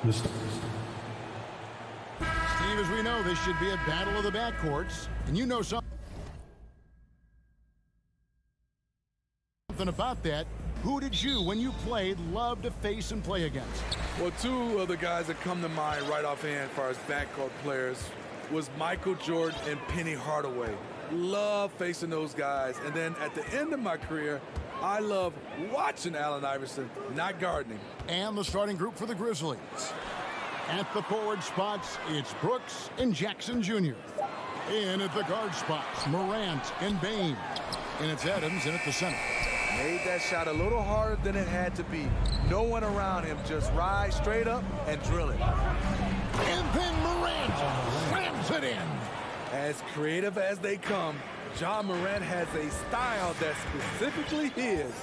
Steve, as we know, this should be a battle of the backcourts, and you know something about that. Who did you, when you played, love to face and play against? Well, two of the guys that come to mind right offhand as far as backcourt players was Michael Jordan and Penny Hardaway. Love facing those guys. And then at the end of my career, I love watching Allen Iverson, not guarding him. And the starting group for the Grizzlies. At the forward spots, it's Brooks and Jackson Jr. In at the guard spots, Morant and Bain. And it's Adams in at the center. Made that shot a little harder than it had to be. No one around him, just ride straight up and drill it. And then Morant slams it in. As creative as they come, John Morant has a style that's specifically his.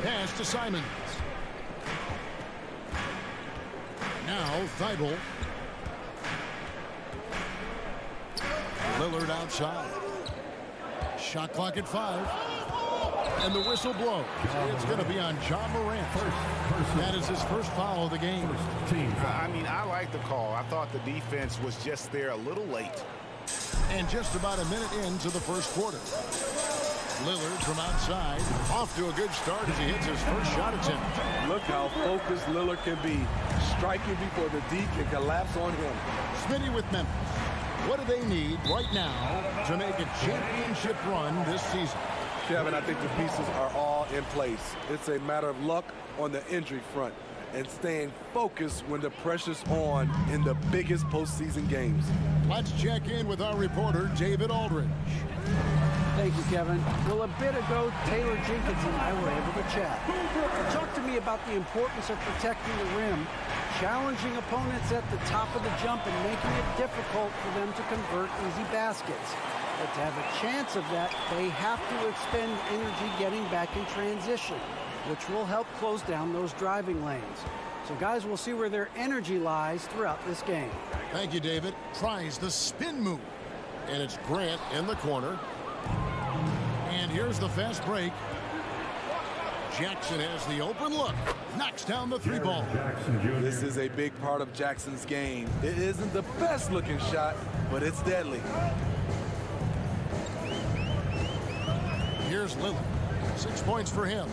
Pass to Simons. Now Thibault. Lillard outside. Shot clock at 5. And the whistle blows. It's going to be on John Morant. That is his first foul of the game. I mean, I like the call. I thought the defense was just there a little late. And just about a minute into the first quarter. Lillard from outside. Off to a good start as he hits his first shot attempt. Look how focused Lillard can be. Striking before the D can collapse on him. Smitty with Memphis. What do they need right now to make a championship run this season? Kevin, I think the pieces are all in place. It's a matter of luck on the injury front and staying focused when the pressure's on in the biggest postseason games. Let's check in with our reporter, David Aldridge. Thank you, Kevin. Well, a bit ago, Taylor Jenkins and I were able to chat. He talked to me about the importance of protecting the rim, challenging opponents at the top of the jump, and making it difficult for them to convert easy baskets. But to have a chance of that, they have to expend energy getting back in transition, which will help close down those driving lanes. So, guys, we'll see where their energy lies throughout this game. Thank you, David. Tries the spin move. And it's Grant in the corner. And here's the fast break. Jackson has the open look. Knocks down the three ball. This is a big part of Jackson's game. It isn't the best looking shot, but it's deadly. Here's Lillard. 6 points for him.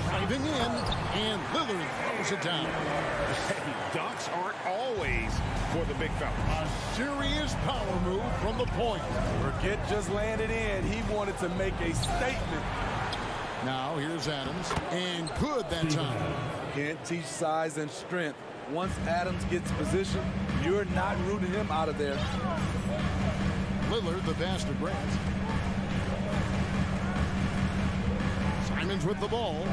Driving in, and Lillard throws it down. Hey, dunks aren't always for the big fella. A serious power move from the point. Forget just landed in. He wanted to make a statement. Now here's Adams, and good that time. Can't teach size and strength. Once Adams gets position, you're not rooting him out of there. Lillard, the pass to Grant. Simons with the ball.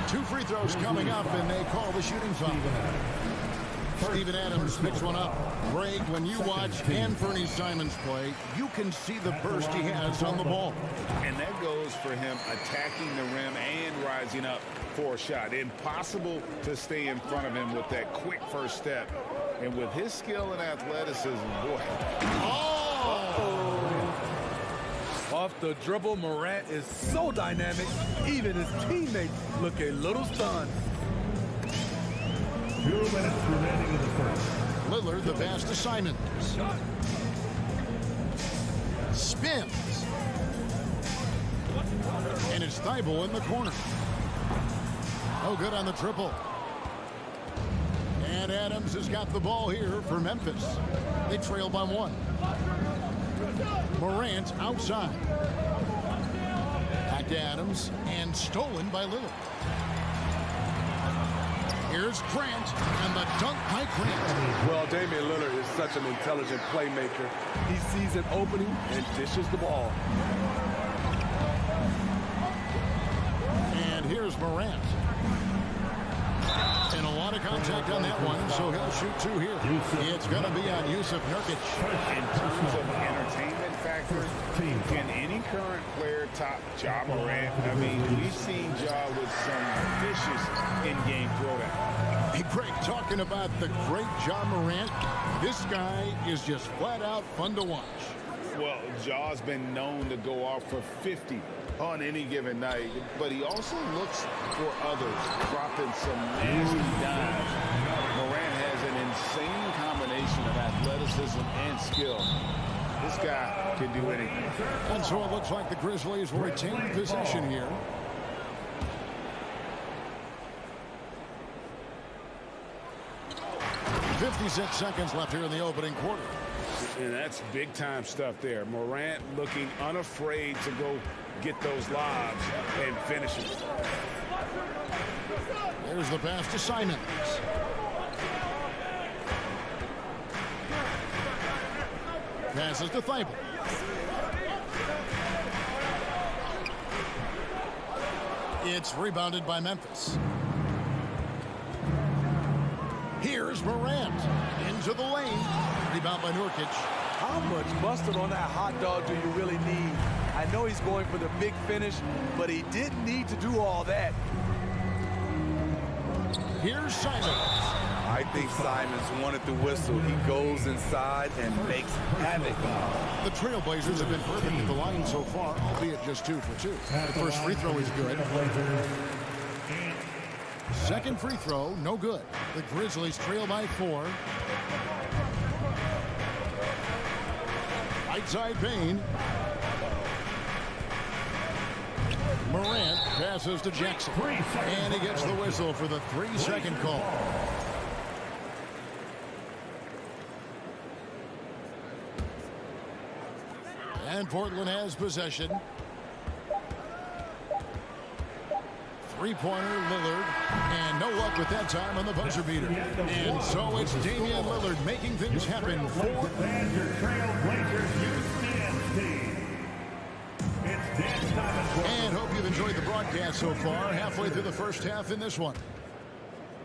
2 free throws coming up, and they call the shooting foul. Steven Adams picks one up. Greg, when you watch Anthony Simons play, you can see the burst he has on the ball. And that goes for him attacking the rim and rising up for a shot. Impossible to stay in front of him with that quick first step. And with his skill and athleticism, boy. Off the dribble, Morant is so dynamic, even his teammates look a little stunned. 2 minutes remaining in the first. Lillard, the pass to Simons. Spins. And it's Thibault in the corner. No good on the triple. And Adams has got the ball here for Memphis. They trail by 1. Morant outside. Back to Adams, and stolen by Lillard. Here's Grant, and the dunk by Grant. Well, Damian Lillard is such an intelligent playmaker. He sees an opening and dishes the ball. And here's Morant. And a lot of contact on that one, so he'll shoot 2 here. It's going to be on Yusuf Nurkic. In terms of entertainment factor, can any current player top Ja Morant? I mean, we've seen Ja with some vicious in-game throwdown. Hey, Greg, talking about the great Ja Morant, this guy is just flat out fun to watch. Well, Jaw's been known to go off for 50 on any given night, but he also looks for others, dropping some nasty dives. Morant has an insane combination of athleticism and skill. This guy can do anything. And so it looks like the Grizzlies will retain possession here. .56 seconds left here in the opening quarter. And that's big-time stuff there. Morant looking unafraid to go get those lobs and finish it. There's the pass to Simons. Passes to Thibault. It's rebounded by Memphis. Here's Morant into the lane. Rebound by Nurkic. How much mustard on that hot dog do you really need? I know he's going for the big finish, but he didn't need to do all that. Here's Simons. I think Simons wanted the whistle. He goes inside and makes havoc. The Trailblazers have been perfect at the line so far, albeit just 2 for 2. The first free throw is good. Second free throw, no good. The Grizzlies trail by 4. Right side Bain. Morant passes to Jackson. And he gets the whistle for the 3-second call. And Portland has possession. Three-pointer, Lillard, and no luck with that time on the buzzer beater. And so it's Damian Lillard making things happen for And your Trailblazers youth dance team. It's dance time in Portland. And hope you've enjoyed the broadcast so far, halfway through the first half in this one.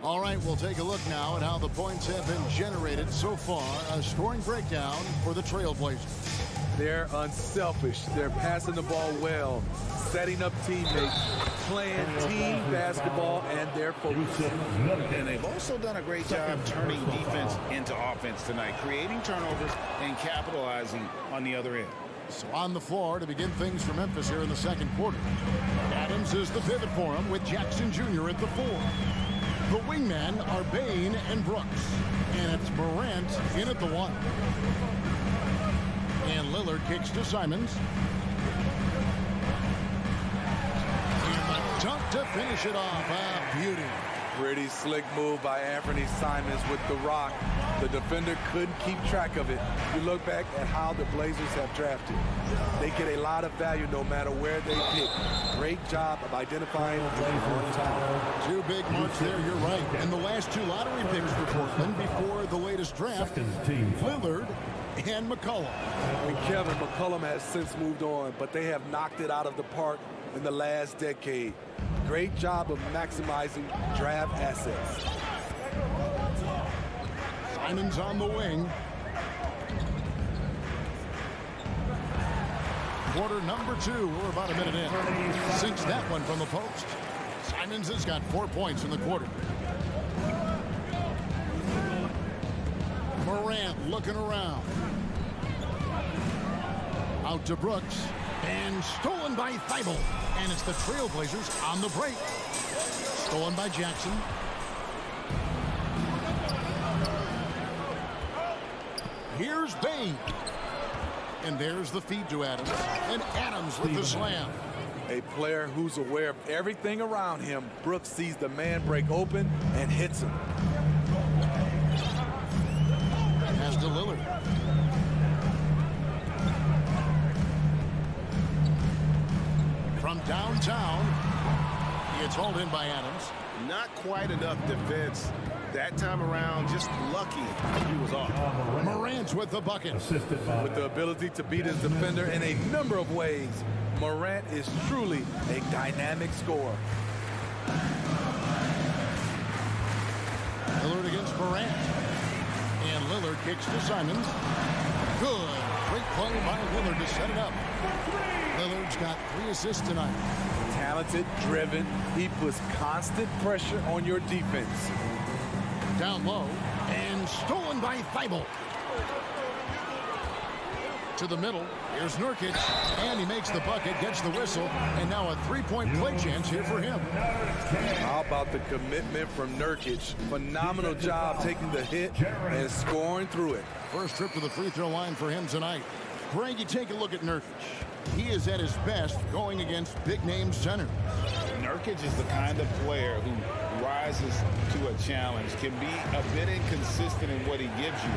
All right, we'll take a look now at how the points have been generated so far. A scoring breakdown for the Trailblazers. They're unselfish. They're passing the ball well, setting up teammates, playing team basketball, and they're focused. And they've also done a great job turning defense into offense tonight, creating turnovers and capitalizing on the other end. So on the floor to begin things for Memphis here in the second quarter. Adams is the pivot for him with Jackson Jr. at the 4. The wingmen are Bain and Brooks. And it's Morant in at the 1. And Lillard kicks to Simons. And the dunk to finish it off. Ah, beauty. Pretty slick move by Anthony Simons with the rock. The defender couldn't keep track of it. You look back at how the Blazers have drafted. They get a lot of value no matter where they pick. Great job of identifying on time. 2 big marks there, you're right. And the last 2 lottery picks for Portland before the latest draft, Lillard and McCollum. And Kevin, McCollum has since moved on, but they have knocked it out of the park in the last decade. Great job of maximizing draft assets. Simons on the wing. Quarter number 2. We're about a minute in. Sinks that one from the post. Simons has got 4 points in the quarter. Morant looking around. Out to Brooks. And stolen by Thibault. And it's the Trailblazers on the break. Stolen by Jackson. Here's Bain. And there's the feed to Adams. And Adams with the slam. A player who's aware of everything around him. Brooks sees the man break open and hits him. Pass to Lillard. From downtown, it's hauled in by Adams. Not quite enough defense that time around, just lucky he was off. Morant's with the bucket. Assisted by With the ability to beat his defender in a number of ways, Morant is truly a dynamic scorer. Lillard against Morant. And Lillard kicks to Simons. Good. Great play by Lillard to set it up. Lillard's got 3 assists tonight. Talented, driven, he puts constant pressure on your defense. Down low. And stolen by Thibault. To the middle, here's Nurkic, and he makes the bucket, gets the whistle, and now a three-point play chance here for him. How about the commitment from Nurkic? Phenomenal job taking the hit and scoring through it. First trip to the free throw line for him tonight. Greg, you take a look at Nurkic. He is at his best going against big-name centers. Nurkic is the kind of player who rises to a challenge, can be a bit inconsistent in what he gives you,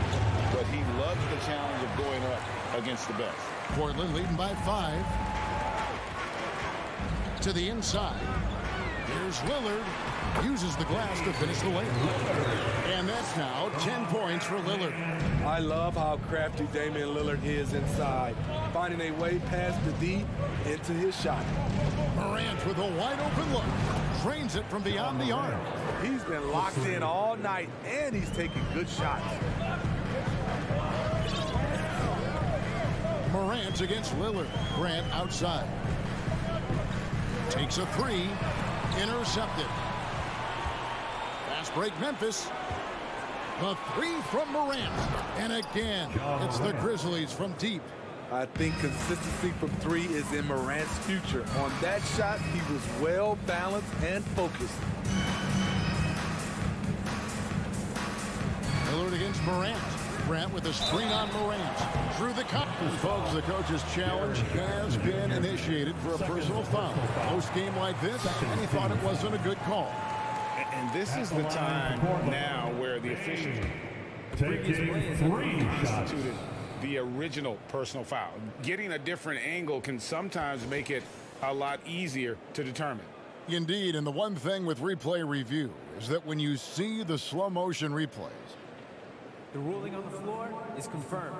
but he loves the challenge of going up against the best. Portland leading by 5. To the inside. Here's Lillard. Uses the glass to finish the layup. And that's now 10 points for Lillard. I love how crafty Damian Lillard is inside, finding a way past the D into his shot. Morant with a wide-open look. Drains it from beyond the arc. He's been locked in all night, and he's taking good shots. Morant against Lillard. Grant outside. Takes a 3. Intercepted. Fast break Memphis. The 3 from Morant. And again, it's the Grizzlies from deep. I think consistency from 3 is in Morant's future. On that shot, he was well balanced and focused. Lillard against Morant. Grant with a screen on Morant. Through the cut. Folks, the coach's challenge has been initiated for a personal foul. Post game like this, and he thought it wasn't a good call. And this is the time now where the officials Taking 3 shots. instituted the original personal foul. Getting a different angle can sometimes make it a lot easier to determine. Indeed, and the one thing with replay review is that when you see the slow motion replays, the ruling on the floor is confirmed.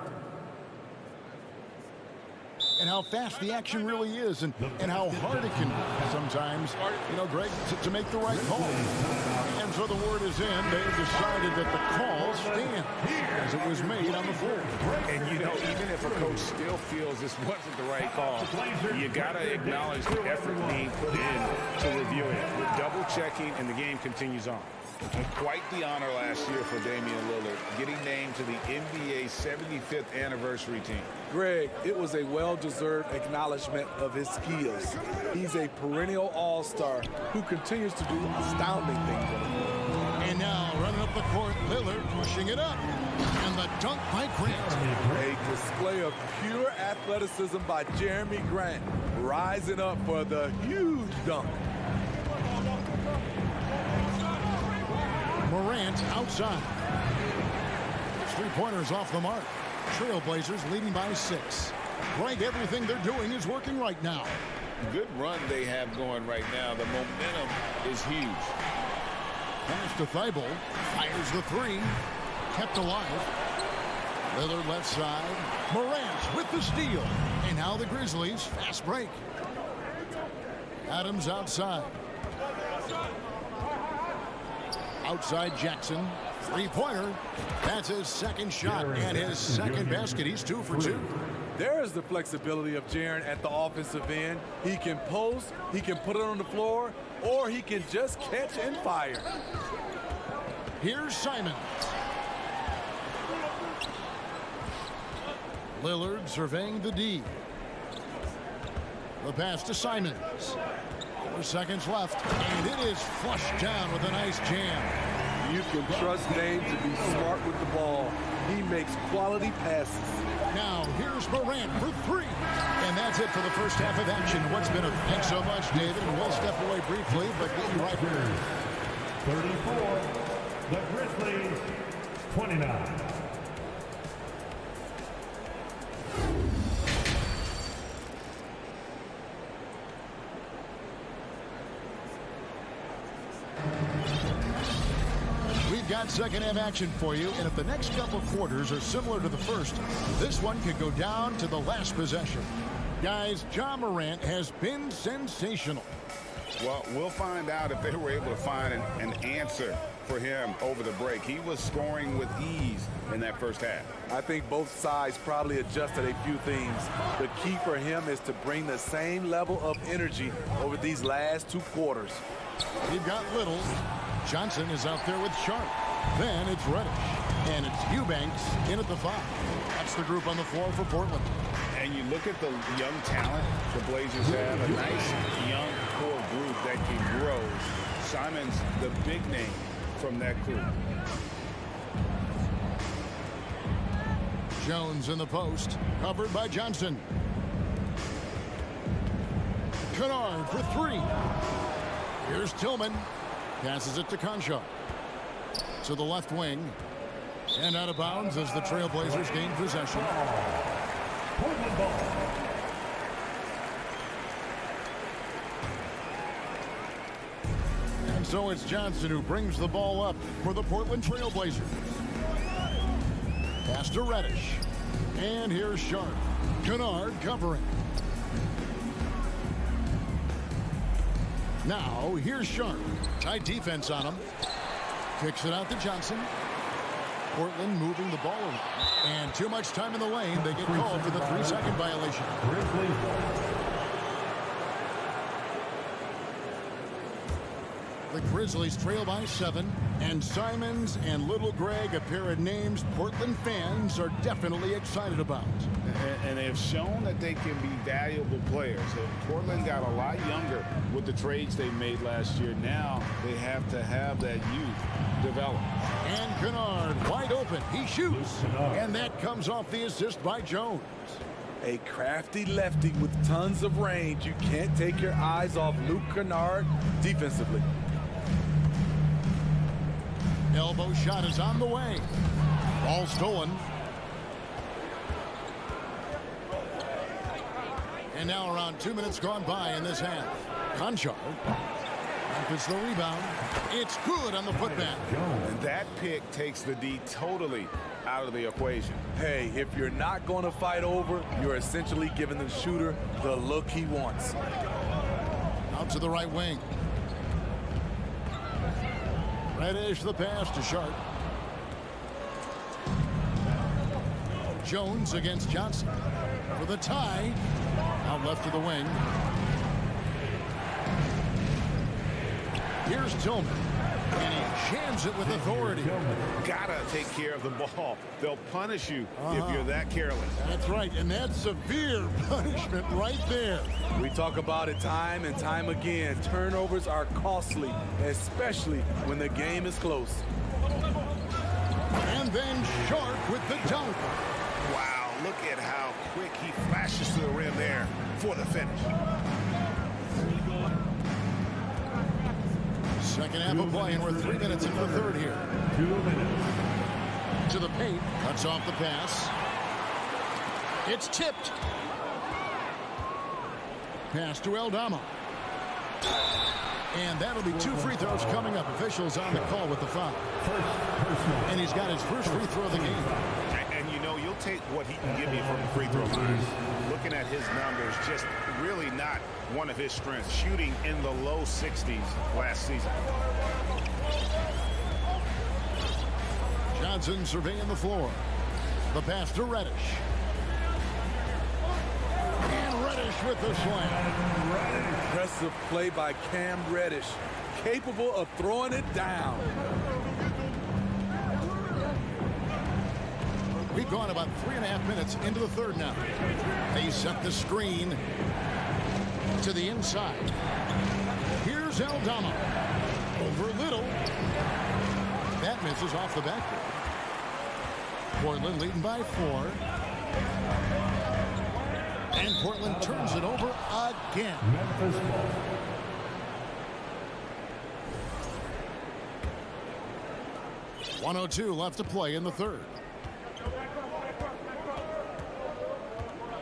and how fast the action really is, and how hard it can be sometimes, Greg, to make the right call. And so the word is in. They've decided that the call stands as it was made on the floor. And, even if a coach still feels this wasn't the right call, you got to acknowledge the effort being put in to review it. With double checking, and the game continues on. And quite the honor last year for Damian Lillard, getting named to the NBA 75th anniversary team. Greg, it was a well-deserved acknowledgement of his skills. He's a perennial all-star who continues to do astounding things on the floor. And now, running up the court, Lillard pushing it up. And the dunk by Grant. A display of pure athleticism by Jeremy Grant, rising up for the huge dunk. Morant outside. Three-pointers off the mark. Trailblazers leading by 6. Greg, everything they're doing is working right now. Good run they have going right now. The momentum is huge. Pass to Thibault. Fires the 3. Kept alive. Lillard left side. Morant with the steal. And now the Grizzlies fast break. Adams outside. Outside Jackson. Three-pointer. That's his second shot and his second basket. He's 2 for 2. There is the flexibility of Jaren at the offensive end. He can post, he can put it on the floor, or he can just catch and fire. Here's Simons. Lillard surveying the D. The pass to Simons. 4 seconds left, and it is flushed down with a nice jam. You can trust Dame to be smart with the ball. He makes quality passes. Now, here's Morant for 3. And that's it for the first half of action. What's been a thanks so much, David. And we'll step away briefly, but we'll be right here. 34, the Grizzlies, 29. We've got second half action for you, and if the next couple quarters are similar to the first, this one could go down to the last possession. Guys, Ja Morant has been sensational. Well, we'll find out if they were able to find an answer for him over the break. He was scoring with ease in that first half. I think both sides probably adjusted a few things. The key for him is to bring the same level of energy over these last 2 quarters. We've got Little. Johnson is out there with Sharp. Then it's Reddish. And it's Eubanks in at the 5. That's the group on the floor for Portland. look at the young talent the Blazers have, a nice young core group that can grow. Simon's the big name from that group. Jones in the post, covered by Johnson. Kennard for three. Here's Tillman. Passes it to Concha. To the left wing. And out of bounds as the Trailblazers gain possession. Portland ball. And so it's Johnson who brings the ball up for the Portland Trailblazers. Pass to Reddish. And here's Sharp. Kennard covering. Now, here's Sharp. Tight defense on him. Kicks it out to Johnson. Portland moving the ball around. And too much time in the lane. They get called for the 3-second violation. Grizzlies ball. The Grizzlies trail by 7. And Simons and Little Greg, a pair of names Portland fans are definitely excited about. And they've shown that they can be valuable players. Portland got a lot younger with the trades they made last year. Now they have to have that youth develop. And Kennard wide open. He shoots. And that comes off the assist by Jones. A crafty lefty with tons of range. You can't take your eyes off Luke Kennard defensively. Elbow shot is on the way. Ball stolen. And now around 2 minutes gone by in this half. Conchar. Memphis the rebound. It's good on the putback. And that pick takes the D totally out of the equation. Hey, if you're not going to fight over, you're essentially giving the shooter the look he wants. Out to the right wing. Reddish the pass to Sharp. Jones against Johnson for the tie. Out left to the wing. Here's Tillman. And he jams it with authority. Gotta take care of the ball. They'll punish you if you're that careless. That's right, and that's severe punishment right there. We talk about it time and time again. Turnovers are costly, especially when the game is close. And then Sharp with the dunk. Wow, look at how quick he flashes to the rim there for the finish. Second half of play, and we're 3 minutes into the third here. 2 minutes. To the paint, cuts off the pass. It's tipped. Pass to Aldama. And that'll be 2 free throws coming up. Officials on the call with the foul. And he's got his first free throw of the game. And you know, you'll take what he can give you from the free throw line. Looking at his numbers, just really not one of his strengths. Shooting in the low 60s last season. Johnson surveying the floor. The pass to Reddish. And Reddish with the slam. Impressive play by Cam Reddish, capable of throwing it down. We've gone about 3.5 minutes into the third now. They set the screen to the inside. Here's Aldama. Over Little. That misses off the backboard. Portland leading by 4. And Portland turns it over again. Memphis ball. .102 left to play in the third.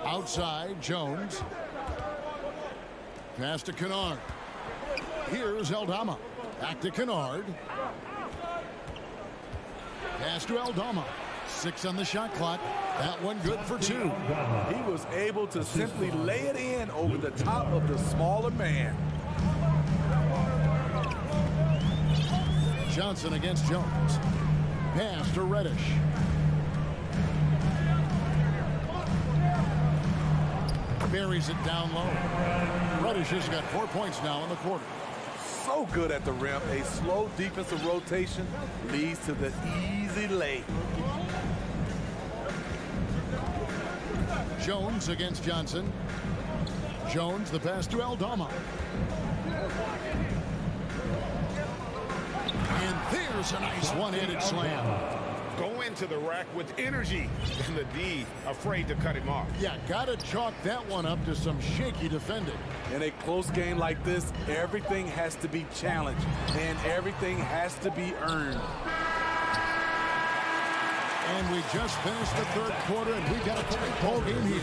Outside, Jones. Pass to Kennard. Here's Aldama. Back to Kennard. Pass to Aldama. 6 on the shot clock. That one good for 2. He was able to simply lay it in over the top of the smaller man. Johnson against Jones. Pass to Reddish. Buries it down low. Reddish has got 4 points now in the quarter. So good at the rim. A slow defensive rotation leads to the easy lay. Jones against Johnson. Jones, the pass to Aldama. And there's a nice one-handed slam. Go into the rack with energy, and the D afraid to cut him off. Yeah, gotta chalk that one up to some shaky defending. In a close game like this, everything has to be challenged, and everything has to be earned. And we just finished the third quarter, and we got a tight ball game here.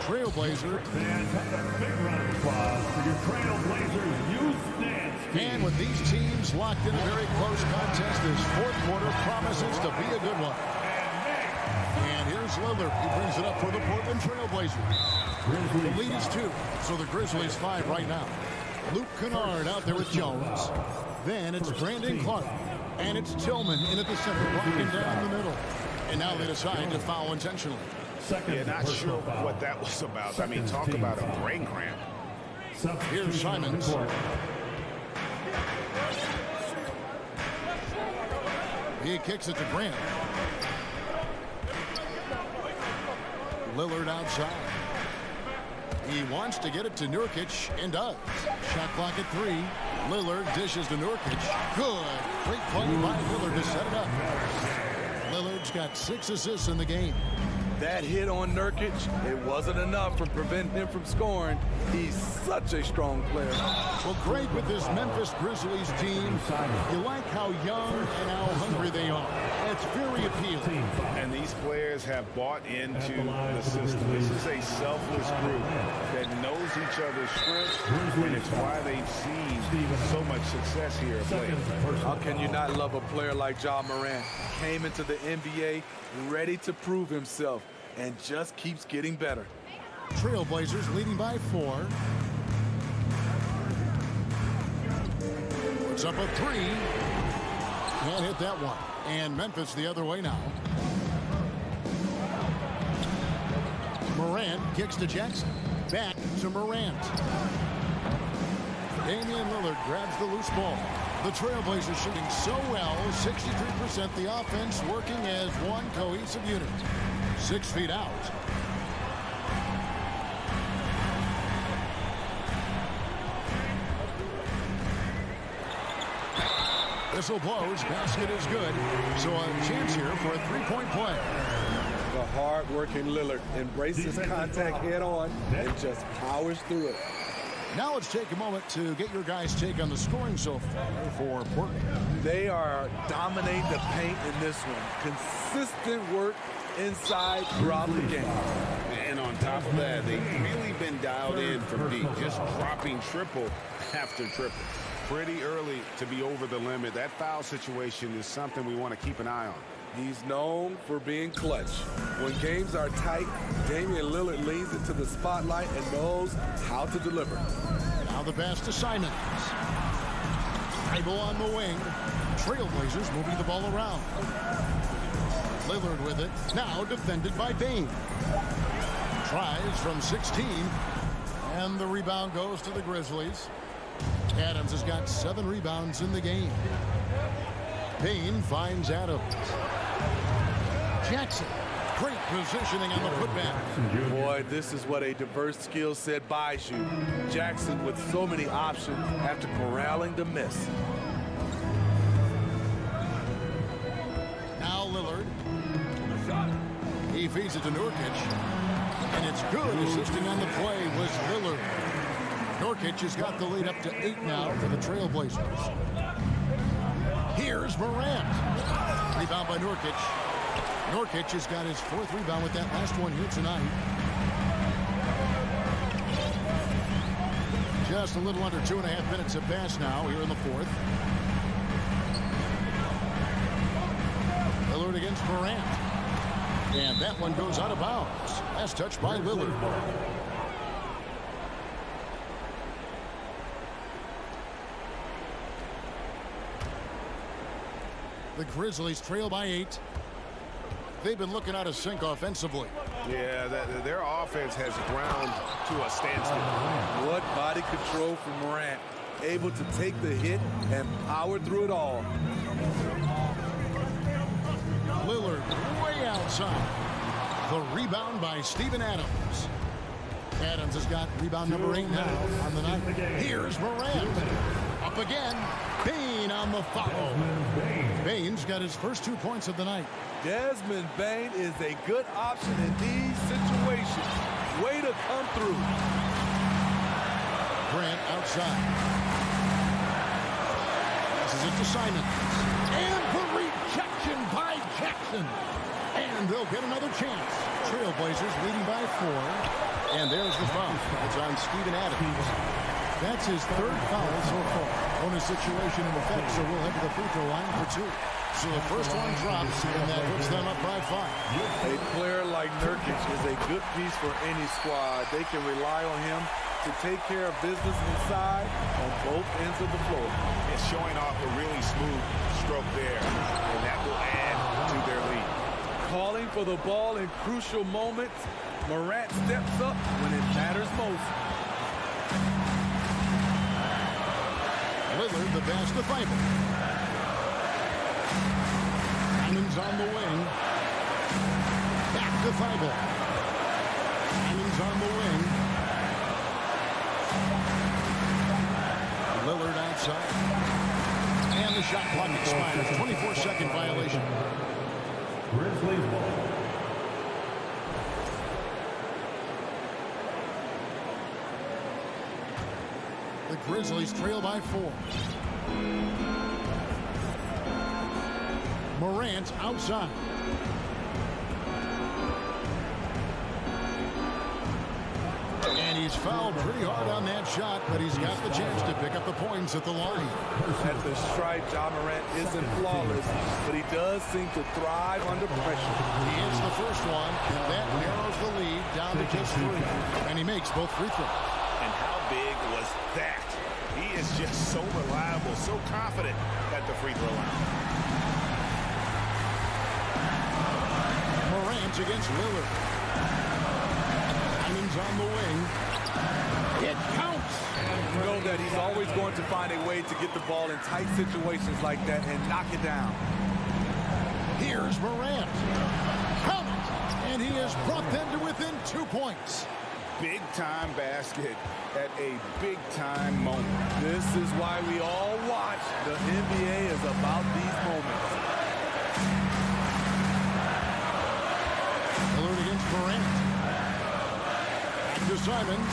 Trailblazer. Fans, have a big round of applause for your Trailblazers youth dance team. And with these teams locked in a very close contest, this fourth quarter promises to be a good one. And here's Lillard. He brings it up for the Portland Trailblazers. The lead is 2, so the Grizzlies 5 right now. Luke Kennard out there with Jones. Then it's Brandon Clark. And it's Tillman in at the center, blocking down the middle. And now they decide to foul intentionally. Yeah, not sure what that was about. I mean, talk about a brain cramp. Here's Simons. He kicks it to Grant. Lillard outside. He wants to get it to Nurkic and does. Shot clock at 3. Lillard dishes to Nurkic. Good. Great play by Lillard to set it up. Lillard's got 6 assists in the game. That hit on Nurkic, it wasn't enough to prevent him from scoring. He's such a strong player. Well, great with this Memphis Grizzlies team. You like how young and how hungry they are. It's very appealing. And these players have bought into the system. This is a selfless group that knows each other's strengths, and it's why they've seen so much success here of late. How can you not love a player like Ja Morant? Came into the NBA ready to prove himself and just keeps getting better. Trailblazers leading by 4. It's up a 3. Can't hit that one. And Memphis the other way now. Morant kicks to Jackson. Back to Morant. Damian Lillard grabs the loose ball. The Trailblazers shooting so well, 63%. The offense working as one cohesive unit. 6 feet out. Whistle blows. Basket is good. So a chance here for a three-point play. The hard-working Lillard embraces contact head-on and just powers through it. Now let's take a moment to get your guys' take on the scoring so far for Portland. They are dominating the paint in this one. Consistent work inside throughout the game. And on top of that, they've really been dialed in from deep, just dropping triple after triple. Pretty early to be over the limit. That foul situation is something we want to keep an eye on. He's known for being clutch. When games are tight, Damian Lillard leans into the spotlight and knows how to deliver. Now the pass to Simons. Dribble on the wing. Trailblazers moving the ball around. Lillard with it. Now defended by Bane. Tries from 16. And the rebound goes to the Grizzlies. Adams has got 7 rebounds in the game. Payne finds Adams. Jackson, great positioning on the putback. Boy, this is what a diverse skill set buys you. Jackson with so many options after corralling the miss. Now Lillard. He feeds it to Nurkic. And it's good. Assisting on the play was Lillard. Nurkic has got the lead up to 8 now for the Trailblazers. Here's Morant. Rebound by Nurkic. Nurkic has got his 4th rebound with that last one here tonight. Just a little under 2.5 minutes have passed now here in the 4th. Lillard against Morant. And that one goes out of bounds. Last touch by Lillard. The Grizzlies trail by 8. They've been looking out of sync offensively. Yeah, their offense has ground to a standstill. What body control from Morant. Able to take the hit and power through it all. Lillard way outside. The rebound by Steven Adams. Adams has got rebound number 8 now on the night. Here's Morant. Up again. Bain on the follow. Bain's got his first 2 points of the night. Desmond Bain is a good option in these situations. Way to come through. Grant outside. Passes it to Simons. And the rejection by Jackson. And they'll get another chance. Trailblazers leading by 4. And there's the foul. It's on Steven Adams. That's his 3rd foul so far. Bonus situation in effect, so we'll head to the free throw line for 2. So the first one drops, and that puts them up by 5. A player like Nurkic is a good piece for any squad. They can rely on him to take care of business inside on both ends of the floor. It's showing off a really smooth stroke there, and that will add to their lead. Calling for the ball in crucial moments. Morant steps up when it matters most. Lillard, the pass to Thybulle. Simons on the wing. Back to Thybulle. Simons on the wing. Lillard outside. And the shot clock expires. 24-second violation. Grizzlies ball. The Grizzlies trail by 4. Morant outside. And he's fouled pretty hard on that shot, but he's got the chance to pick up the points at the line. At the stripe, Ja Morant isn't flawless, but he does seem to thrive under pressure. He hits the first one, and that narrows the lead down to just 3. And he makes both free throws. And how big was that? He is just so reliable, so confident at the free throw line. Morant against Lillard. Simons on the wing. It counts. You know that he's always going to find a way to get the ball in tight situations like that and knock it down. Here's Morant. Count it. And he has brought them to within 2 points. Big-time basket at a big-time moment. This is why we all watch. The NBA is about these moments. Lillard against Morant. Back to Simons.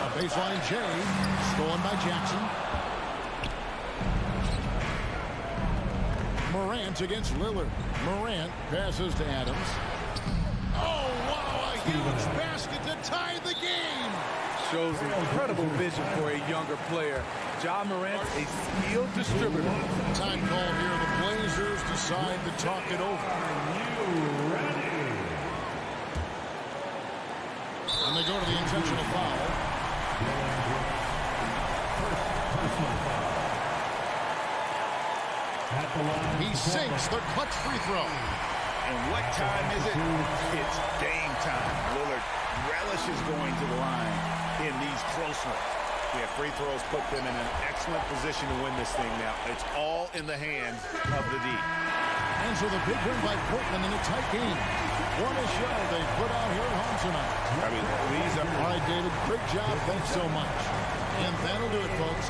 A baseline J. Stolen by Jackson. Morant against Lillard. Morant passes to Adams. Oh, wow, a huge basket to tie the game. Shows incredible vision for a younger player. Ja Morant, a skilled distributor. Time call here. The Blazers decide to talk it over. And they go to the intentional foul. He sinks the clutch free throw. And what time is it? It's game time. Lillard relishes going to the line in these close ones. Yeah, free throws put them in an excellent position to win this thing now. It's all in the hands of the D. And so the big win by Portland in a tight game. What a show they put out here at home tonight. I mean, these are... All right, David, great job. Thanks so much. And that'll do it, folks.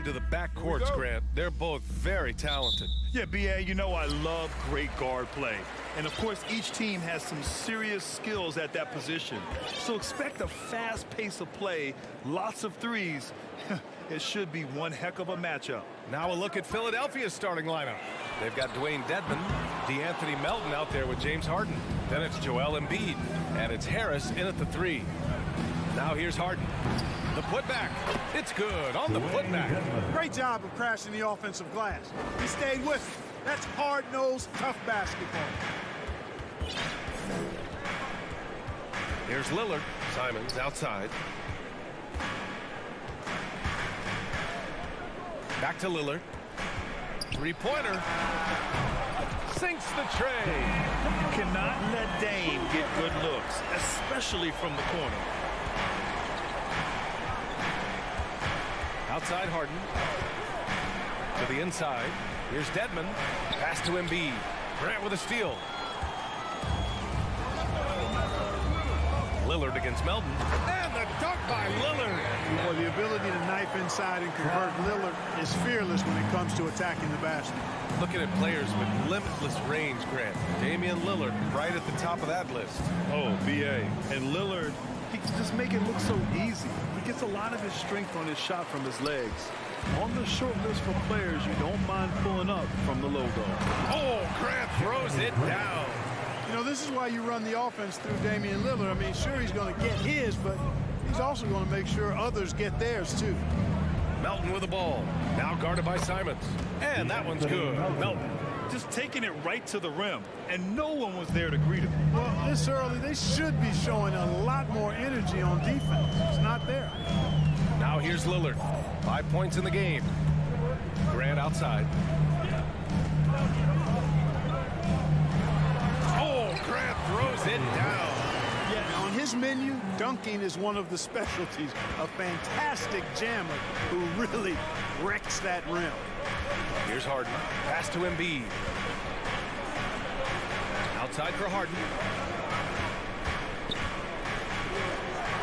on to the backcourts, Grant. They're both very talented. Yeah, B.A., you know I love great guard play. And, of course, each team has some serious skills at that position. So expect a fast pace of play, lots of threes. It should be one heck of a matchup. Now a look at Philadelphia's starting lineup. They've got Dwayne Dedmon, DeAnthony Melton out there with James Harden. Then it's Joel Embiid, and it's Harris in at the 3. Now here's Harden. The putback. It's good on the putback. Great job of crashing the offensive glass. He stayed with it. That's hard-nosed, tough basketball. Here's Lillard. Simons outside. Back to Lillard. Three-pointer. Sinks the tray. Cannot let Dame get good looks, especially from the corner. Outside Harden. To the inside. Here's Dedmon. Pass to Embiid. Grant with a steal. Lillard against Melton. And the dunk by Lillard. Well, the ability to knife inside and convert Lillard is fearless when it comes to attacking the basket. Looking at players with limitless range, Grant. Damian Lillard right at the top of that list. Oh, B.A. And Lillard, he can just make it look so easy. He gets a lot of his strength on his shot from his legs. On the short list for players you don't mind pulling up from the logo. Oh, Grant throws it down. You know, this is why you run the offense through Damian Lillard. I mean, sure, he's going to get his, but he's also going to make sure others get theirs, too. Melton with the ball. Now guarded by Simons. And that one's good. Melton. Just taking it right to the rim, and no one was there to greet him. Well, this early, they should be showing a lot more energy on defense. It's not there. Now here's Lillard. 5 points in the game. Grant outside. Oh, Grant throws it down. Yeah, on his menu, dunking is one of the specialties. A fantastic jammer who really wrecks that rim. Here's Harden. Pass to Embiid. Outside for Harden.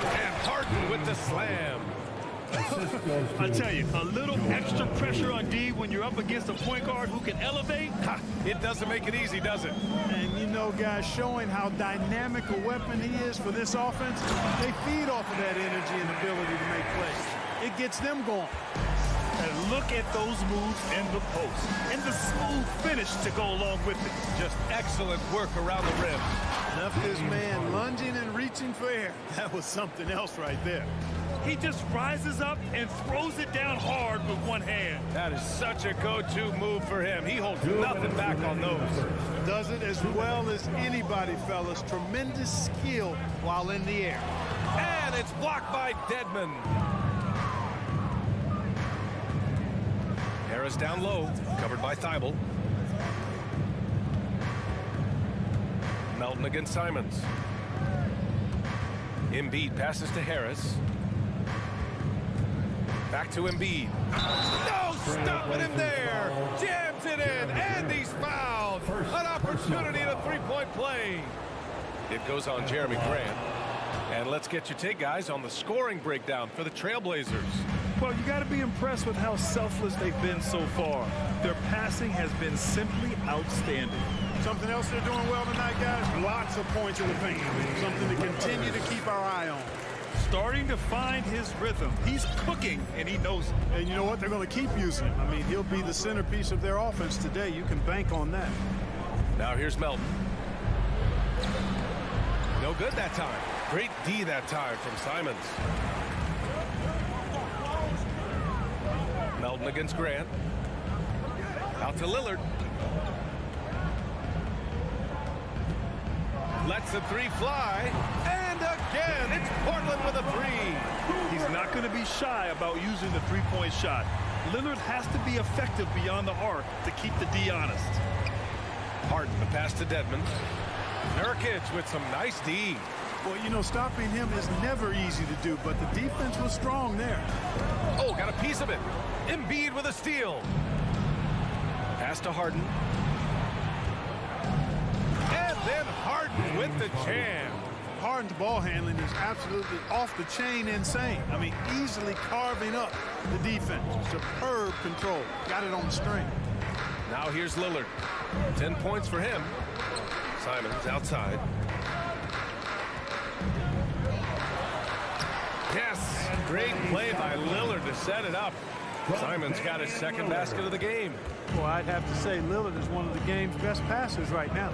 And Harden with the slam. I tell you, a little extra pressure on D when you're up against a point guard who can elevate. Ha, it doesn't make it easy, does it? And you know, guys, showing how dynamic a weapon he is for this offense, they feed off of that energy and ability to make plays. It gets them going. And look at those moves in the post. And the smooth finish to go along with it. Just excellent work around the rim. Left his man lunging and reaching for air. That was something else right there. He just rises up and throws it down hard with one hand. That is such a go-to move for him. He holds nothing back on those. Does it as well as anybody, fellas. Tremendous skill while in the air. And it's blocked by Dedmon. Harris down low, covered by Thibault. Melton against Simons. Embiid passes to Harris. Back to Embiid. No stopping him there. Jams it in, and he's fouled. An opportunity at a three-point play. It goes on Jeremy Grant. And let's get your take, guys, on the scoring breakdown for the Trailblazers. Well, you got to be impressed with how selfless they've been so far. Their passing has been simply outstanding. Something else they're doing well tonight, guys? Lots of points in the paint. Something to continue to keep our eye on. Starting to find his rhythm. He's cooking, and he knows it. And you know what? They're going to keep using him. I mean, he'll be the centerpiece of their offense today. You can bank on that. Now here's Melton. No good that time. Great D that time from Simons. Melton against Grant. Out to Lillard. Lets the three fly. And again, it's Portland with a three. He's not going to be shy about using the three-point shot. Lillard has to be effective beyond the arc to keep the D honest. Harden, the pass to Dedmon. Nurkic with some nice D. Well, you know, stopping him is never easy to do, but the defense was strong there. Oh, got a piece of it. Embiid with a steal. Pass to Harden. And then Harden with the jam. Harden's ball handling is absolutely off the chain insane. I mean, easily carving up the defense. Superb control. Got it on the string. Now here's Lillard. 10 points for him. Simons outside. Yes, great play by Lillard to set it up. Simons got his second basket of the game. Well, I'd have to say Lillard is one of the game's best passers right now.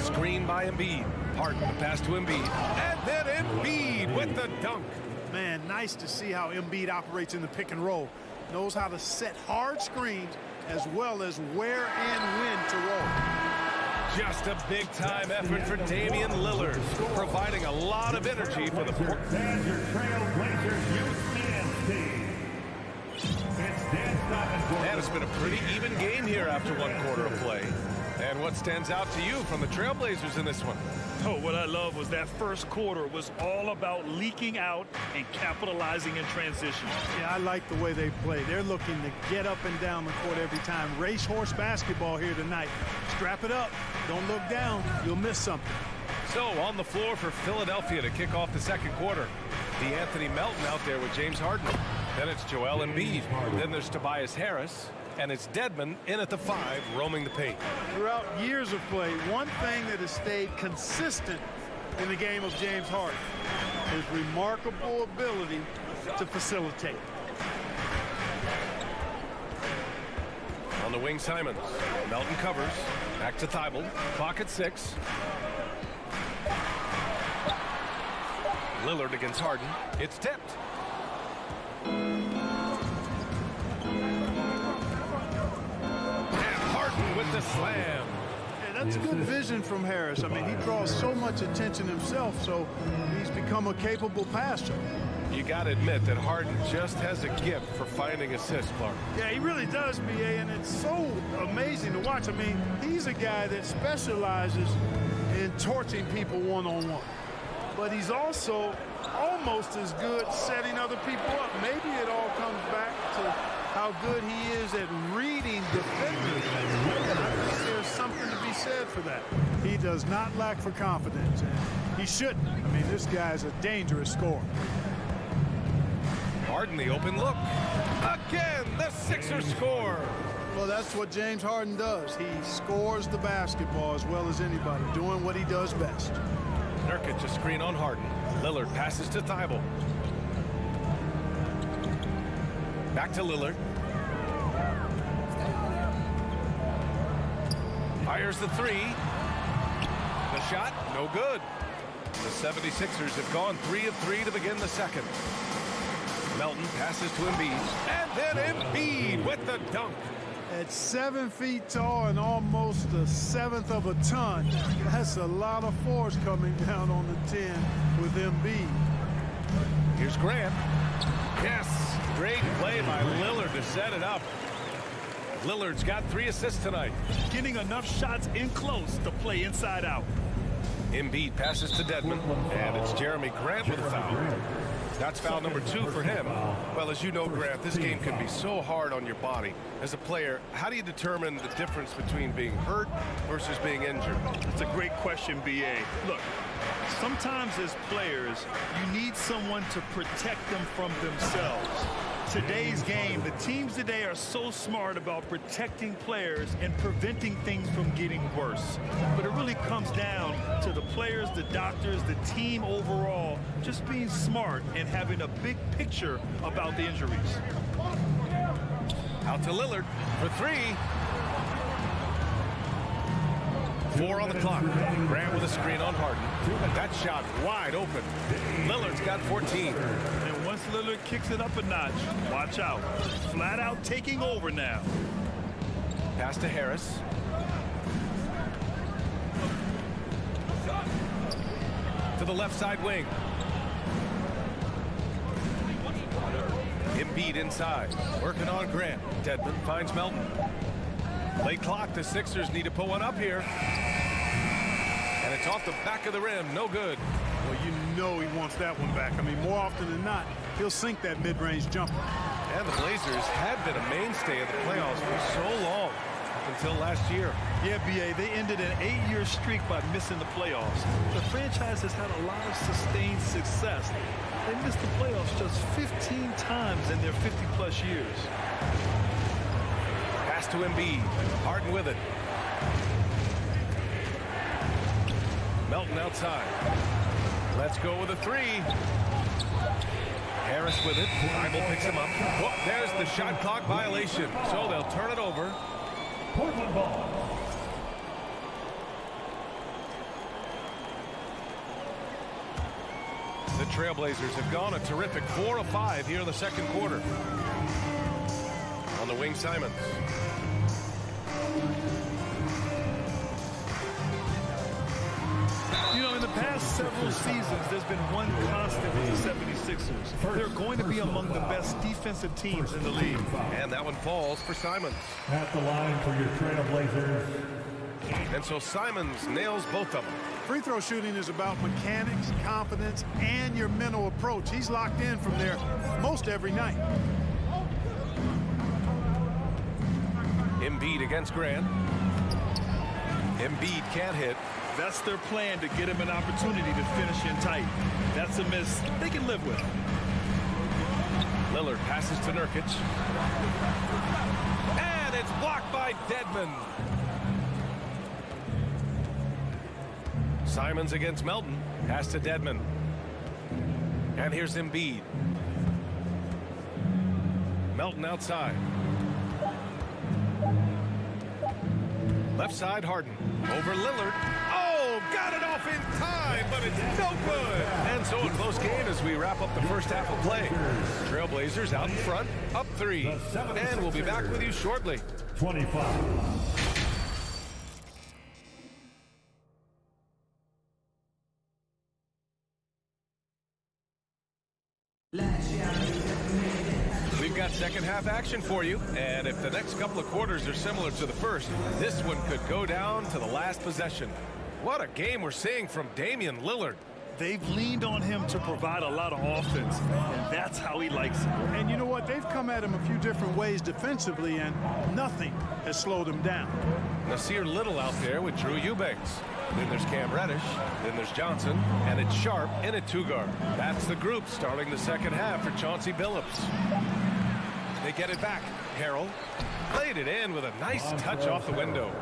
Screen by Embiid. Harden the pass to Embiid. And then Embiid with the dunk. Man, nice to see how Embiid operates in the pick and roll. Knows how to set hard screens as well as where and when to roll. Just a big-time effort for Damian Lillard, providing a lot of energy for the Portland. Stands your Trailblazers youth men's team. It's Dan Stockton. And it's been a pretty even game here after one quarter of play. And what stands out to you from the Trailblazers in this one? Oh, what I love was that first quarter was all about leaking out and capitalizing in transition. Yeah, I like the way they play. They're looking to get up and down the court every time. Racehorse basketball here tonight. Strap it up. Don't look down. You'll miss something. So on the floor for Philadelphia to kick off the second quarter. Anthony Melton out there with James Harden. Then it's Joel Embiid. Then there's Tobias Harris. And it's Dedmon in at the 5, roaming the paint. Throughout years of play, one thing that has stayed consistent in the game of James Harden is remarkable ability to facilitate. On the wing, Simons. Melton covers. Back to Thibault. Clock at 6. Lillard against Harden. It's tipped. With the slam. Yeah, that's good vision from Harris. I mean, he draws so much attention himself, so he's become a capable passer. You got to admit that Harden just has a gift for finding assists, Clark. Yeah, he really does, B.A., and it's so amazing to watch. I mean, he's a guy that specializes in torching people one-on-one. But he's also almost as good setting other people up. Maybe it all comes back to how good he is at reading defenders. And I think there's something to be said for that. He does not lack for confidence, and he shouldn't. I mean, this guy's a dangerous scorer. Harden, the open look. Again, the Sixers score. Well, that's what James Harden does. He scores the basketball as well as anybody, doing what he does best. Nurkic a screen on Harden. Lillard passes to Thibault. Back to Lillard. Fires the 3. The shot, no good. The 76ers have gone 3 of 3 to begin the second. Melton passes to Embiid. And then Embiid with the dunk. At 7 feet tall and almost a seventh of a ton, that's a lot of force coming down on the 10 with Embiid. Here's Grant. Yes, great play by Lillard to set it up. Lillard's got 3 assists tonight. Getting enough shots in close to play inside out. Embiid passes to Dedmon, and it's Jeremy Grant with a foul. That's foul number 2 for him. Well, as you know, Grant, this game can be so hard on your body. As a player, how do you determine the difference between being hurt versus being injured? It's a great question, B.A. Look, sometimes as players, you need someone to protect them from themselves. Today's game, the teams today are so smart about protecting players and preventing things from getting worse. But it really comes down to the players, the doctors, the team overall, just being smart and having a big picture about the injuries. Out to Lillard for 3. 4 on the clock. Grant with a screen on Harden. That shot wide open. Lillard's got 14. And once Lillard kicks it up a notch, watch out. Flat out taking over now. Pass to Harris. To the left side wing. Embiid inside. Working on Grant. Dedmon finds Melton. Late clock, the Sixers need to put one up here. And it's off the back of the rim, no good. Well, you know he wants that one back. I mean, more often than not, he'll sink that mid-range jumper. And the Blazers had been a mainstay of the playoffs for so long. up until last year. Yeah, B.A., they ended an 8-year streak by missing the playoffs. The franchise has had a lot of sustained success. They missed the playoffs just 15 times in their 50-plus years. Pass to Embiid. Harden with it. Melton outside. Let's go with a three. Harris with it. Bible picks him up. Whoop, there's the shot clock violation. So they'll turn it over. Portland ball. The Trailblazers have gone a terrific 4 of 5 here in the second quarter. On the wing, Simons. You know, in the past several seasons, there's been one constant with the 76ers. They're going to be among the best defensive teams in the league. And that one falls for Simons. At the line for your Trailblazers. And so Simons nails both of them. Free throw shooting is about mechanics, confidence, and your mental approach. He's locked in from there most every night. Embiid against Grant. Embiid can't hit. That's their plan, to get him an opportunity to finish in tight. That's a miss they can live with. Lillard passes to Nurkic. And it's blocked by Dedmon. Simons against Melton. Pass to Dedmon. And here's Embiid. Melton outside. Left side, Harden. Over Lillard. Oh, got it off in time, but it's no good. And so a close game as we wrap up the first half of play. Trailblazers out in front, up 3. And we'll be back with you shortly. 25. We've got second half action for you, and if the next couple of quarters are similar to the first, this one could go down to the last possession. What a game we're seeing from Damian Lillard. They've leaned on him to provide a lot of offense, and that's how he likes it. And you know what? They've come at him a few different ways defensively, and nothing has slowed him down. Nasir Little out there with Drew Eubanks. Then there's Cam Reddish. Then there's Johnson. And it's Sharp in at 2-guard. That's the group starting the second half for Chauncey Billups. They get it back. Harrell played it in with a nice touch off the window.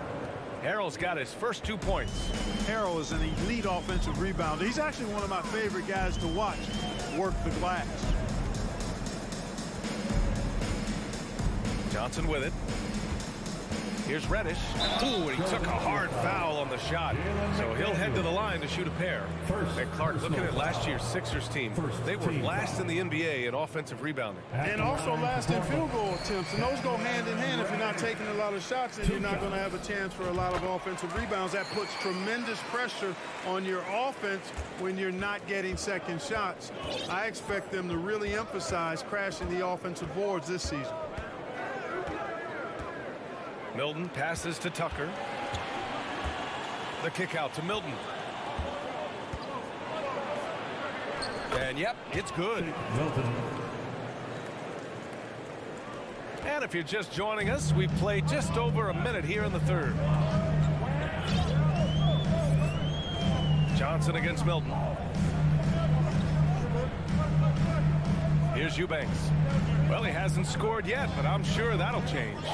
Harrell's got his first 2 points. Harrell is an elite offensive rebounder. He's actually one of my favorite guys to watch work the glass. Johnson with it. Here's Reddish. Ooh, and he took a hard foul on the shot. So he'll head to the line to shoot a pair. And Clark, looking at last year's Sixers team, they were last in the NBA in offensive rebounding. And also last in field goal attempts. And those go hand in hand. If you're not taking a lot of shots, then you're not going to have a chance for a lot of offensive rebounds. That puts tremendous pressure on your offense when you're not getting second shots. I expect them to really emphasize crashing the offensive boards this season. Milton passes to Tucker. The kick out to Milton. And yep, it's good. Milton. And if you're just joining us, we've played just over a minute here in the third. Johnson against Milton. Here's Eubanks. Well, he hasn't scored yet, but I'm sure that'll change.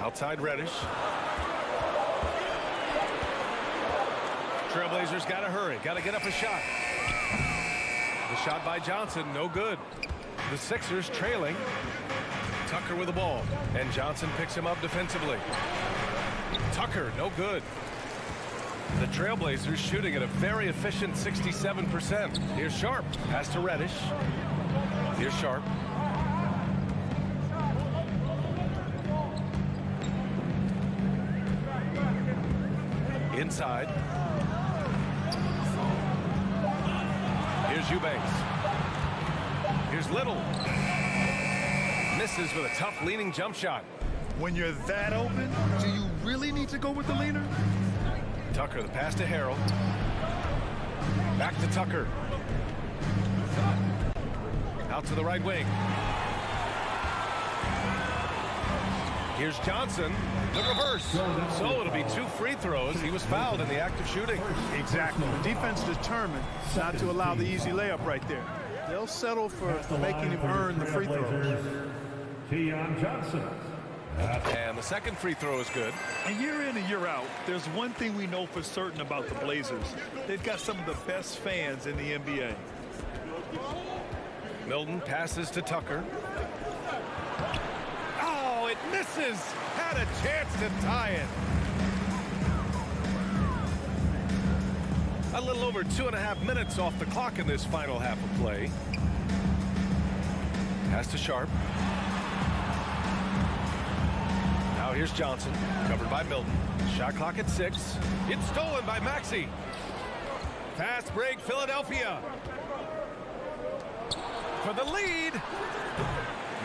Outside Reddish. Trailblazers got to hurry. Got to get up a shot. The shot by Johnson, no good. The Sixers trailing. Tucker with the ball. And Johnson picks him up defensively. Tucker, no good. The Trailblazers shooting at a very efficient 67%. Here's Sharp. Pass to Reddish. Here's Sharp. Inside. Here's Eubanks. Here's Little. Misses with a tough leaning jump shot. When you're that open, do you really need to go with the leaner? Tucker, the pass to Harrell. Back to Tucker. Out to the right wing. Here's Johnson, the reverse. So it'll be 2 free throws. He was fouled in the act of shooting. Exactly. The defense determined not to allow the easy layup right there. They'll settle for making him earn the free throws. Johnson. And the second free throw is good. And year in and year out, there's one thing we know for certain about the Blazers. They've got some of the best fans in the NBA. Milton passes to Tucker. Oh, it misses. Had a chance to tie it. A little over 2.5 minutes off the clock in this final half of play. Pass to Sharp. Now here's Johnson, covered by Milton. Shot clock at 6. It's stolen by Maxey. Fast break, Philadelphia. For the lead.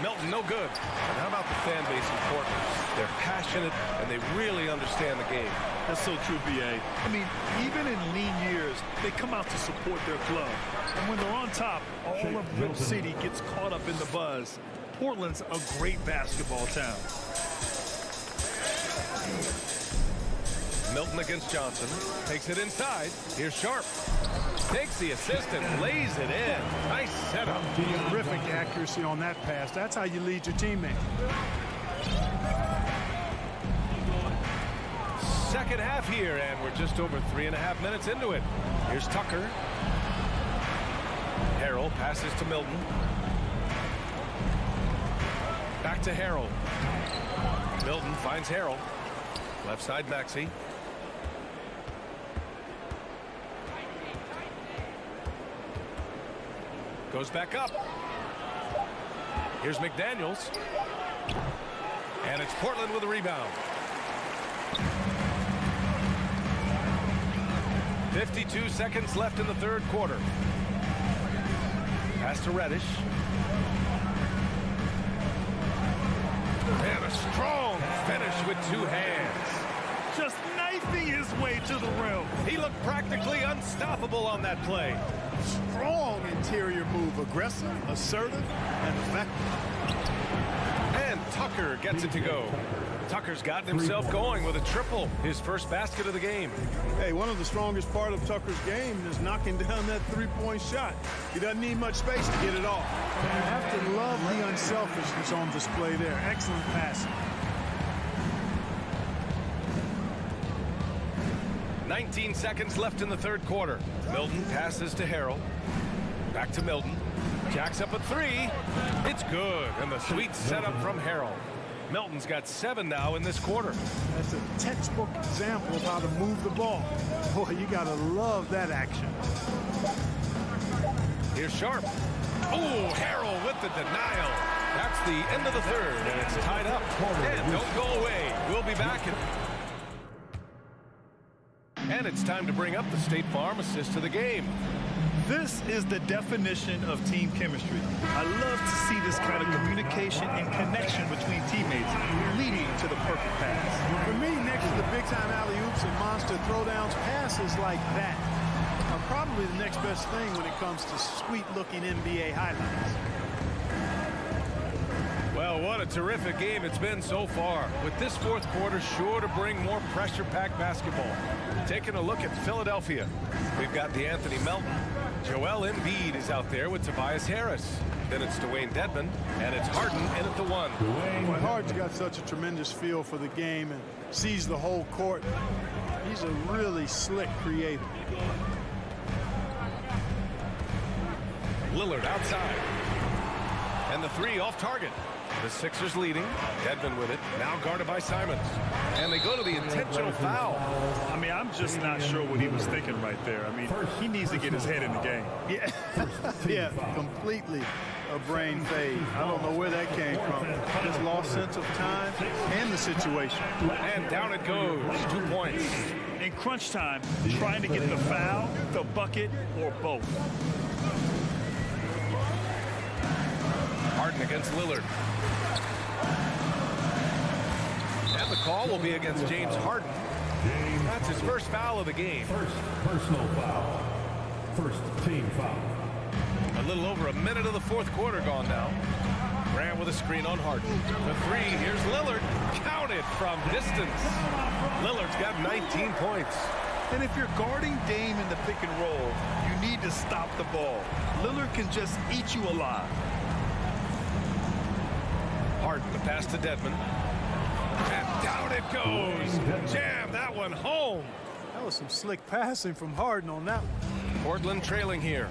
Milton, no good. And how about the fan base in Portland? They're passionate, and they really understand the game. That's so true, B.A. I mean, even in lean years, they come out to support their club. And when they're on top, all of Rip City gets caught up in the buzz. Portland's a great basketball town. Milton against Johnson. Takes it inside. Here's Sharp. Takes the assist and lays it in. Nice setup. Terrific accuracy on that pass. That's how you lead your teammate. Second half here, and we're just over 3.5 minutes into it. Here's Tucker. Harrell passes to Milton. Back to Harrell. Milton finds Harrell. Left side, Maxey. Goes back up. Here's McDaniels. And it's Portland with a rebound. 52 seconds left in the third quarter. Pass to Reddish. And a strong finish with 2 hands. Just knifing his way to the rim. He looked practically unstoppable on that play. Strong interior move. Aggressive, assertive, and effective. And Tucker gets it to go. Tucker's gotten himself going with a triple, his first basket of the game. Hey, one of the strongest part of Tucker's game is knocking down that three-point shot. He doesn't need much space to get it off. You have to love the unselfishness on display there. Excellent passing. 19 seconds left in the third quarter. Milton passes to Harrell. Back to Milton. Jacks up a 3. It's good. And the sweet setup from Harrell. Milton's got 7 now in this quarter. That's a textbook example of how to move the ball. Boy, you got to love that action. Here's Sharp. Oh, Harrell with the denial. That's the end of the third, and it's tied up. And don't go away. We'll be back. And it's time to bring up the State Farm assist to the game. This is the definition of team chemistry. I love to see this kind of communication and connection between teammates leading to the perfect pass. For me, next to the big-time alley-oops and monster throwdowns, passes like that are probably the next best thing when it comes to sweet-looking NBA highlights. Well, what a terrific game it's been so far, with this fourth quarter sure to bring more pressure-packed basketball. Taking a look at Philadelphia, we've got DeAnthony Melton. Joel Embiid is out there with Tobias Harris. Then it's Dwayne Dedmon, and it's Harden in at the 1. Boy, Harden's got such a tremendous feel for the game and sees the whole court. He's a really slick creator. Lillard outside. And the 3 off target. The Sixers leading. Dedmon with it. Now guarded by Simons. And they go to the intentional foul. I mean, I'm just not sure what he was thinking right there. I mean, he needs to get his head in the game. Yeah, yeah, completely a brain fade. I don't know where that came from. Just lost sense of time and the situation. And down it goes. 2 points. In crunch time, trying to get the foul, the bucket, or both. Harden against Lillard. And the call will be against James Harden. That's his first foul of the game. First personal foul. First team foul. A little over a minute of the fourth quarter gone now. Grant with a screen on Harden. The three, here's Lillard. Counted from distance. Lillard's got 19 points. And if you're guarding Dame in the pick and roll, you need to stop the ball. Lillard can just eat you alive. Harden, the pass to Dedmon. And down it goes. Jam that one home. That was some slick passing from Harden on that one. Portland trailing here.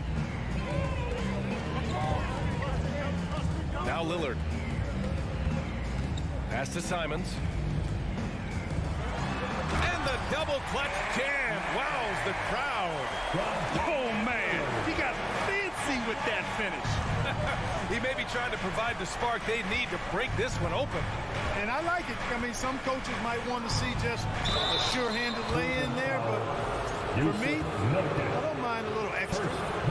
Now Lillard. Pass to Simons. And the double clutch jam wows the crowd. Oh, man. He got fancy with that finish. He may be trying to provide the spark they need to break this one open. And I like it. I mean, some coaches might want to see just a sure-handed lay-in there, but for me, I don't mind a little extra.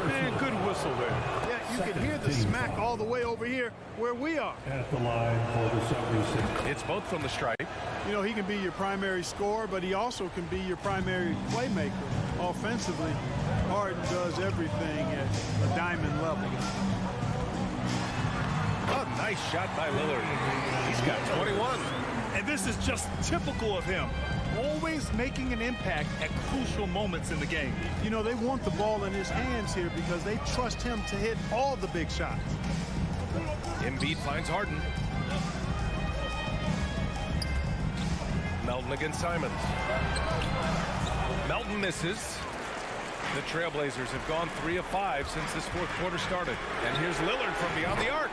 Man, good whistle there. Yeah, you can hear the smack all the way over here where we are. At the line for the 76ers. It's both from the stripe. You know, he can be your primary scorer, but he also can be your primary playmaker. Offensively, Harden does everything at a diamond level. A nice shot by Lillard. He's got 21. And this is just typical of him. Always making an impact at crucial moments in the game. You know, they want the ball in his hands here because they trust him to hit all the big shots. Embiid finds Harden. Melton against Simons. Melton misses. The Trailblazers have gone 3 of 5 since this fourth quarter started. And here's Lillard from beyond the arc.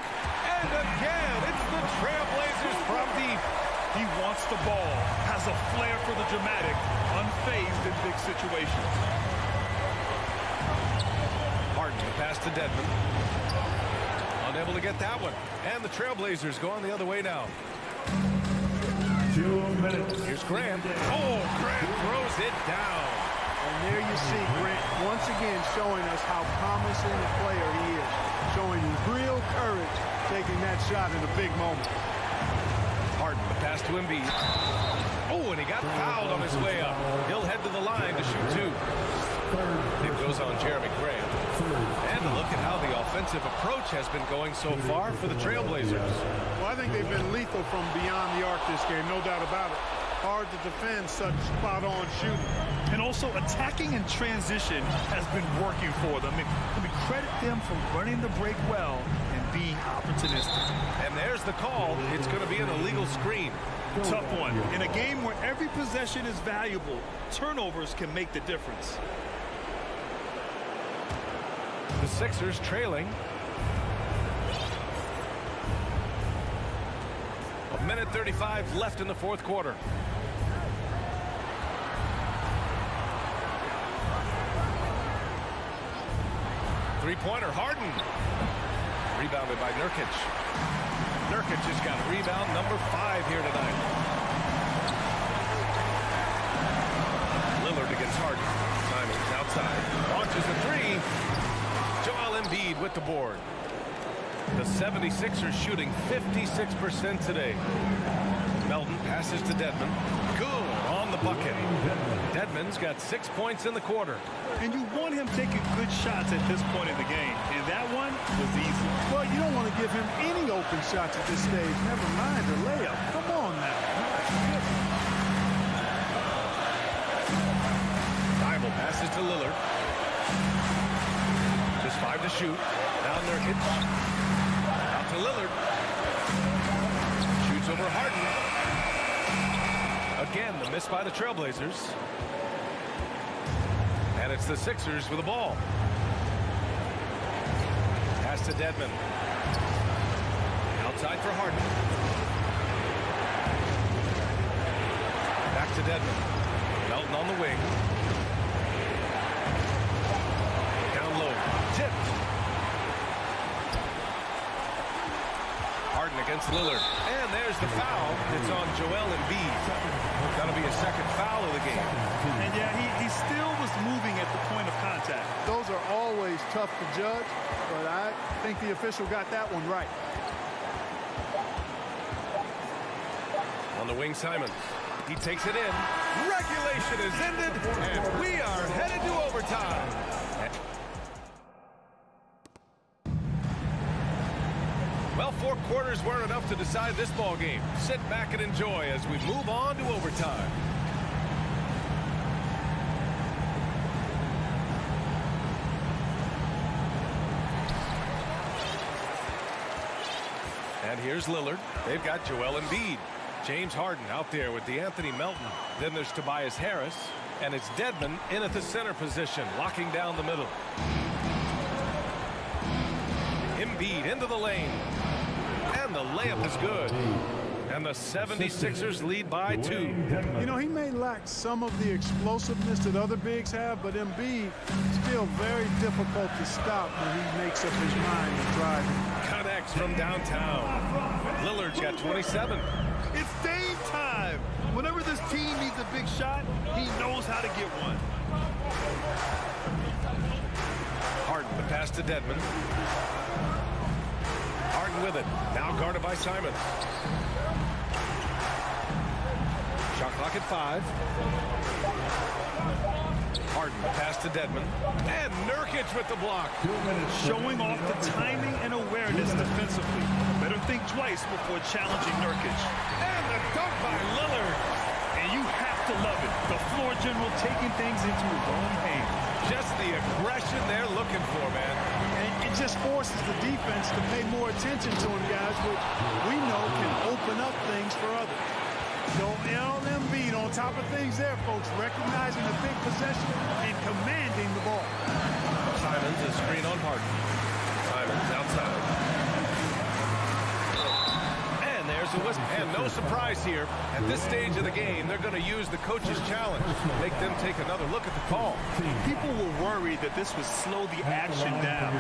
And again, it's the Trailblazers from deep. He wants the ball, has a flair for the dramatic, unfazed in big situations. Harden, the pass to Dedmon. Unable to get that one. And the Trailblazers going the other way now. 2 minutes. Here's Grant. Oh, Grant throws it down. And there you see Grant once again showing us how promising a player he is. Showing real courage taking that shot in a big moment. Harden, the pass to Embiid. Oh, and he got fouled on his way up. He'll head to the line to shoot 2. It goes on Jeremy Grant. And look at how the offensive approach has been going so far for the Trailblazers. Well, I think they've been lethal from beyond the arc this game, no doubt about it. Hard to defend such spot-on shooting. And also attacking in transition has been working for them. I mean, credit them for running the break well and being opportunistic. And there's the call. It's going to be an illegal screen. Tough one. In a game where every possession is valuable, turnovers can make the difference. The Sixers trailing. 1:35 left in the fourth quarter. Three-pointer, Harden. Rebounded by Nurkic. Nurkic has got rebound number 5 here tonight. Lillard against Harden. Simons outside. Launches a 3. Joel Embiid with the board. The 76ers shooting 56% today. Melton passes to Dedmon. Good on the bucket. Dedmon's got 6 points in the quarter. And you want him taking good shots at this point in the game. And that one was easy. Well, you don't want to give him any open shots at this stage. Never mind a layup. Come on now. Bible passes to Lillard. Just 5 to shoot. Now Nurkic. Out to Lillard. Shoots over Harden. Again, the miss by the Trailblazers. And it's the Sixers with the ball. Pass to Dedmon. Outside for Harden. Back to Dedmon. Melton on the wing. Down low. Tipped. Harden against Lillard. And there's the foul. It's on Joel Embiid. That'll be a second foul of the game. And yeah, he still was moving at the point of contact. Those are always tough to judge, but I think the official got that one right. On the wing, Simons. He takes it in. Regulation is ended, and we are headed to overtime. Well, 4 quarters weren't enough to decide this ball game. Sit back and enjoy as we move on to overtime. And here's Lillard. They've got Joel Embiid. James Harden out there with DeAnthony Melton. Then there's Tobias Harris. And it's Dedmon in at the center position, locking down the middle. Embiid into the lane. And the layup is good. And the 76ers lead by 2. You know, he may lack some of the explosiveness that other bigs have, but Embiid is still very difficult to stop when he makes up his mind to drive. Connects from downtown. Lillard's got 27. It's Dame time. Whenever this team needs a big shot, he knows how to get one. Harden, the pass to Dedmon. Harden with it. Now guarded by Simons. Shot clock at 5. Harden, the pass to Dedmon. And Nurkic with the block. Showing off the timing and awareness defensively. Better think twice before challenging Nurkic. And the dunk by Lillard. And you have to love it. The floor general taking things into his own hands. Just the aggression they're looking for, man. And it just forces the defense to pay more attention to him, guys, which we know can open up things for others. So Embiid on top of things there, folks, recognizing a big possession and commanding the ball. Simons, a screen on Harden. Simons outside. And there's a whistle. And no surprise here. At this stage of the game, they're going to use the coach's challenge. Make them take another look at the call. People were worried that this would slow the action down.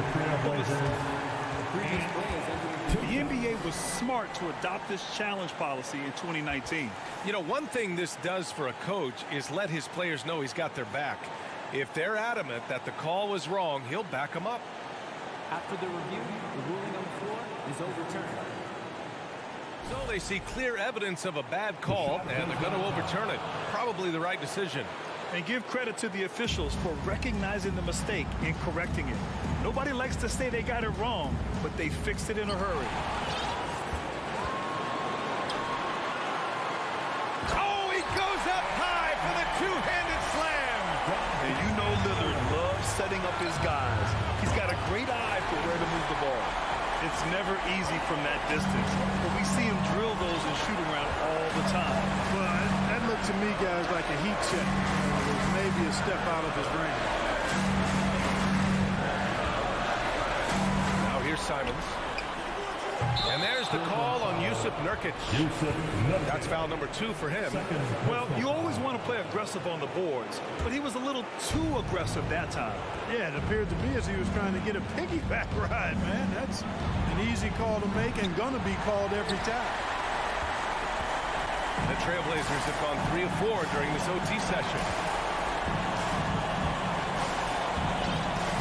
The NBA was smart to adopt this challenge policy in 2019. You know, one thing this does for a coach is let his players know he's got their back. If they're adamant that the call was wrong, he'll back them up. After the review, the ruling on the floor is overturned. So they see clear evidence of a bad call, and they're going to overturn it. Probably the right decision. And give credit to the officials for recognizing the mistake and correcting it. Nobody likes to say they got it wrong, but they fixed it in a hurry. Oh, he goes up high for the two-handed slam. And you know Lillard loves setting up his guys. He's got a great eye for where to move the ball. It's never easy from that distance, but we see him drill those and shoot around all the time. Well, that looked to me, guys, like a heat check. It was maybe a step out of his range. Now here's Simons. And there's the call on Jusuf Nurkic. That's foul number 2 for him. Well, you always want to play aggressive on the boards, but he was a little too aggressive that time. Yeah, it appeared to be as he was trying to get a piggyback ride, man. That's an easy call to make and going to be called every time. The Trailblazers have gone 3 of 4 during this OT session.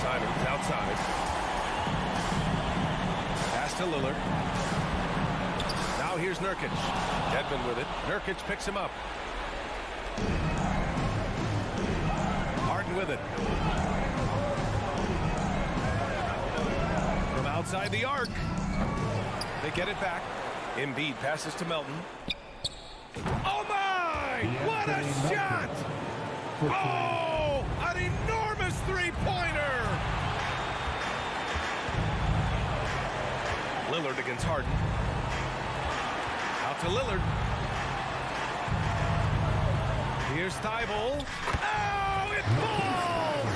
Simons outside. Pass to Lillard. Now here's Nurkic. Dedmon with it. Nurkic picks him up. Harden with it. From outside the arc. They get it back. Embiid passes to Melton. Oh my! What a shot! Oh! An enormous three-pointer! Lillard against Harden. Out to Lillard. Here's Thibault. Oh, it falls!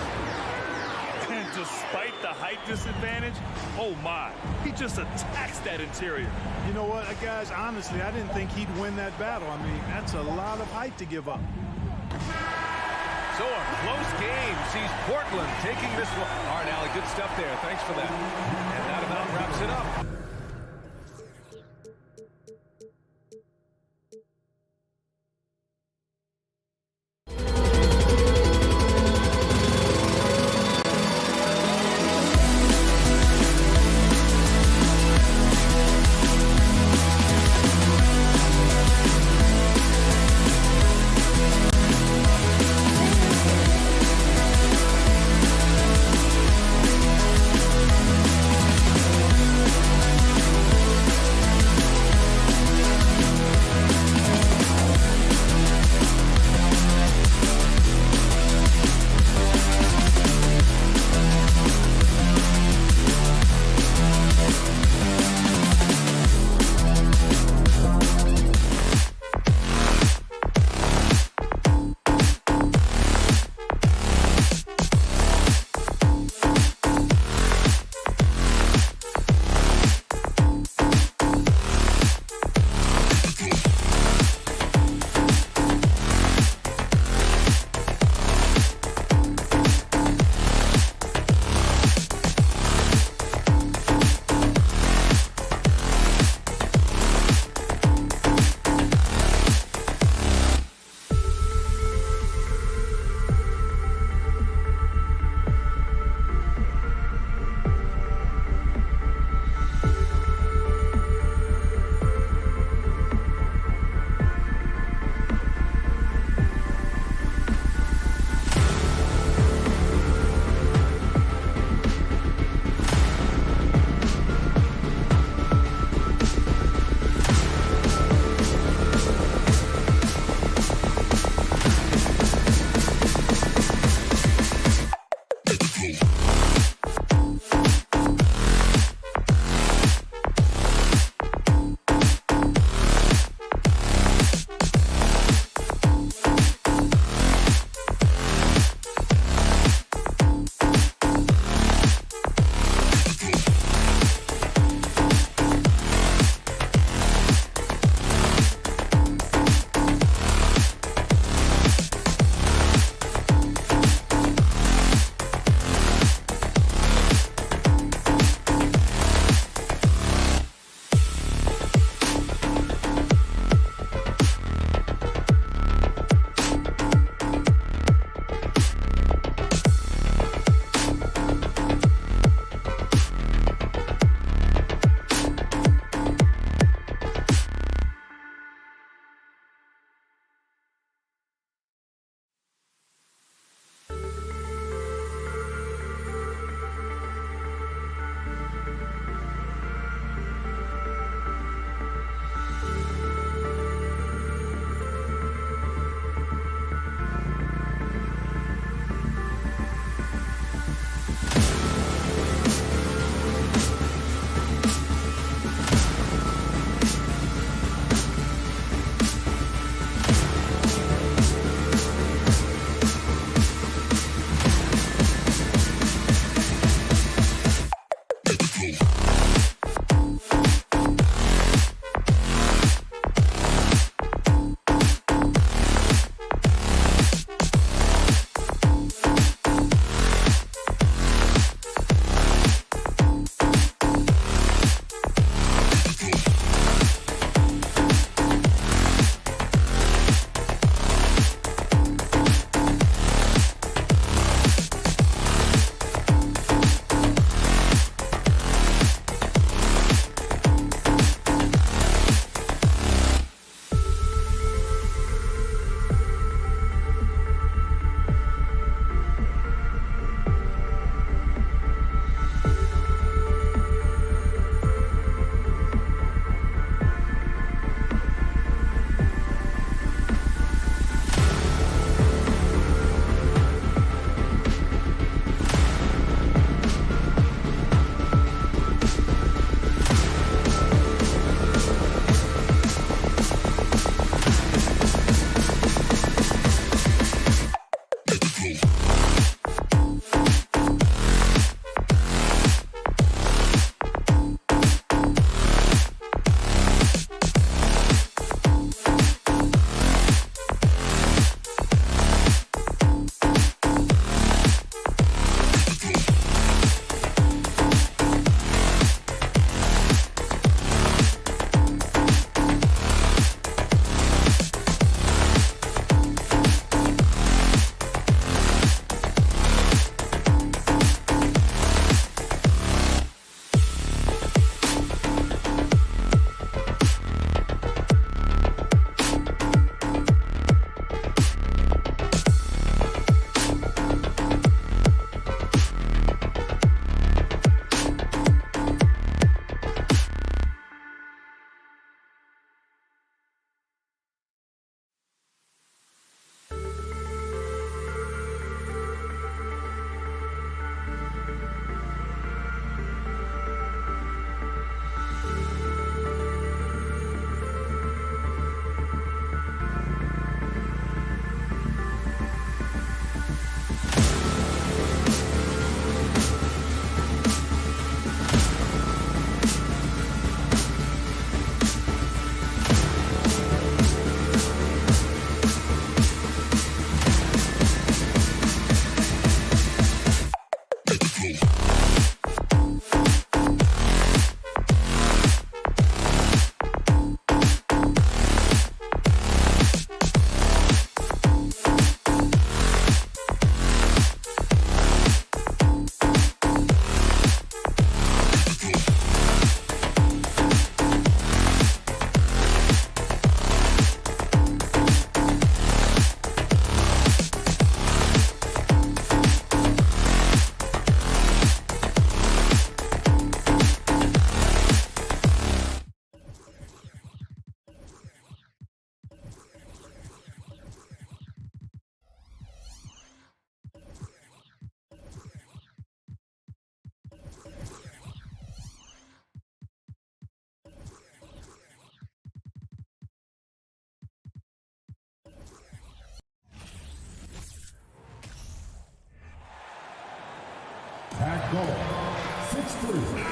And despite the height disadvantage, oh my, he just attacks that interior. You know what, guys, honestly, I didn't think he'd win that battle. I mean, that's a lot of height to give up. So a close game sees Portland taking this one. All right, Allie, good stuff there. Thanks for that. And that about wraps it up.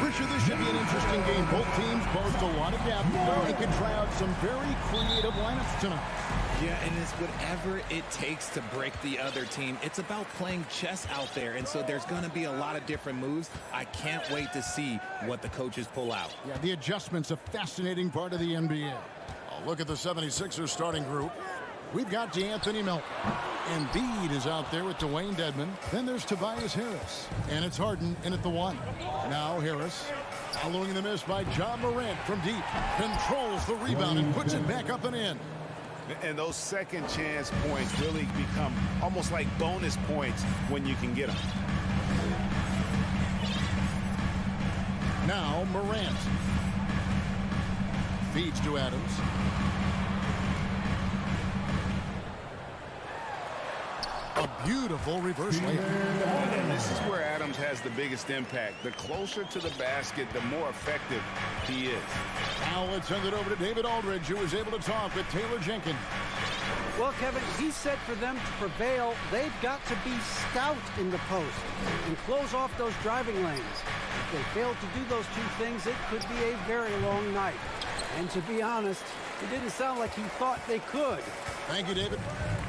Richard, this should be an interesting game. Both teams boast a lot of depth and can try out some very creative lineups tonight. Yeah, and it's whatever it takes to break the other team. It's about playing chess out there, and so there's going to be a lot of different moves. I can't wait to see what the coaches pull out. Yeah, the adjustment's a fascinating part of the NBA. A look at the 76ers starting group. We've got D'Anthony Melton. Embiid is out there with Dwayne Dedmon. Then there's Tobias Harris. And it's Harden in at the 1. Now Harris, following the miss by John Morant from deep, controls the rebound and puts it back up and in. And those second chance points really become almost like bonus points when you can get them. Now Morant. Feeds to Adams. A beautiful reverse layup. And this is where Adams has the biggest impact. The closer to the basket, the more effective he is. Now let's send it over to David Aldridge, who was able to talk with Taylor Jenkins. Well, Kevin, he said for them to prevail, they've got to be stout in the post and close off those driving lanes. If they fail to do those two things, it could be a very long night. And to be honest, it didn't sound like he thought they could. Thank you, David.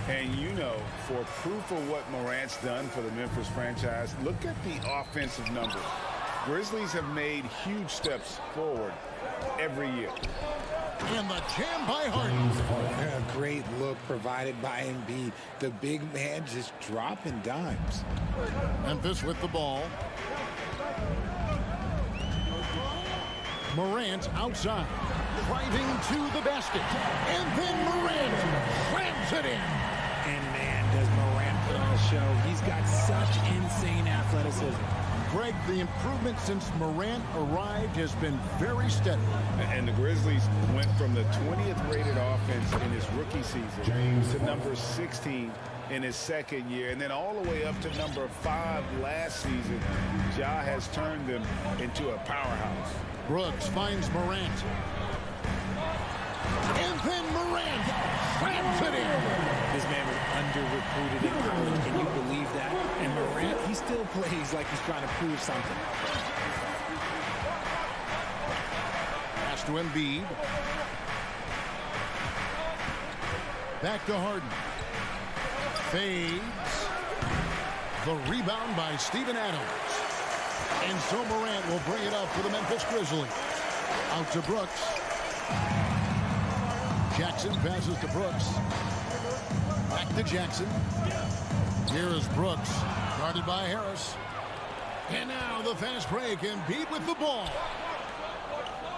And you know, for proof of what Morant's done for the Memphis franchise, look at the offensive numbers. Grizzlies have made huge steps forward every year. And the jam by Harden. A great look provided by Embiid. The big man just dropping dimes. Memphis with the ball. Morant outside, driving to the basket, and then Morant slams it in. And man, does Morant put on a show. He's got such insane athleticism. Greg, the improvement since Morant arrived has been very steady. And the Grizzlies went from the 20th rated offense in his rookie season to number 16 in his second year, and then all the way up to number 5 last season. Ja has turned them into a powerhouse. Brooks finds Morant. And then Morant slams it in. This man was under-recruited in college. Can you believe that? And Morant, he still plays like he's trying to prove something. Pass to Embiid. Back to Harden. Fades. The rebound by Steven Adams. And so Morant will bring it up for the Memphis Grizzlies. Out to Brooks. Jackson passes to Brooks. Back to Jackson. Here is Brooks, guarded by Harris. And now the fast break, and Embiid with the ball.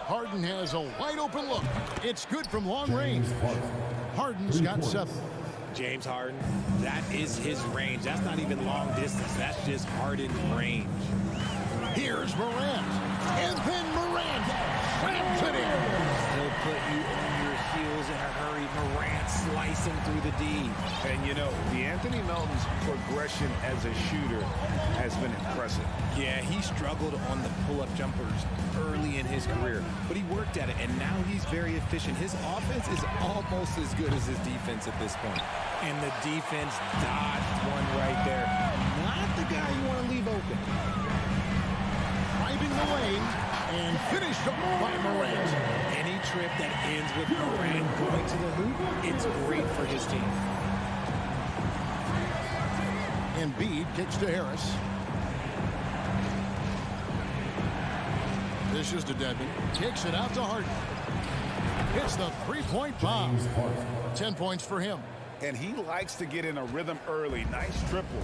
Harden has a wide open look. It's good from long range. Harden's got 7. James Harden, that is his range. That's not even long distance. That's just Harden's range. Here's Morant. And then Morant slams it in. He'll put you on your heels in a hurry. Morant slicing through the D. And you know, D'Anthony Melton's progression as a shooter has been impressive. Yeah, he struggled on the pull-up jumpers early in his career, but he worked at it, and now he's very efficient. His offense is almost as good as his defense at this point. And the defense dodged one right there. Not the guy you want to leave open. Driving the lane and finished up by Morant. Any trip that ends with Morant going to the hoop, it's great for his team. Embiid kicks to Harris. Dishes to Dedmon. Kicks it out to Harden. Hits the three-point bomb. 10 points for him. And he likes to get in a rhythm early. Nice triple.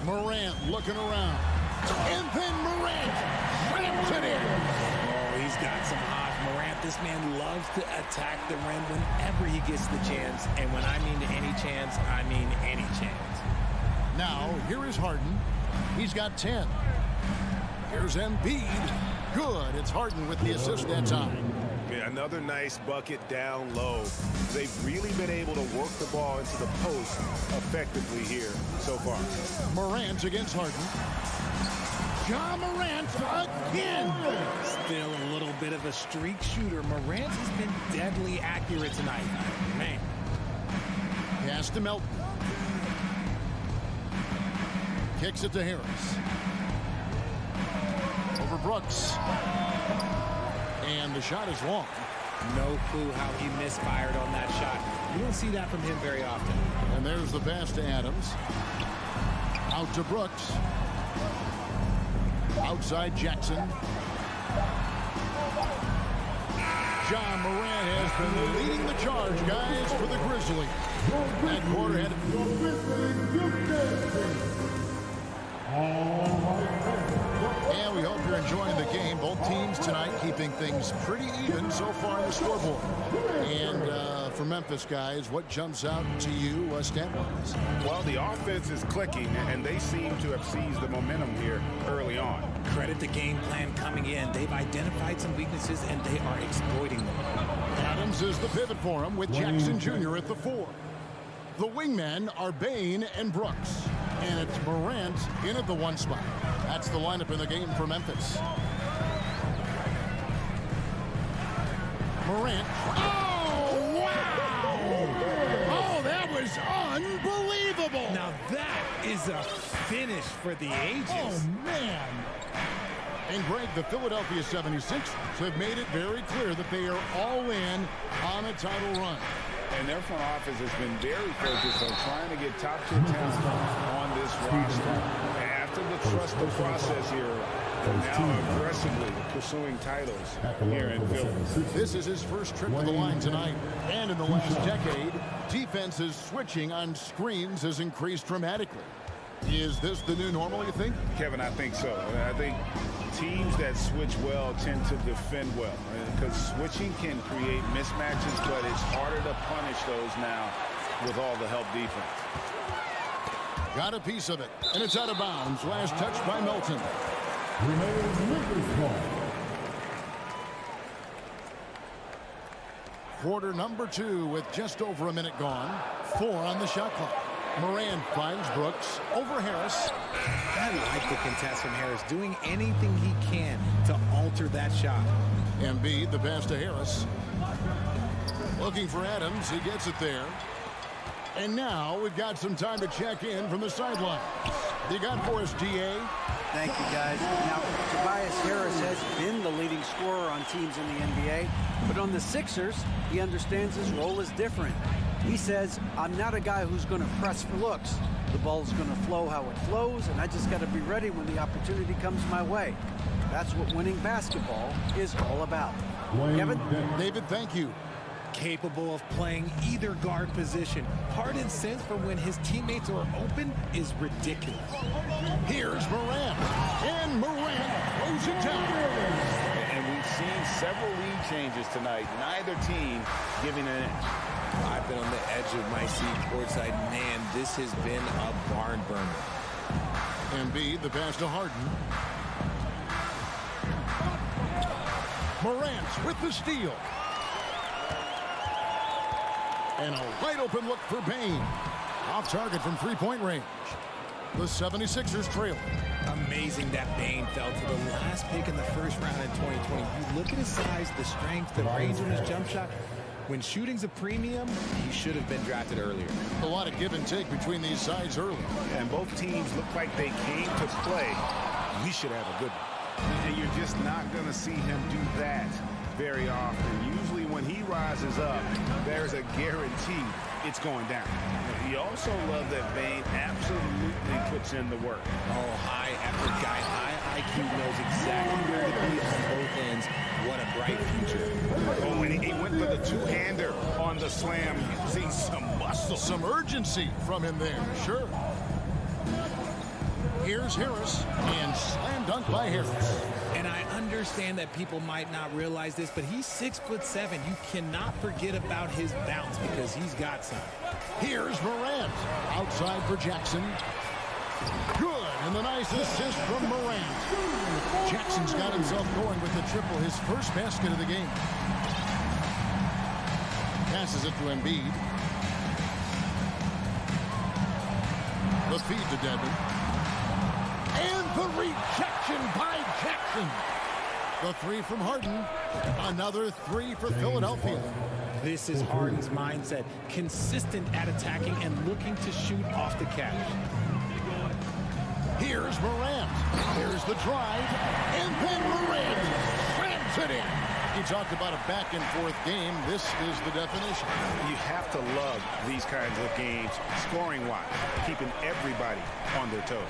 Morant looking around. And then Morant slams it in. Oh, he's got some hot. Morant, this man loves to attack the rim whenever he gets the chance. And when I mean any chance, I mean any chance. Now, here is Harden. He's got 10. Here's Embiid. Good. It's Harden with the assist that time. Yeah, another nice bucket down low. They've really been able to work the ball into the post effectively here so far. Morant against Harden. Ja Morant again. Still a little bit of a streak shooter. Morant has been deadly accurate tonight. Man. Pass to Melton. Kicks it to Harris. Over Brooks. And the shot is long. No clue how he misfired on that shot. You don't see that from him very often. And there's the pass to Adams. Out to Brooks. Outside Jackson. John Morant has been leading the charge, guys, for the Grizzlies. That quarter had and we hope you're enjoying the game. Both teams tonight keeping things pretty even so far in the scoreboard. And for Memphis, guys, what jumps out to you stat-wise? Well, the offense is clicking, and they seem to have seized the momentum here early on. Credit the game plan coming in. They've identified some weaknesses, and they are exploiting them. Adams is the pivot for him with Jackson Jr. at the 4. The wingmen are Bain and Brooks. And it's Morant in at the 1 spot. That's the lineup in the game for Memphis. Morant. Oh, wow! Oh, that was unbelievable! Now that is a finish for the ages. Oh, man! And Greg, the Philadelphia 76ers have made it very clear that they are all in on a title run. And their front office has been very focused on trying to get top-tier talent on this roster. After the trust the process here, now aggressively pursuing titles here in Philly. This is his first trip to the line tonight. And in the last decade, defenses switching on screens has increased dramatically. Is this the new normal, you think? Kevin, I think so. I think teams that switch well tend to defend well, because switching can create mismatches, but it's harder to punish those now with all the help defense. Got a piece of it, and it's out of bounds. Last touch by Melton. Quarter number 2 with just over a minute gone. 4 on the shot clock. Morant finds Brooks over Harris. I like the contest from Harris, doing anything he can to alter that shot. Embiid, the pass to Harris. Looking for Adams. He gets it there. And now we've got some time to check in from the sideline. You got for us, DA? Thank you, guys. Now, Tobias Harris has been the leading scorer on teams in the NBA, but on the Sixers, he understands his role is different. He says, I'm not a guy who's going to press for looks. The ball's going to flow how it flows, and I just got to be ready when the opportunity comes my way. That's what winning basketball is all about. Kevin? David, thank you. Capable of playing either guard position. Harden's sense for when his teammates are open is ridiculous. Here's Morant. And Morant throws it down. And we've seen several lead changes tonight. Neither team giving an inch. I've been on the edge of my seat courtside. Man, this has been a barn burner. Embiid, the pass to Harden. Morant with the steal. And a wide open look for Bain. Off target from three-point range. The 76ers trail. Amazing that Bain fell to the last pick in the first round in 2020. You look at his size, the strength, the range of his jump shot. When shooting's a premium, he should have been drafted earlier. A lot of give and take between these sides early. And both teams look like they came to play. We should have a good one. And you're just not going to see him do that very often. Usually when he rises up, there's a guarantee it's going down. You also love that Bain absolutely puts in the work. Oh, high effort guy, high IQ, knows exactly where to be on both ends. What a bright future. Oh, and he went for the two-hander on the slam, using some muscle. Some urgency from him there, sure. Here's Harris, and slam dunk by Harris. And I understand that people might not realize this, but he's 6'7". You cannot forget about his bounce because he's got some. Here's Morant, outside for Jackson. Good, and the nice assist from Morant. Jackson's got himself going with the triple, his first basket of the game. Passes it to Embiid. The feed to Dedmon. And the rejection by Jackson. The three from Harden. Another three for Philadelphia. This is Harden's mindset. Consistent at attacking and looking to shoot off the catch. Here's Morant. There's the drive. And then Morant slams it in. You talked about a back-and-forth game. This is the definition. You have to love these kinds of games, scoring-wise, keeping everybody on their toes.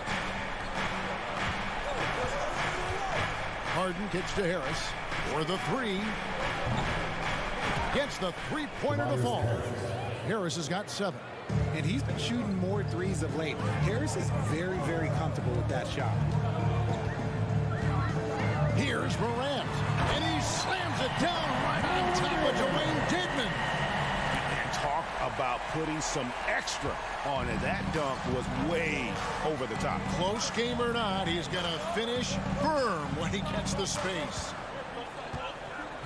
Harden kicks to Harris for the three. Gets the three-pointer to fall. Harris has got 7. And he's been shooting more threes of late. Harris is very, very comfortable with that shot. Here's Morant, and he slams it down right on top of Dwayne Dedmon. And talk about putting some extra on it. That dunk was way over the top. Close game or not, he's going to finish firm when he gets the space.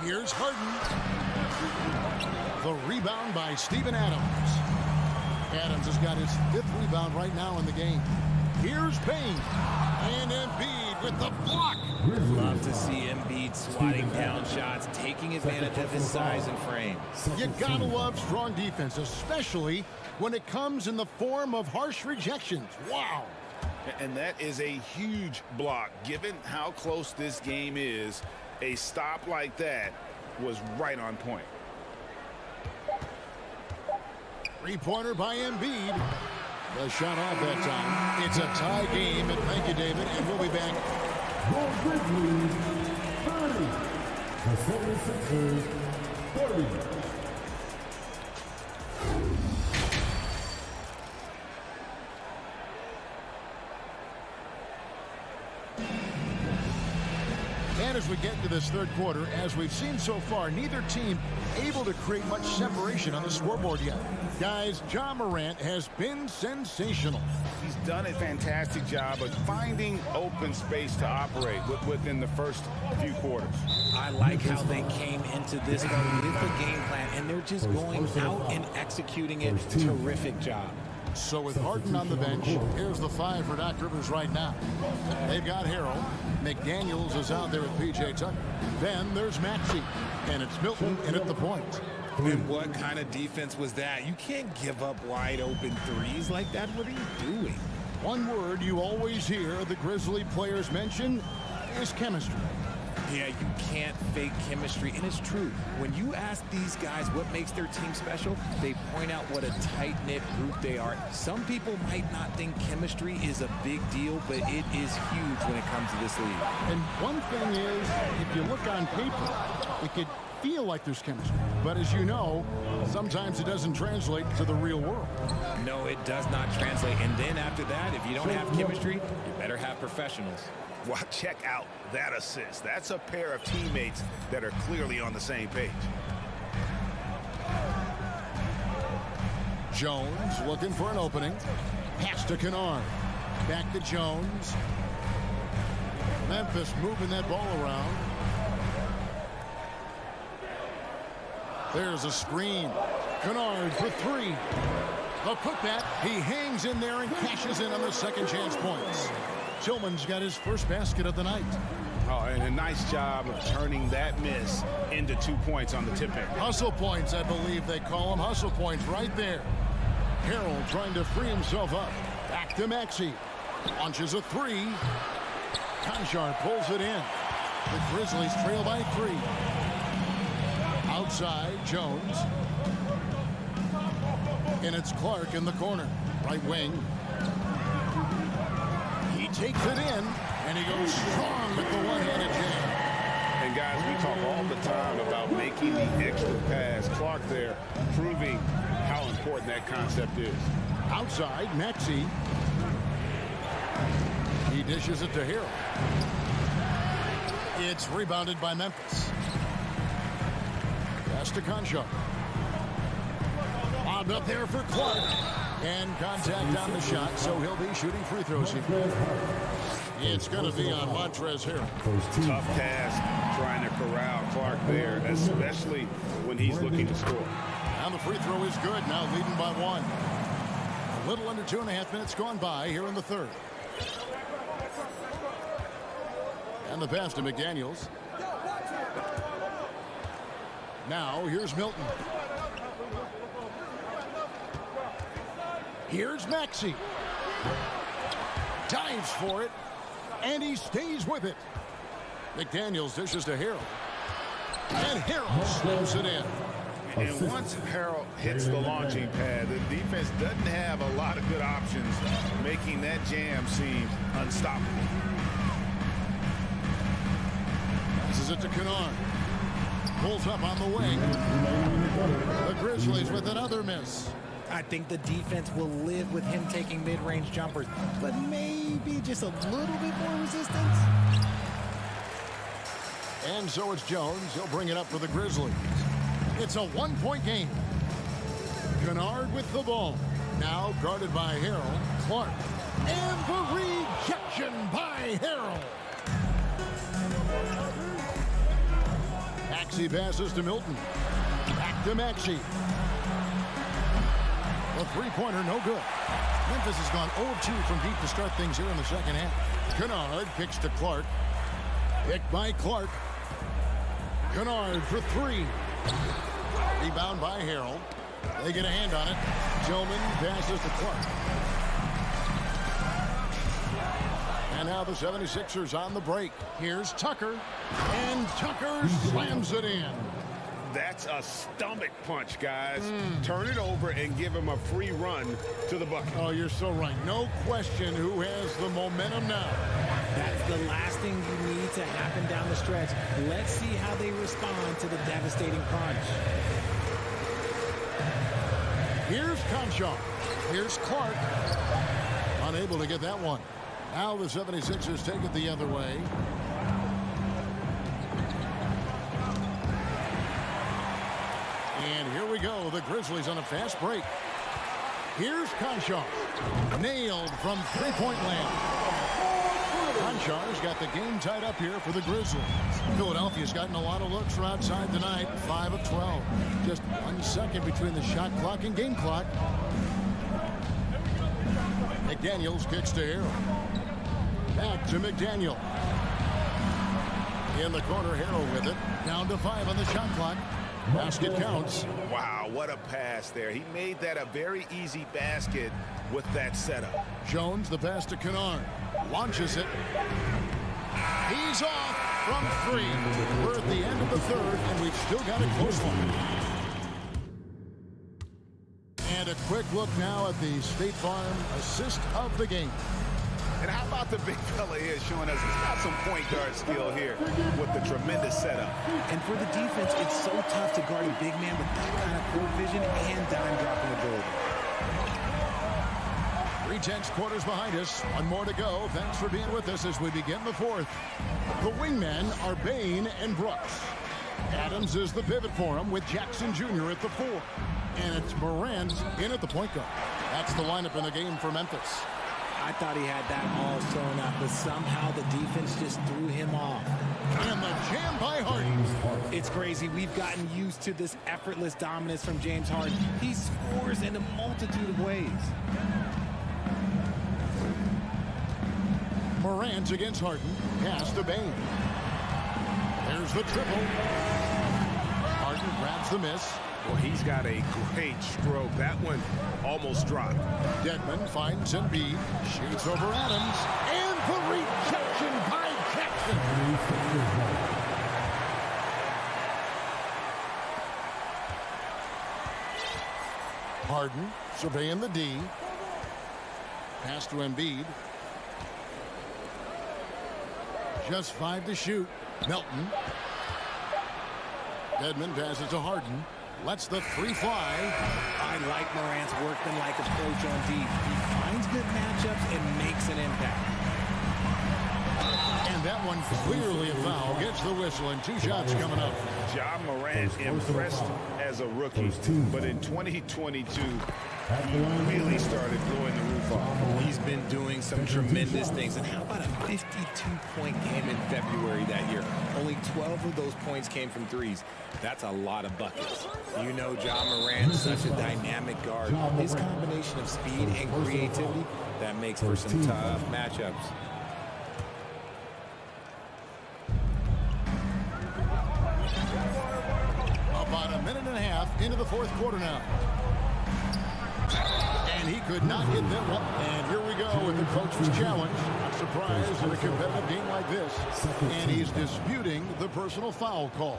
Here's Harden. The rebound by Steven Adams. Adams has got his 5th rebound right now in the game. Here's Payne. And Embiid with the block. Love to see Embiid swatting down shots, taking advantage of his size and frame. You gotta love strong defense, especially when it comes in the form of harsh rejections. Wow. And that is a huge block. Given how close this game is, a stop like that was right on point. Three-pointer by Embiid. The shot off that time. It's a tie game, and thank you, David, and we'll be back. The Grizzlies 30. The 76ers 30. And as we get into this third quarter, as we've seen so far, neither team able to create much separation on the scoreboard yet. Guys, Ja Morant has been sensational. He's done a fantastic job of finding open space to operate within the first few quarters. I like how they came into this one with a game plan, and they're just going out and executing it. Terrific job. So with Harden on the bench, here's the 5 for Doc Rivers right now. They've got Harrell. McDaniels is out there with P.J. Tucker. Then there's Maxey. And it's Milton in at the point. And what kind of defense was that? You can't give up wide open threes like that. What are you doing? One word you always hear the Grizzly players mention is chemistry. Yeah, you can't fake chemistry, and it's true. When you ask these guys what makes their team special, they point out what a tight-knit group they are. Some people might not think chemistry is a big deal, but it is huge when it comes to this league. And one thing is, if you look on paper, it could feel like there's chemistry. But as you know, sometimes it doesn't translate to the real world. No, it does not translate. And then after that, if you don't have chemistry, you better have professionals. Well, check out that assist. That's a pair of teammates that are clearly on the same page. Jones looking for an opening. Pass to Kennard. Back to Jones. Memphis moving that ball around. There's a screen. Kennard for 3. The putback. He hangs in there and cashes in on the second chance points. Tillman's got his first basket of the night. Oh, and a nice job of turning that miss into 2 points on the tip end. Hustle points, I believe they call them. Hustle points right there. Harrell trying to free himself up. Back to Maxey. Launches a 3. Conchar pulls it in. The Grizzlies trail by 3. Outside, Jones. And it's Clark in the corner. Right wing. He takes it in, and he goes strong with the one-handed jam. And guys, we talk all the time about making the extra pass. Clark there proving how important that concept is. Outside, Maxey. He dishes it to Harrell. It's rebounded by Memphis. Pass to Conchar. Bobbed up there for Clark. And contact on the shot, so he'll be shooting free throws here. It's going to be on Montrezl Harrell. Tough task trying to corral Clark there, especially when he's looking to score. And the free throw is good, now leading by 1. A little under 2.5 minutes gone by here in the third. And the pass to McDaniels. Now here's Milton. Here's Maxey. dives for it, and he stays with it. McDaniels dishes to Harrell. And Harrell slams it in. And once Harrell hits the launching pad, the defense doesn't have a lot of good options, making that jam seem unstoppable. Passes it to Kennard. Pulls up on the wing. The Grizzlies with another miss. I think the defense will live with him taking mid-range jumpers, but maybe just a little bit more resistance. And so it's Jones. He'll bring it up for the Grizzlies. It's a one-point game. Kennard with the ball. Now guarded by Harrell. Clark. And the rejection by Harrell. Maxey passes to Milton. Back to Maxey. The three-pointer, no good. Memphis has gone 0-2 from deep to start things here in the second half. Kennard kicks to Clark. Picked by Clark. Kennard for three. Rebound by Harrell. They get a hand on it. Tillman passes to Clark. And now the 76ers on the break. Here's Tucker. And Tucker slams it in. That's a stomach punch, guys. Turn it over and give him a free run to the bucket. Oh, you're so right. No question who has the momentum now. That's the last thing you need to happen down the stretch. Let's see how they respond to the devastating punch. Here's Conchar. Here's Clark. Unable to get that one. Now the 76ers take it the other way. And here we go. The Grizzlies on a fast break. Here's Conchar. Nailed from three-point land. Conchar's got the game tied up here for the Grizzlies. Philadelphia's gotten a lot of looks from outside tonight. 5 of 12. Just 1 second between the shot clock and game clock. McDaniels kicks to Harrell. Back to McDaniel. In the corner, Harrell with it. Down to 5 on the shot clock. Basket counts. Wow, what a pass there. He made that a very easy basket with that setup. Jones, the pass to Kennard. Launches it. He's off from 3. We're at the end of the third, and we've still got a close one. And a quick look now at the State Farm assist of the game. And how about the big fella here showing us he's got some point guard skill here with the tremendous setup. And for the defense, it's so tough to guard a big man with that kind of court vision and dime dropping ability. 3/10 quarters behind us. One more to go. Thanks for being with us as we begin the fourth. The wingmen are Bain and Brooks. Adams is the pivot for him with Jackson Jr. at the 4. And it's Morant in at the point guard. That's the lineup in the game for Memphis. I thought he had that all sewn up, but somehow the defense just threw him off. And the jam by Harden. It's crazy. We've gotten used to this effortless dominance from James Harden. He scores in a multitude of ways. Morant against Harden. Pass to Bain. There's the triple. Harden grabs the miss. Well, he's got a great stroke. That one almost dropped. Dedmon finds Embiid. Shoots over Adams. And the rejection by Jackson. Harden surveying the D. Pass to Embiid. Just 5 to shoot. Melton. Dedmon passes to Harden. Lets the 3 fly. I like Morant's workmanlike approach on D. He finds good matchups and makes an impact. And that one clearly a foul. Gets the whistle and 2 shots coming up. Ja Morant impressed as a rookie, but in 2022, he really started blowing the roof off. He's been doing some tremendous things. And how about a 52-point game in February that year? Only 12 of those points came from threes. That's a lot of buckets. You know Ja Morant is such a dynamic guard. His combination of speed and creativity, that makes for some tough matchups. About a minute and a half into the fourth quarter now. And And he could not hit that one. And here we go with the coach's challenge. Not surprised in a competitive game like this. And he's disputing the personal foul call.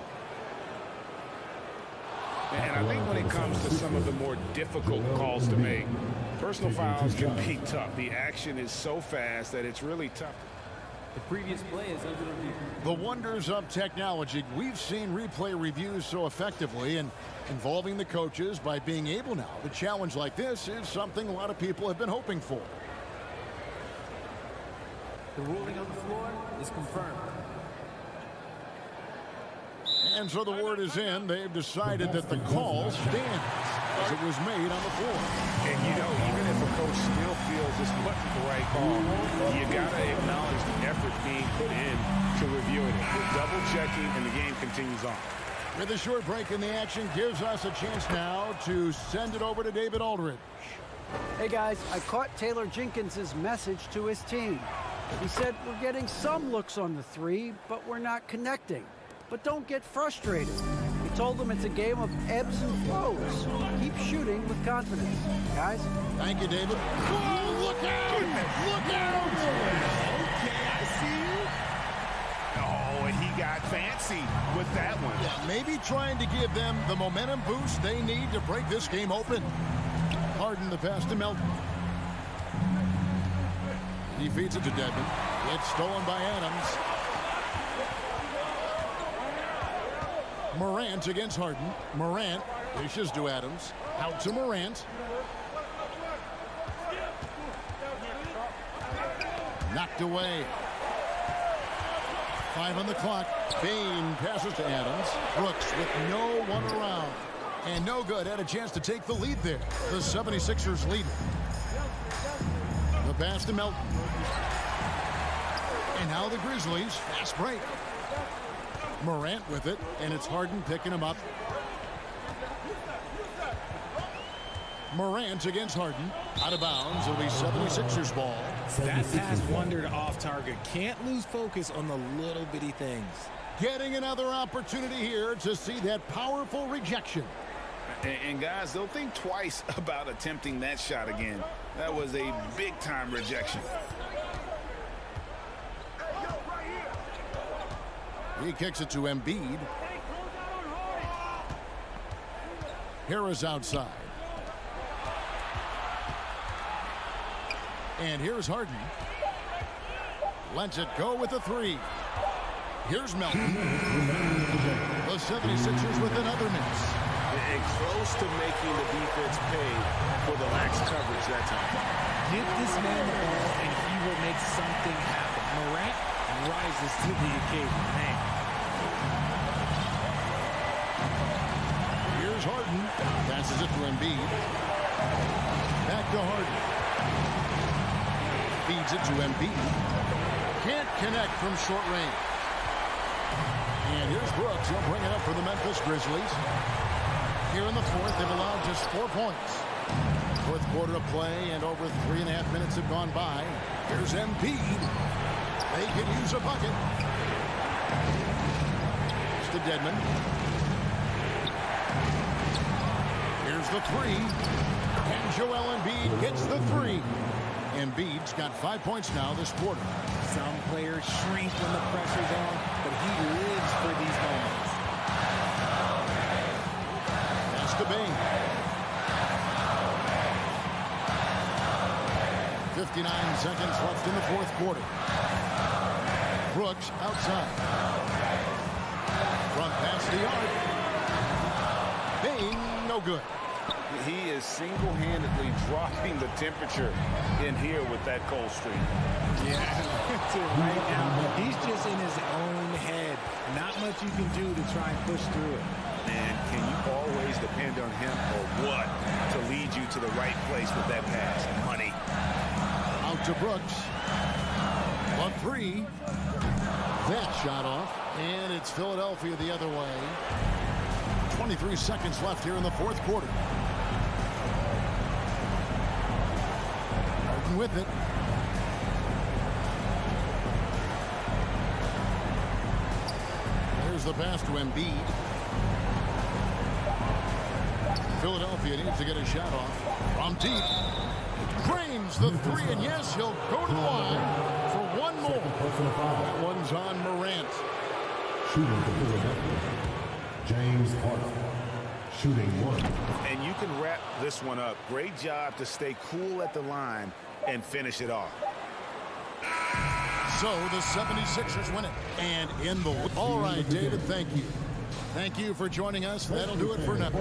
And I think when it comes to some of the more difficult calls to make, personal fouls can be tough. The action is so fast that it's really tough. The previous play is under review. The wonders of technology. We've seen replay reviews so effectively, and involving the coaches by being able now to challenge like this is something a lot of people have been hoping for. The ruling on the floor is confirmed. And so the word is in. They've decided that the call stands as it was made on the floor. And you know, even if a coach still feels this wasn't the right call, you got to acknowledge the effort being put in to reviewing it. We're double checking, and the game continues on. With a short break in the action gives us a chance now to send it over to David Aldridge. Hey guys, I caught Taylor Jenkins' message to his team. He said, we're getting some looks on the three, but we're not connecting. But don't get frustrated. He told them it's a game of ebbs and flows. Keep shooting with confidence. Guys? Thank you, David. Oh, look out! Look out! Okay, I see you. Oh, and he got fancy with that one. Yeah, maybe trying to give them the momentum boost they need to break this game open. Harden the pass to Melton. He feeds it to Dedmon. It's stolen by Adams. Morant against Harden. Morant dishes to Adams. Out to Morant. Knocked away. 5 on the clock. Bain passes to Adams. Brooks with no one around. And no good. Had a chance to take the lead there. The 76ers lead. The pass to Melton. And now the Grizzlies. Fast break. Morant with it, and it's Harden picking him up. Morant against Harden. Out of bounds. It'll be 76ers ball. That pass wandered off target. Can't lose focus on the little bitty things. Getting another opportunity here to see that powerful rejection. And guys, they'll think twice about attempting that shot again. That was a big-time rejection. He kicks it to Embiid. Harris outside. And here's Harden. Lets it go with a three. Here's Melton. The 76ers with another miss. And close to making the defense pay for the lax coverage that time. Give this man the ball, and he will make something happen. Morant rises to the occasion. Man. Here's Harden. Passes it to Embiid. Back to Harden. Feeds it to Embiid. Can't connect from short range. And here's Brooks. He'll bring it up for the Memphis Grizzlies. Here in the fourth, they've allowed just 4 points. Fourth quarter of play, and over 3.5 minutes have gone by. Here's Embiid. They could use a bucket. It's to Dedmon. Here's the three. And Joel Embiid gets the three. Embiid's got 5 points now this quarter. Some players shrink when the pressure's on, but he lives for these moments. That's to Bain. 59 seconds left in the fourth quarter. Brooks outside. Front pass to the arc. Bain, no good. He is single-handedly dropping the temperature in here with that cold streak. Yeah, right now, he's just in his own head. Not much you can do to try and push through it. Man, can you always depend on him or what to lead you to the right place with that pass? Money. Out to Brooks. A three. That shot off, and it's Philadelphia the other way. 23 seconds left here in the fourth quarter. Harden with it. Here's the pass to Embiid. Philadelphia needs to get a shot off from deep. Drains the three, and yes, he'll go to the line for one more. That one's on Morant. Shooting for Philadelphia, James Harden. Shooting 1. And you can wrap this one up. Great job to stay cool at the line and finish it off. So the 76ers win it. And in the... All right, David, thank you. Thank you for joining us. That'll do it for now.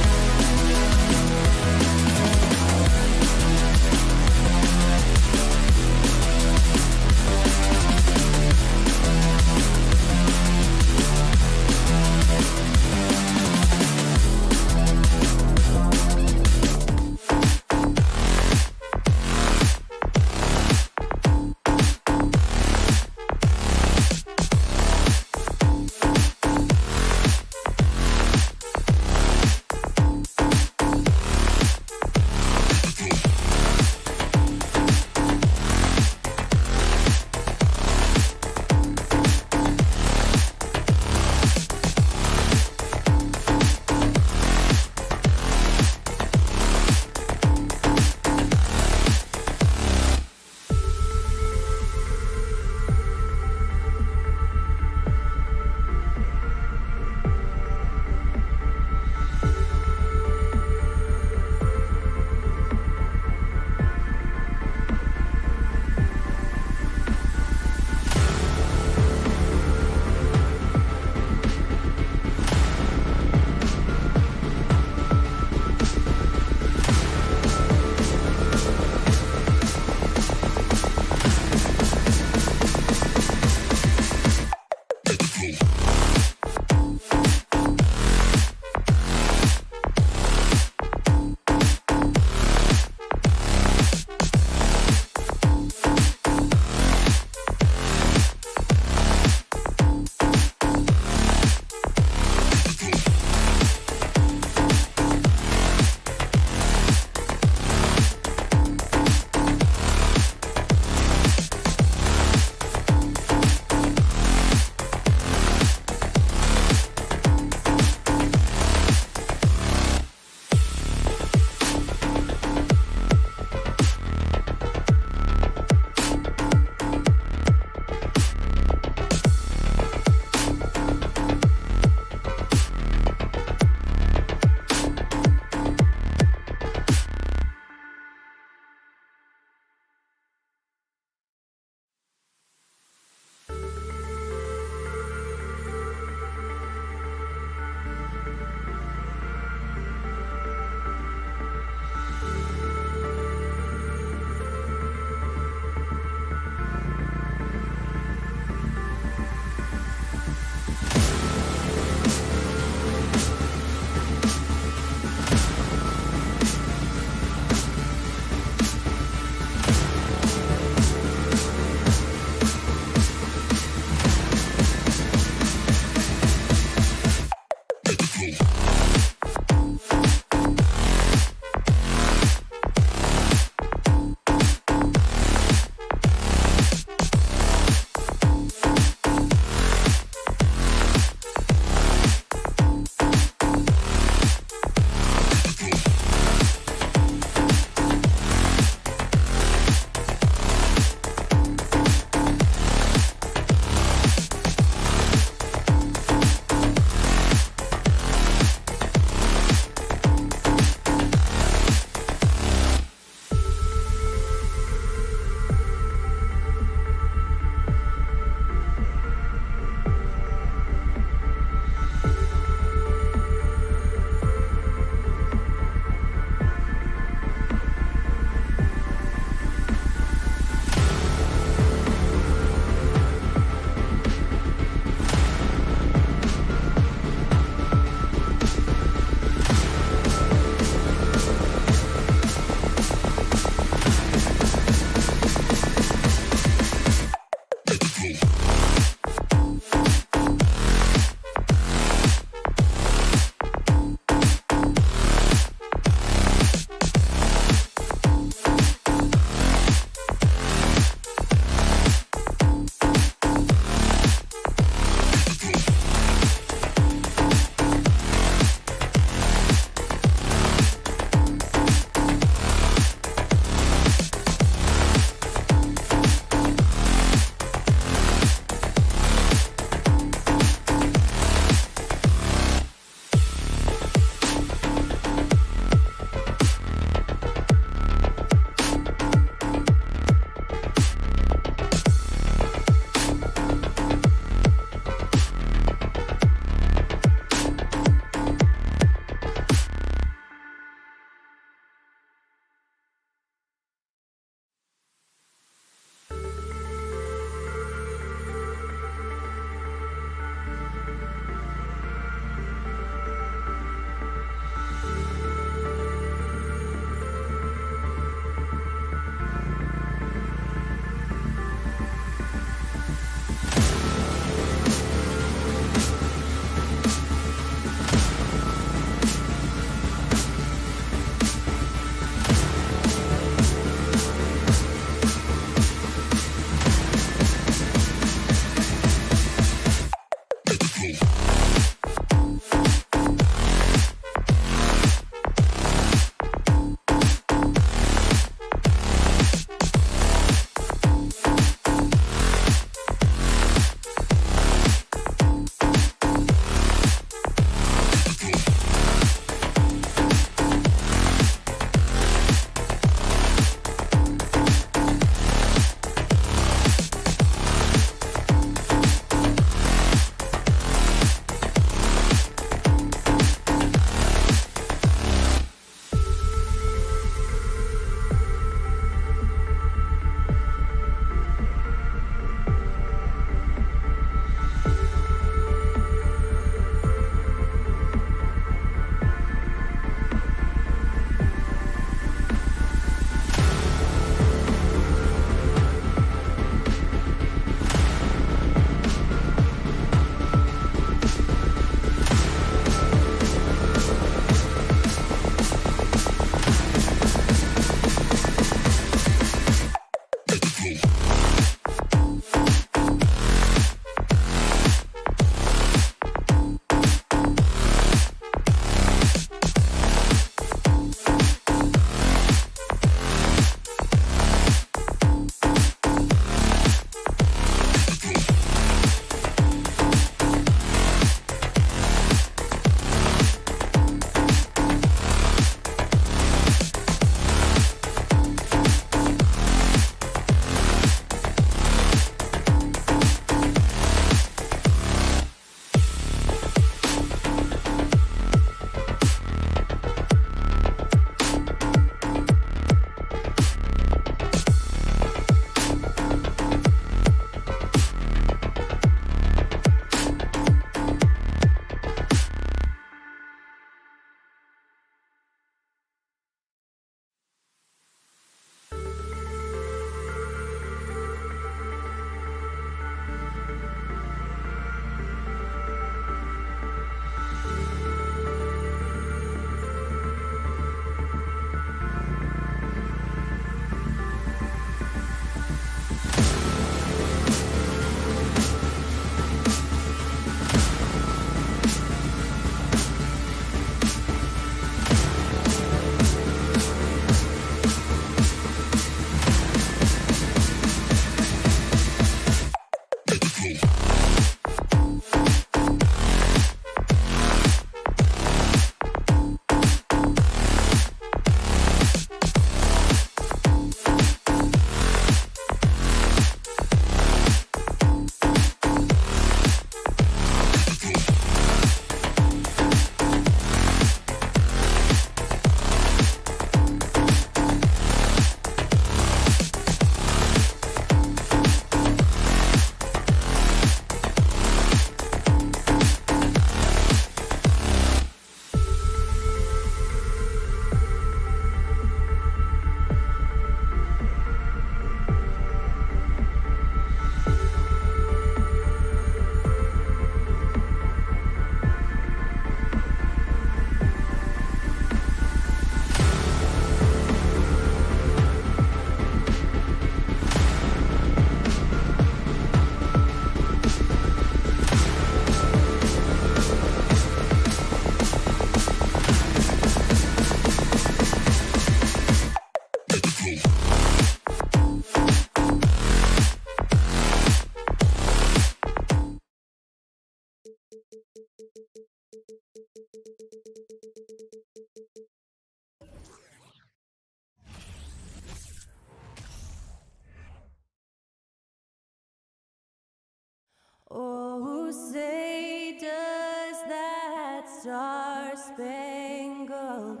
Oh, say does that star-spangled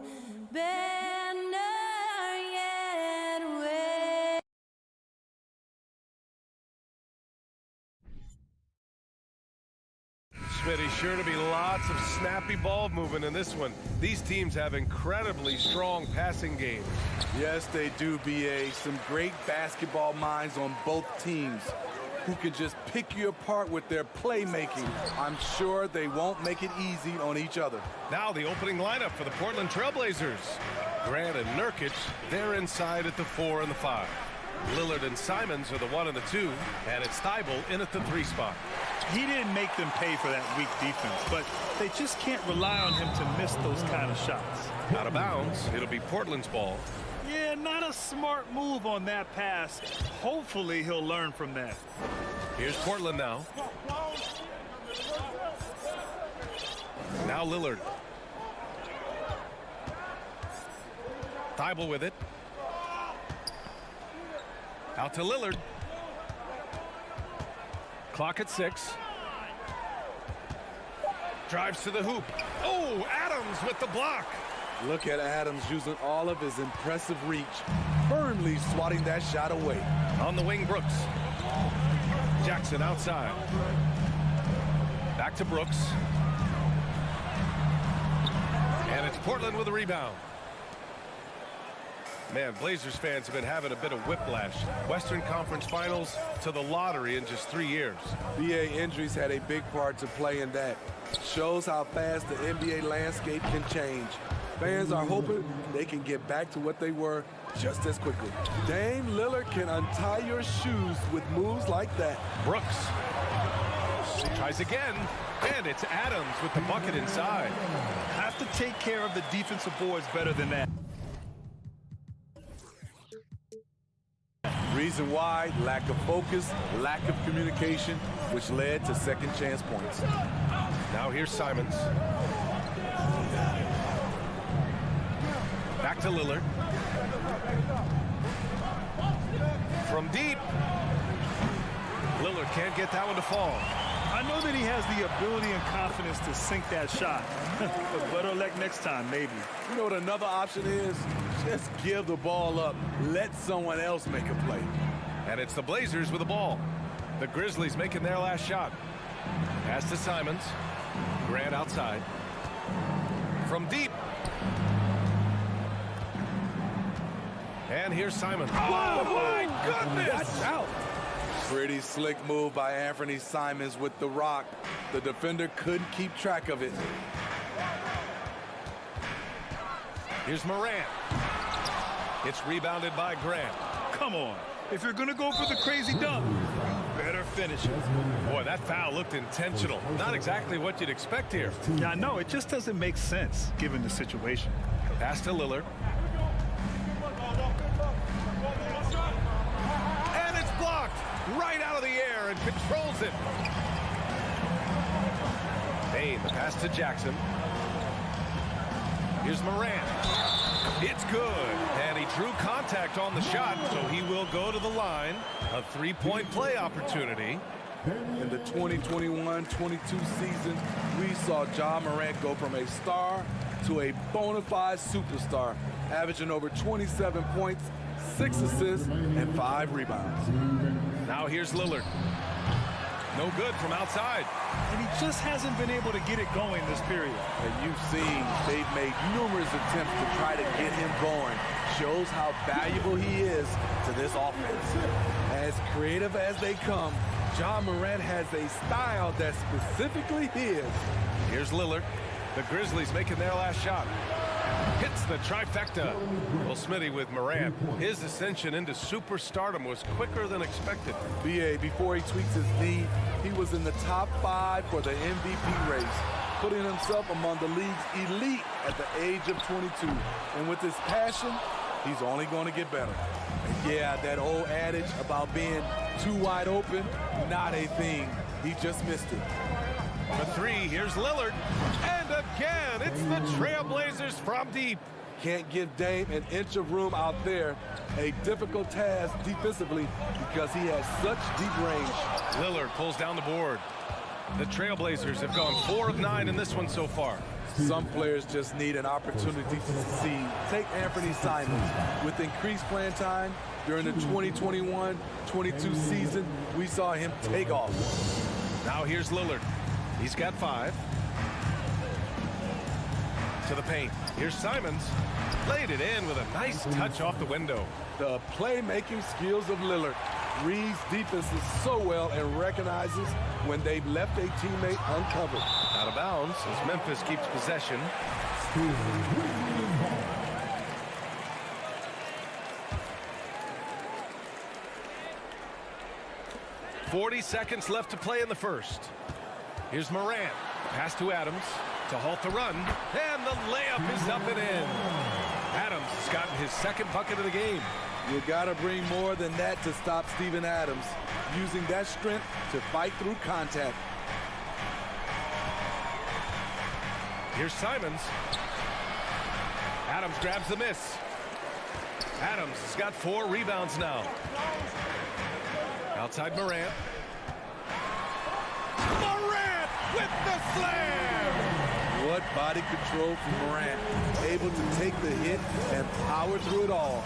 banner yet wave? Smitty, sure to be lots of snappy ball movement in this one. These teams have incredibly strong passing games. Yes, they do, BA. Some great basketball minds on both teams who can just pick you apart with their playmaking. I'm sure they won't make it easy on each other. Now the opening lineup for the Portland Trailblazers. Grant and Nurkic, they're inside at the 4 and the 5. Lillard and Simons are the 1 and the 2, and it's Thibault in at the 3 spot. He didn't make them pay for that weak defense, but they just can't rely on him to miss those kind of shots. Out of bounds, it'll be Portland's ball. Yeah, not a smart move on that pass. Hopefully he'll learn from that. Here's Portland now. Now Lillard. Thibault with it. Out to Lillard. Clock at 6. Drives to the hoop. Oh, Adams with the block. Look at Adams using all of his impressive reach, firmly swatting that shot away. On the wing, Brooks. Jackson outside. Back to Brooks. And it's Portland with a rebound. Man, Blazers fans have been having a bit of whiplash. Western Conference Finals to the lottery in just 3 years. BA injuries had a big part to play in that. Shows how fast the NBA landscape can change. Fans are hoping they can get back to what they were just as quickly. Dame Lillard can untie your shoes with moves like that. Brooks tries again, and it's Adams with the bucket inside. Have to take care of the defensive boards better than that. Reason why: lack of focus, lack of communication, which led to second chance points. Now here's Simons. Back to Lillard. From deep. Lillard can't get that one to fall. I know that he has the ability and confidence to sink that shot. But better luck next time, maybe. You know what another option is? Just give the ball up. Let someone else make a play. And it's the Blazers with the ball. The Grizzlies making their last shot. Pass to Simons. Grant outside. From deep. And here's Simons. Oh, my goodness! Watch out. Pretty slick move by Anthony Simons with the rock. The defender couldn't keep track of it. Here's Morant. It's rebounded by Grant. Come on. If you're going to go for the crazy dunk, better finish it. Boy, that foul looked intentional. Not exactly what you'd expect here. Yeah, no, it just doesn't make sense given the situation. Pass to Lillard. And it's blocked right out of the air and controls it. Bain, the pass to Jackson. Here's Morant. It's good. And he drew contact on the shot, so he will go to the line. A three-point play opportunity. In the 2021-22 season, we saw Ja Morant go from a star to a bona fide superstar, averaging over 27 points, 6 assists, and 5 rebounds. Now here's Lillard. No good from outside. And he just hasn't been able to get it going this period. And you've seen they've made numerous attempts to try to get him going. Shows how valuable he is to this offense. As creative as they come, Ja Morant has a style that's specifically his. Here's Lillard. The Grizzlies making their last shot. Hits the trifecta. Well, Smitty with Morant, his ascension into superstardom was quicker than expected. BA, before he tweaks his knee, he was in the top 5 for the MVP race, putting himself among the league's elite at the age of 22. And with his passion, he's only going to get better. And yeah, that old adage about being too wide open, not a thing. He just missed it. For three. Here's Lillard. And again, it's the Trailblazers from deep. Can't give Dame an inch of room out there. A difficult task defensively because he has such deep range. Lillard pulls down the board. The Trailblazers have gone 4 of 9 in this one so far. Some players just need an opportunity to succeed. Take Anthony Simons. With increased playing time during the 2021-22 season, we saw him take off. Now here's Lillard. He's got 5. To the paint. Here's Simons. Laid it in with a nice touch off the window. The playmaking skills of Lillard. Reads defenses so well and recognizes when they've left a teammate uncovered. Out of bounds as Memphis keeps possession. 40 seconds left to play in the first. Here's Morant. Pass to Adams to halt the run. And the layup is up and in. Adams has gotten his second bucket of the game. You gotta bring more than that to stop Steven Adams, using that strength to fight through contact. Here's Simons. Adams grabs the miss. Adams has got 4 rebounds now. Outside Morant. Morant with the slam! What body control from Morant. Able to take the hit and power through it all.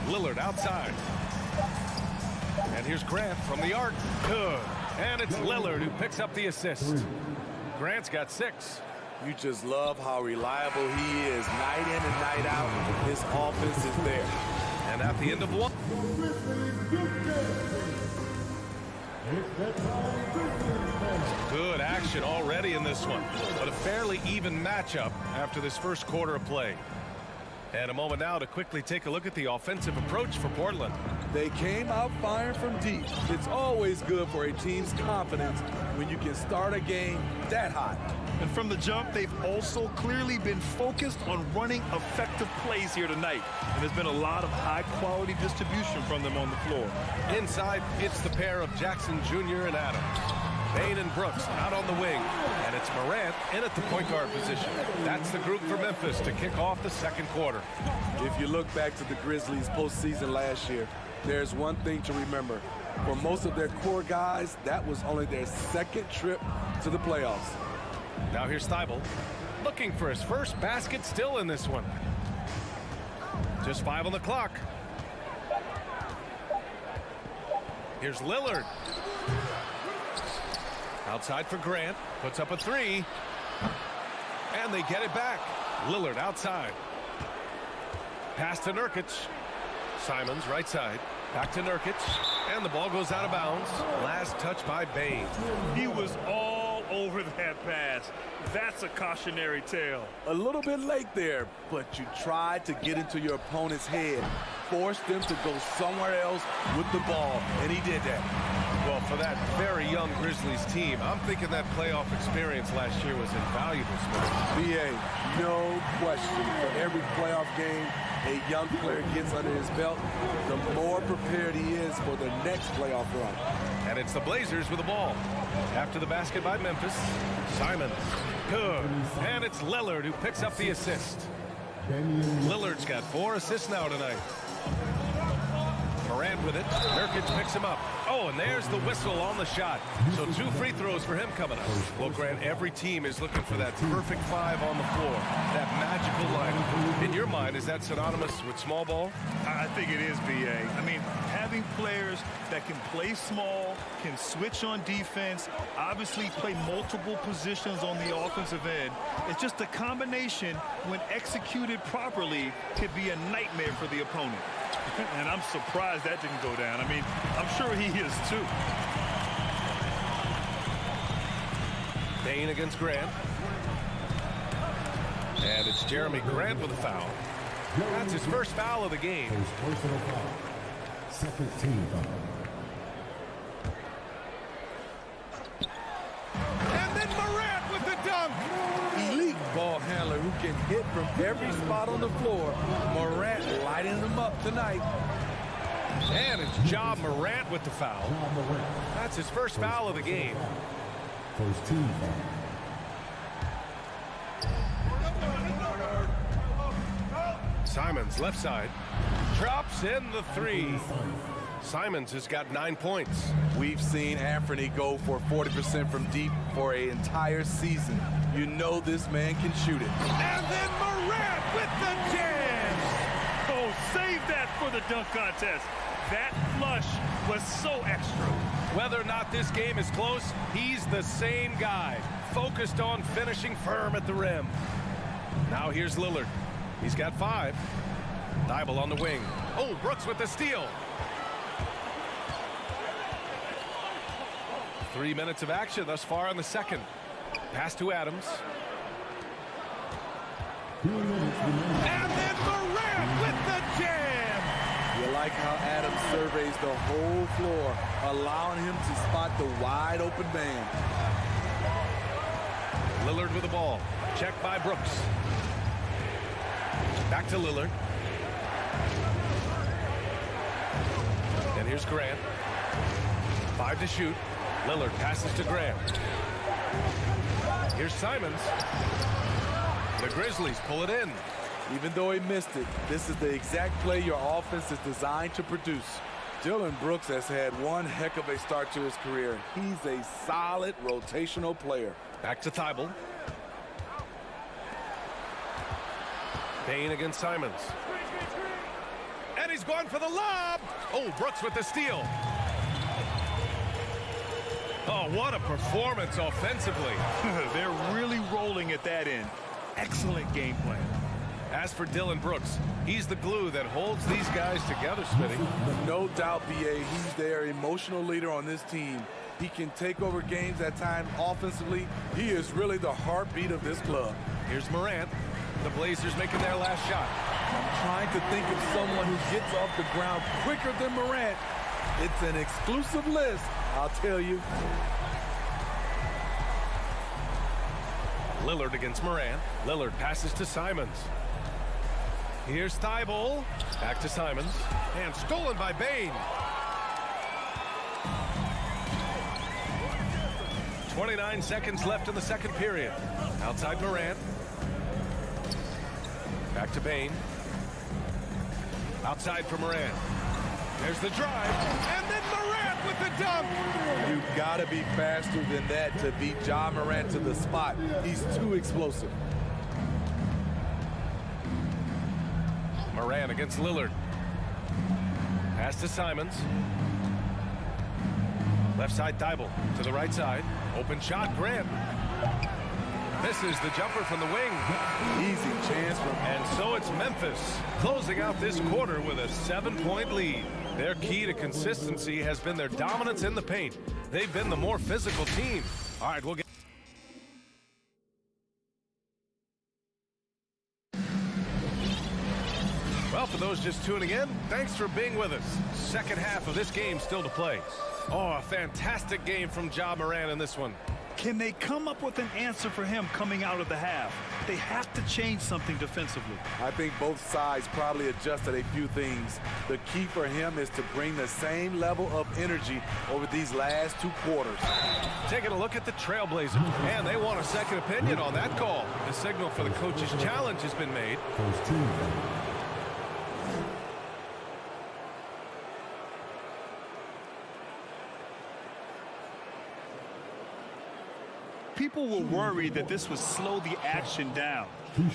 Lillard outside. And here's Grant from the arc. Good. And it's Lillard who picks up the assist. Grant's got 6. You just love how reliable he is night in and night out. His offense is there. And at the end of one. Good action already in this one. But a fairly even matchup after this first quarter of play. And a moment now to quickly take a look at the offensive approach for Portland. They came out firing from deep. It's always good for a team's confidence when you can start a game that hot. And from the jump, they've also clearly been focused on running effective plays here tonight. And there's been a lot of high-quality distribution from them on the floor. Inside, it's the pair of Jackson Jr. and Adams. Bane and Brooks out on the wing. And it's Morant in at the point guard position. That's the group for Memphis to kick off the second quarter. If you look back to the Grizzlies postseason last year, there's one thing to remember. For most of their core guys, that was only their second trip to the playoffs. Now here's Thibault, looking for his first basket still in this one. Just 5 on the clock. Here's Lillard. Outside for Grant, puts up a 3. And they get it back. Lillard outside. Pass to Nurkic. Simons right side. Back to Nurkic. And the ball goes out of bounds. Last touch by Bane. He was all over that pass. That's a cautionary tale. A little bit late there, but you tried to get into your opponent's head. Forced them to go somewhere else with the ball, and he did that. Well, for that very young Grizzlies team, I'm thinking that playoff experience last year was invaluable. BA, no question. For every playoff game a young player gets under his belt, the more prepared he is for the next playoff run. And it's the Blazers with the ball. After the basket by Memphis, Simons. Good. And it's Lillard who picks up the assist. Lillard's got 4 assists now tonight. Morant with it. Nurkic picks him up. Oh, and there's the whistle on the shot. So 2 free throws for him coming up. Well, Grant, every team is looking for that perfect 5 on the floor. That magical lineup. In your mind, is that synonymous with small ball? I think it is, BA. I mean, having players that can play small, can switch on defense, obviously play multiple positions on the offensive end. It's just a combination, when executed properly, could be a nightmare for the opponent. And I'm surprised that didn't go down. I mean, I'm sure he is too. Bane against Grant. And it's Jeremy Grant with a foul. That's his first foul of the game. Personal foul. Second team foul. And then Morant with the dunk. Elite ball handler who can hit from every spot on the floor. Morant lighting them up tonight. And it's Ja Morant with the foul. That's his first foul of the game. First team foul. Simons left side. Drops in the three. Simons has got 9 points. We've seen Anthony go for 40% from deep for an entire season. You know this man can shoot it. And then Morant with the jam. Oh, save that for the dunk contest. That flush was so extra. Whether or not this game is close, he's the same guy. Focused on finishing firm at the rim. Now here's Lillard. He's got 5. Thibault on the wing. Oh, Brooks with the steal. 3 minutes of action thus far in the second. Pass to Adams. And then Morant with the jam. You like how Adams surveys the whole floor, allowing him to spot the wide open man. Lillard with the ball. Check by Brooks. Back to Lillard. And here's Grant. 5 to shoot. Lillard passes to Grant. Here's Simons. The Grizzlies pull it in. Even though he missed it, this is the exact play your offense is designed to produce. Dillon Brooks has had one heck of a start to his career. He's a solid rotational player. Back to Thibault. Payne against Simons. And he's going for the lob. Oh, Brooks with the steal. Oh, what a performance offensively. They're really rolling at that end. Excellent game plan. As for Dillon Brooks, he's the glue that holds these guys together, Smitty. No doubt, BA, he's their emotional leader on this team. He can take over games at times offensively. He is really the heartbeat of this club. Here's Morant. The Blazers making their last shot. I'm trying to think of someone who gets off the ground quicker than Morant. It's an exclusive list, I'll tell you. Lillard against Morant. Lillard passes to Simons. Here's Thibault. Back to Simons. And stolen by Bane. 29 seconds left in the second period. Outside Morant. Back to Bane. Outside for Morant. There's the drive. And then Morant with the dunk. You've got to be faster than that to beat Ja Morant to the spot. He's too explosive. Morant against Lillard. Pass to Simons. Left side Thibault to the right side. Open shot, Grant. Misses the jumper from the wing. Easy chance from him. And so it's Memphis closing out this quarter with a 7-point lead. Their key to consistency has been their dominance in the paint. They've been the more physical team. All right, we'll get. Well, for those just tuning in, thanks for being with us. Second half of this game still to play. Oh, a fantastic game from Ja Morant in this one. Can they come up with an answer for him coming out of the half? They have to change something defensively. I think both sides probably adjusted a few things. The key for him is to bring the same level of energy over these last 2 quarters. Taking a look at the Trailblazers, and they want a second opinion on that call. The signal for the coach's challenge has been made. First team foul. People were worried that this would slow the action down.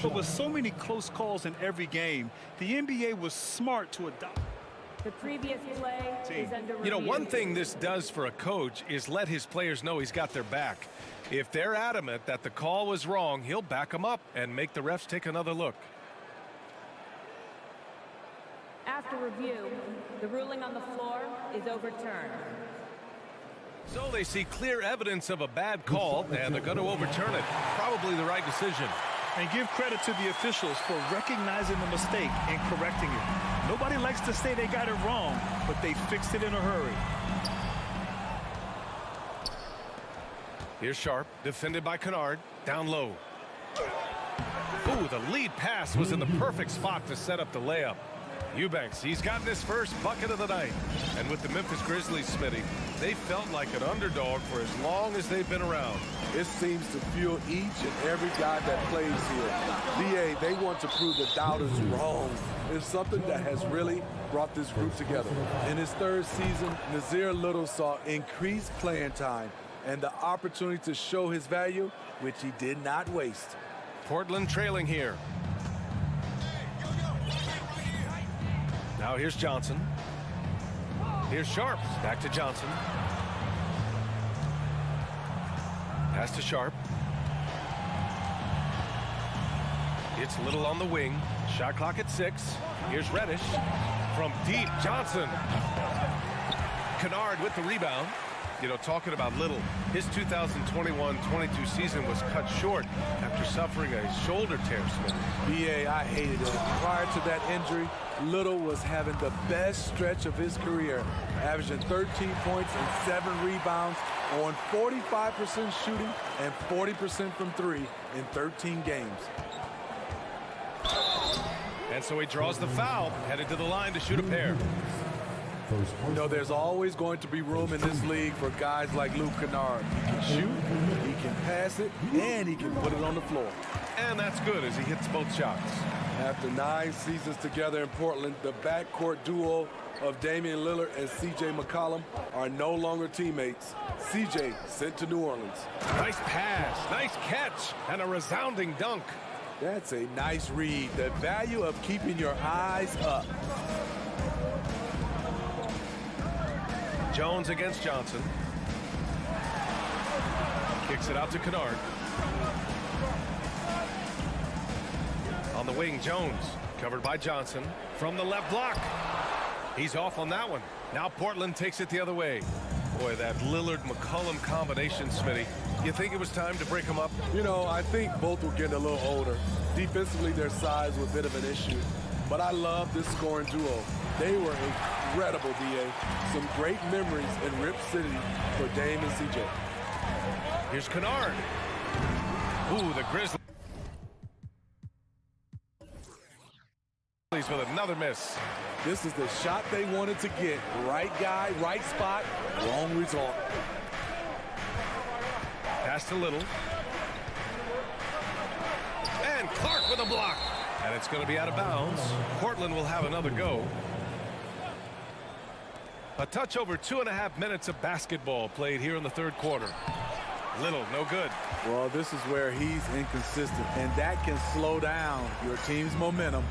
But with so many close calls in every game, the NBA was smart to adopt. The previous play is under review. You know, one thing this does for a coach is let his players know he's got their back. If they're adamant that the call was wrong, he'll back them up and make the refs take another look. After review, the ruling on the floor is overturned. So they see clear evidence of a bad call, and they're going to overturn it. Probably the right decision. And give credit to the officials for recognizing the mistake and correcting it. Nobody likes to say they got it wrong, but they fixed it in a hurry. Here's Sharp, defended by Kennard, down low. Ooh, the lead pass was in the perfect spot to set up the layup. Eubanks, he's gotten his first bucket of the night. And with the Memphis Grizzlies, Smitty, they felt like an underdog for as long as they've been around. It seems to fuel each and every guy that plays here. BA, they want to prove the doubters wrong. It's something that has really brought this group together. In his third season, Nazir Little saw increased playing time and the opportunity to show his value, which he did not waste. Portland trailing here. Now here's Johnson. Here's Sharp. Back to Johnson. Pass to Sharp. It's Little on the wing. Shot clock at 6. Here's Reddish. From deep, Johnson. Kennard with the rebound. You know, talking about Little, his 2021-22 season was cut short after suffering a shoulder tear. BA, I hated it. Prior to that injury, Little was having the best stretch of his career, averaging 13 points and 7 rebounds on 45% shooting and 40% from 3 in 13 games. And so he draws the foul, headed to the line to shoot a pair. You know, there's always going to be room in this league for guys like Luke Kennard. He can shoot, he can pass it, and he can put it on the floor. And that's good as he hits both shots. After 9 seasons together in Portland, the backcourt duo of Damian Lillard and C.J. McCollum are no longer teammates. C.J. sent to New Orleans. Nice pass, nice catch, and a resounding dunk. That's a nice read. The value of keeping your eyes up. Jones against Johnson. Kicks it out to Kennard. On the wing, Jones. Covered by Johnson. From the left block. He's off on that one. Now Portland takes it the other way. Boy, that Lillard-McCollum combination, Smitty. You think it was time to break them up? You know, I think both were getting a little older. Defensively, their size was a bit of an issue. But I love this scoring duo. They were incredible, DA. Some great memories in Rip City for Dame and CJ. Here's Kennard. Ooh, the Grizzlies with another miss. This is the shot they wanted to get. Right guy, right spot, wrong result. Pass to Little. And Clark with a block. And it's going to be out of bounds. Portland will have another go. A touch over 2.5 minutes of basketball played here in the third quarter. Little, no good. Well, this is where he's inconsistent, and that can slow down your team's momentum.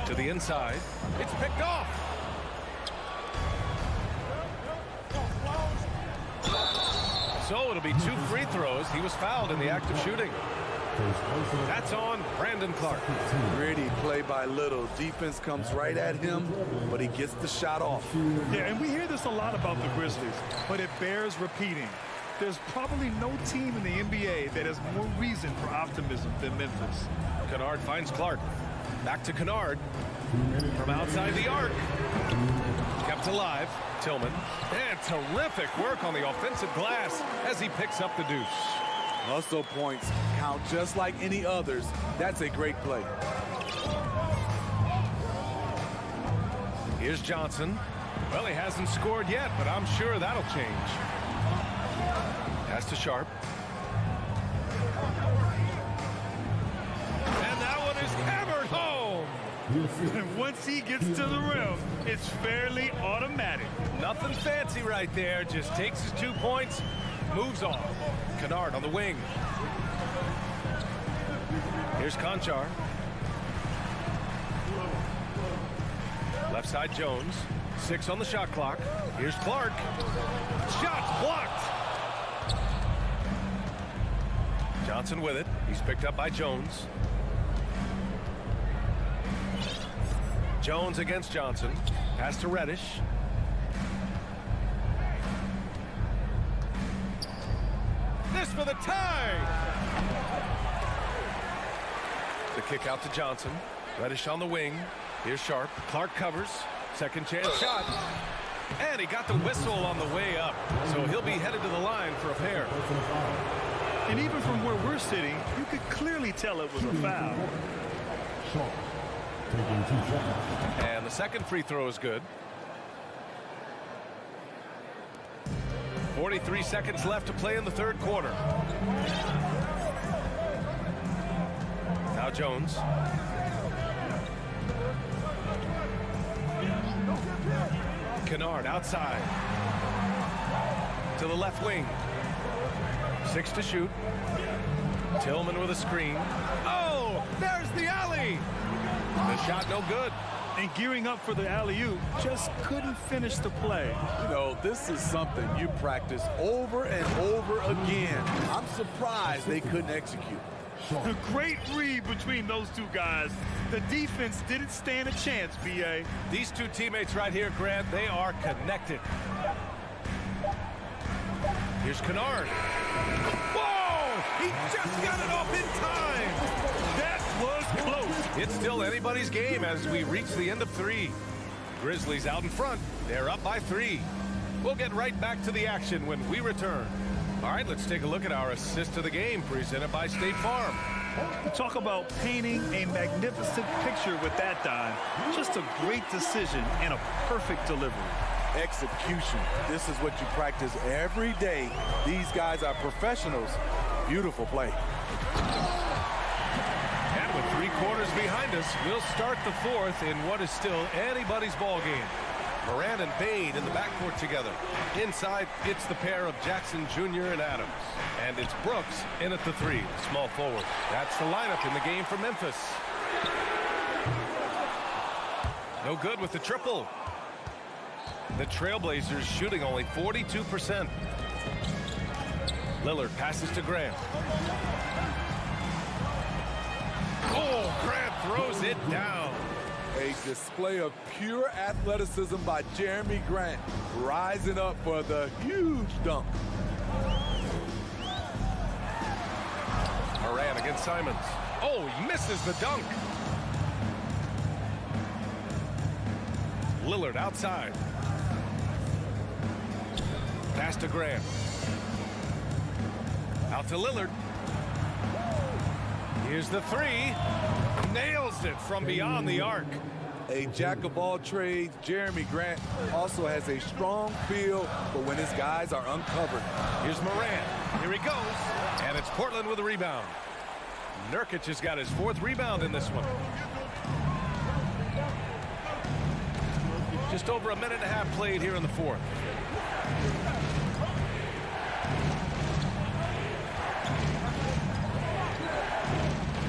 To the inside. It's picked off. So it'll be 2 free throws. He was fouled in the act of shooting. That's on Brandon Clark. Gritty play by Little. Defense comes right at him, but he gets the shot off. Yeah, and we hear this a lot about the Grizzlies, but it bears repeating. There's probably no team in the NBA that has more reason for optimism than Memphis. Kennard finds Clark. Back to Kennard. From outside the arc. Kept alive. Tillman. And terrific work on the offensive glass as he picks up the deuce. Hustle points count just like any others. That's a great play. Here's Johnson. Well, he hasn't scored yet, but I'm sure that'll change. Pass to Sharp. And that one is hammered home. And once he gets to the rim, it's fairly automatic. Nothing fancy right there. Just takes his 2 points, moves on. Kennard on the wing. Here's Conchar. Left side Jones. 6 on the shot clock. Here's Clark. Shot blocked. Johnson with it. He's picked up by Jones. Jones against Johnson. Pass to Reddish. This for the tie. The kick out to Johnson. Reddish on the wing. Here's Sharp. Clark covers. Second chance shot. And he got the whistle on the way up. So he'll be headed to the line for a pair. And even from where we're sitting, you could clearly tell it was a foul. Taking 2 shots. And the second free throw is good. 43 seconds left to play in the third quarter. Now Jones. Kennard outside. To the left wing. 6 to shoot. Tillman with a screen. Oh, there's the alley. The shot no good. And gearing up for the alley-oop, just couldn't finish the play. You know, this is something you practice over and over again. I'm surprised they couldn't execute. A great read between those two guys. The defense didn't stand a chance, B.A. These two teammates right here, Grant, they are connected. Here's Kennard. Whoa! He just got it off in time. That was close. It's still anybody's game as we reach the end of 3. Grizzlies out in front. They're up by 3. We'll get right back to the action when we return. All right, let's take a look at our assist of the game presented by State Farm. Talk about painting a magnificent picture with that dive. Just a great decision and a perfect delivery. Execution. This is what you practice every day. These guys are professionals. Beautiful play. And with 3 quarters behind us, we'll start the 4th in what is still anybody's ball game. Moran and Bade in the backcourt together. Inside, it's the pair of Jackson Jr. and Adams. And it's Brooks in at the 3, small forward. That's the lineup in the game for Memphis. No good with the triple. The Trailblazers shooting only 42%. Lillard passes to Grant. Oh, Grant throws it down. A display of pure athleticism by Jeremy Grant, rising up for the huge dunk. Moran against Simons. Oh, he misses the dunk. Lillard outside. Pass to Grant. Out to Lillard. Here's the 3. Nails it from beyond the arc. A jack of all trades, Jeremy Grant also has a strong feel for when his guys are uncovered. Here's Moran. Here he goes. And it's Portland with a rebound. Nurkic has got his 4th rebound in this one. Just over a minute and a half played here in the 4th.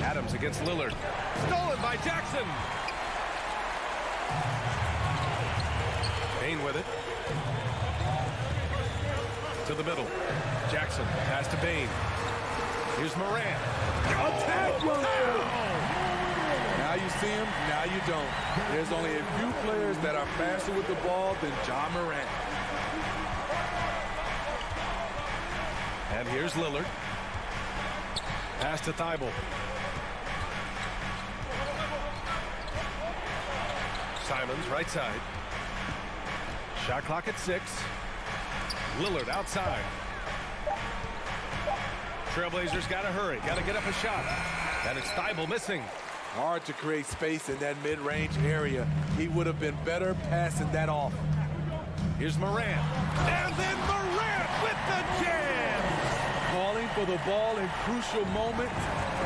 Adams against Lillard. Stolen by Jackson. Bain with it. To the middle. Jackson pass to Bain. Here's Moran. Attack Moran! Now you see him, now you don't. There's only a few players that are faster with the ball than John Moran. And here's Lillard. Pass to Thibault. Simons right side. Shot clock at 6. Lillard outside. Trailblazers got to hurry. Got to get up a shot. And it's Thibault missing. Hard to create space in that mid-range area. He would have been better passing that off. Here's Moran. And then Moran with the jam. Calling for the ball in crucial moments.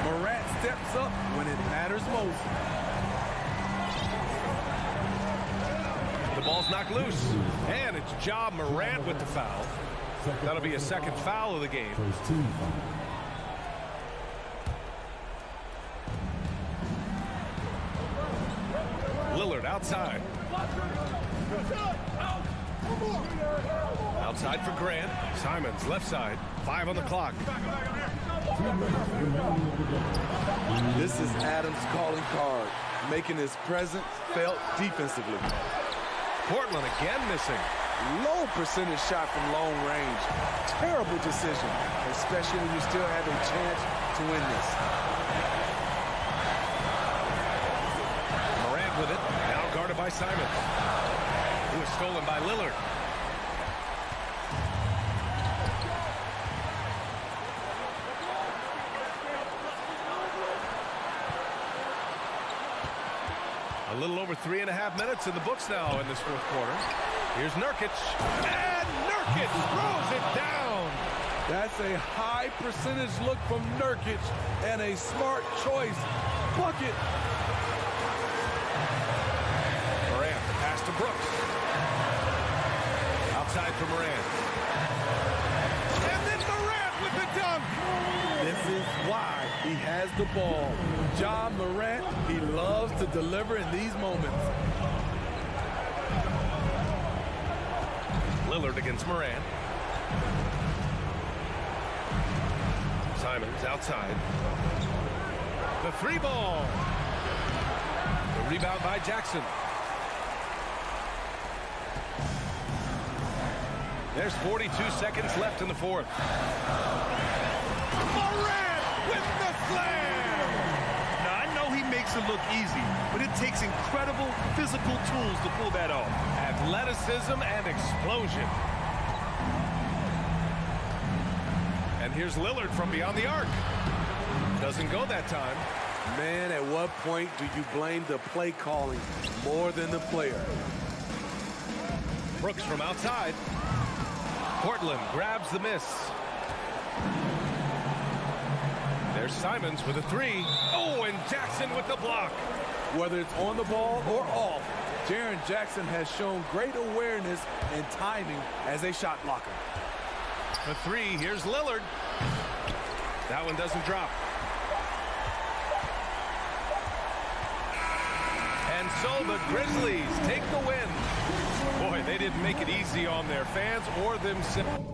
Moran steps up when it matters most. The ball's knocked loose. And it's Ja Morant with the foul. That'll be a 2nd foul of the game. First team foul. Lillard outside. Outside for Grant. Simons left side. 5 on the clock. This is Adams' calling card, making his presence felt defensively. Portland again missing. Low percentage shot from long range. Terrible decision, especially when you still have a chance to win this. Morant with it. Now guarded by Simons. It was stolen by Lillard. little over 3.5 minutes in the books now in this fourth quarter. Here's Nurkic. And Nurkic throws it down. That's a high percentage look from Nurkic and a smart choice. Bucket. Morant, pass to Brooks. Outside for Morant. And then Morant with the dunk. This is why he has the ball. Ja Morant, he loves to deliver in these moments. Lillard against Morant. Simons outside. The three ball. The rebound by Jackson. There's 42 seconds left in the fourth. Morant with the slam! Now, I know he makes it look easy, but it takes incredible physical tools to pull that off. Athleticism and explosion. And here's Lillard from beyond the arc. Doesn't go that time. Man, at what point do you blame the play calling more than the player? Brooks from outside. Portland grabs the miss. There's Simons with a three. Oh, and Jackson with the block. Whether it's on the ball or off, Jaren Jackson has shown great awareness and timing as a shot blocker. The three, here's Lillard. That one doesn't drop. And so the Grizzlies take the win. Boy, they didn't make it easy on their fans or themselves.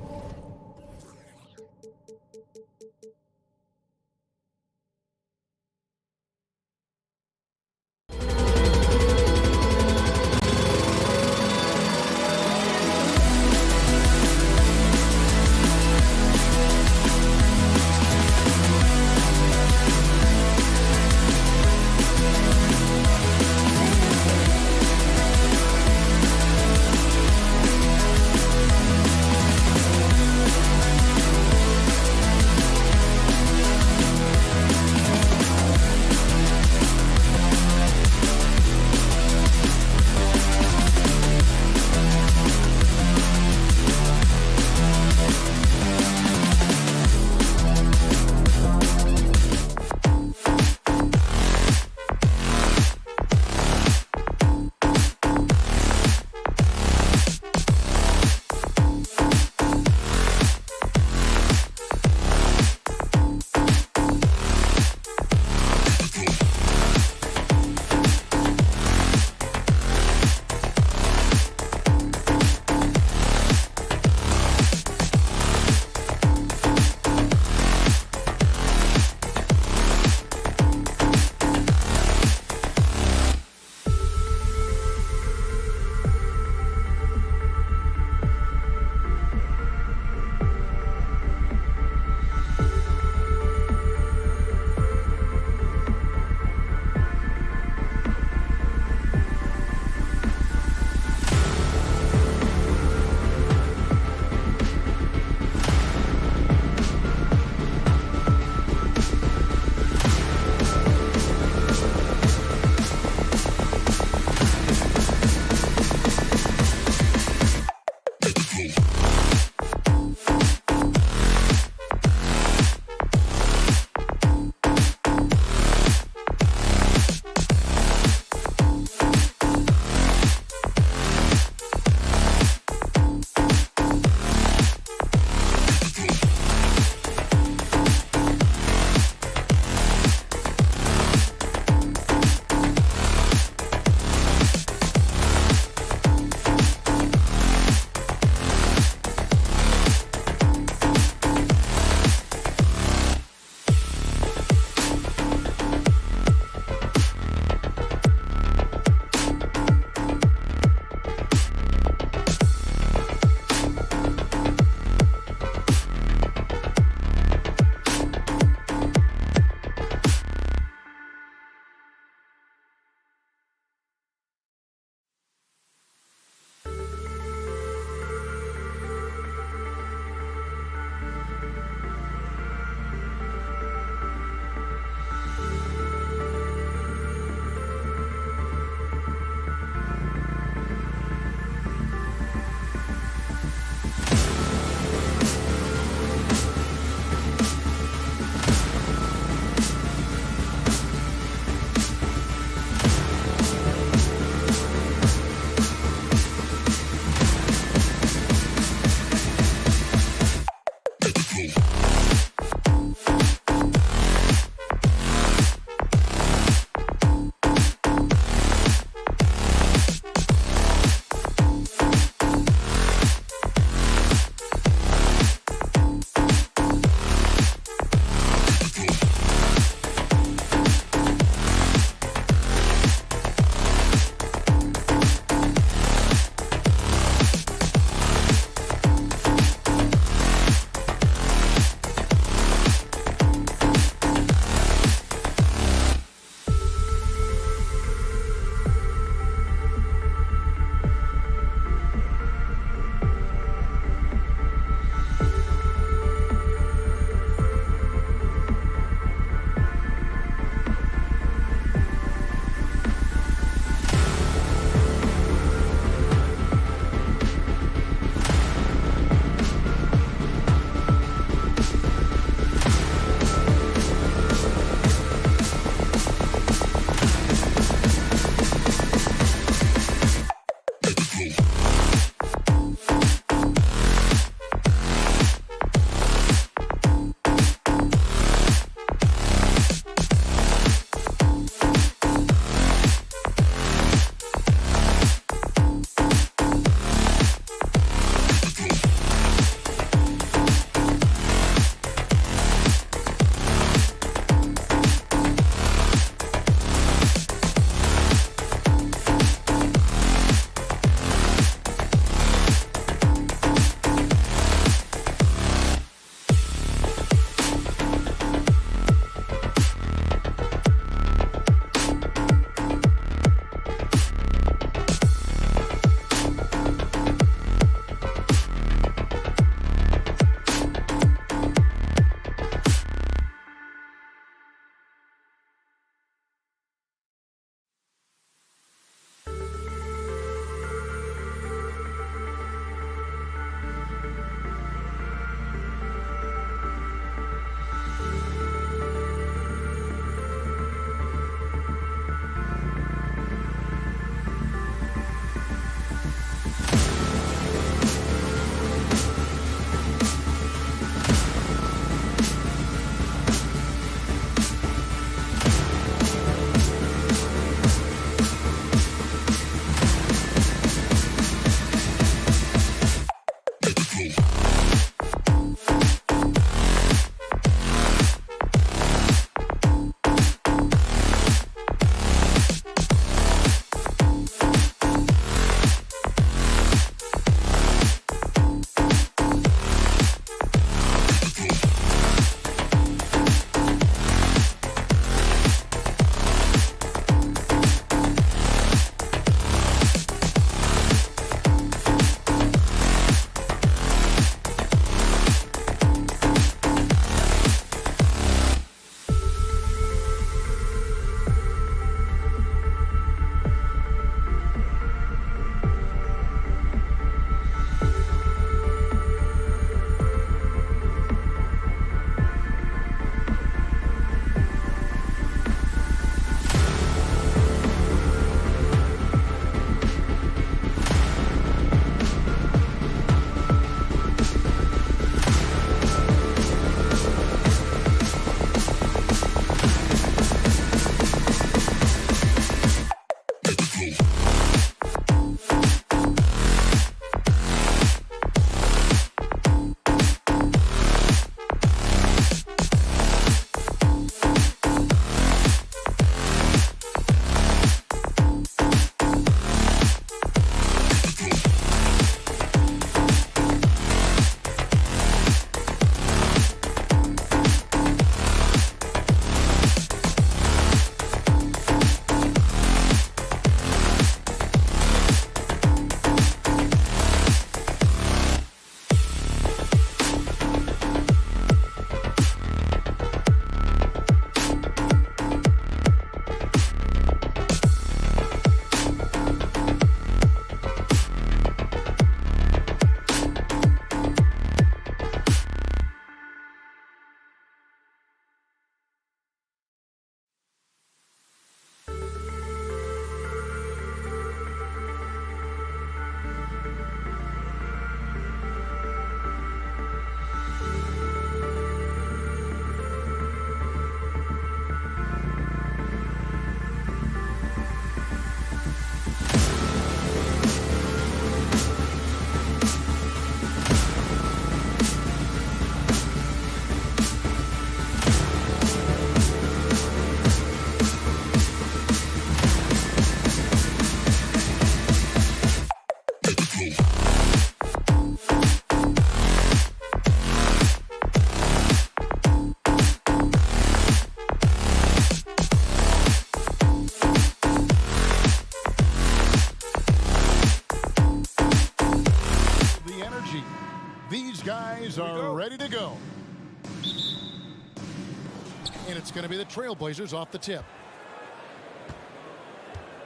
And it's going to be the Trailblazers off the tip.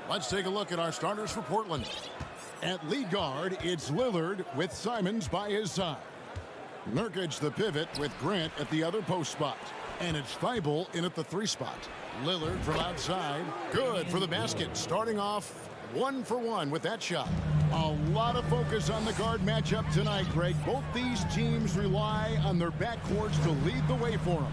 Let's take a look at our starters for Portland. At lead guard, it's Lillard with Simons by his side. Nurkic the pivot with Grant at the other post spot. And it's Thibault in at the 3 spot. Lillard from outside. Good for the basket. Starting off 1 for 1 with that shot. A lot of focus on the guard matchup tonight, Greg. Both these teams rely on their backcourts to lead the way for them.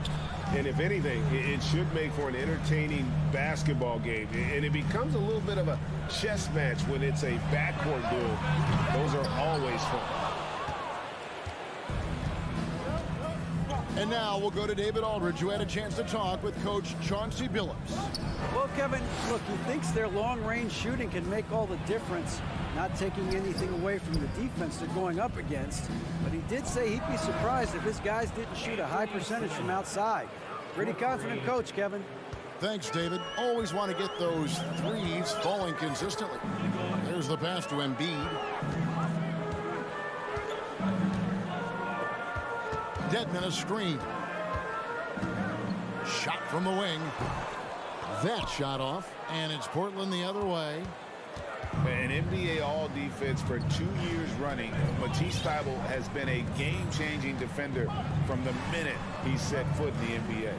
And if anything, it should make for an entertaining basketball game. And it becomes a little bit of a chess match when it's a backcourt duel. Those are always fun. And now we'll go to David Aldridge, who had a chance to talk with Coach Chauncey Billups. Well, Kevin, look, he thinks their long-range shooting can make all the difference, not taking anything away from the defense they're going up against. But he did say he'd be surprised if his guys didn't shoot a high percentage from outside. Pretty confident coach, Kevin. Thanks, David. Always want to get those threes falling consistently. There's the pass to Embiid. Dedmon a screen. Shot from the wing. That shot off, and it's Portland the other way. An NBA All-Defense for 2 years running, Matisse Thybulle has been a game-changing defender from the minute he set foot in the NBA.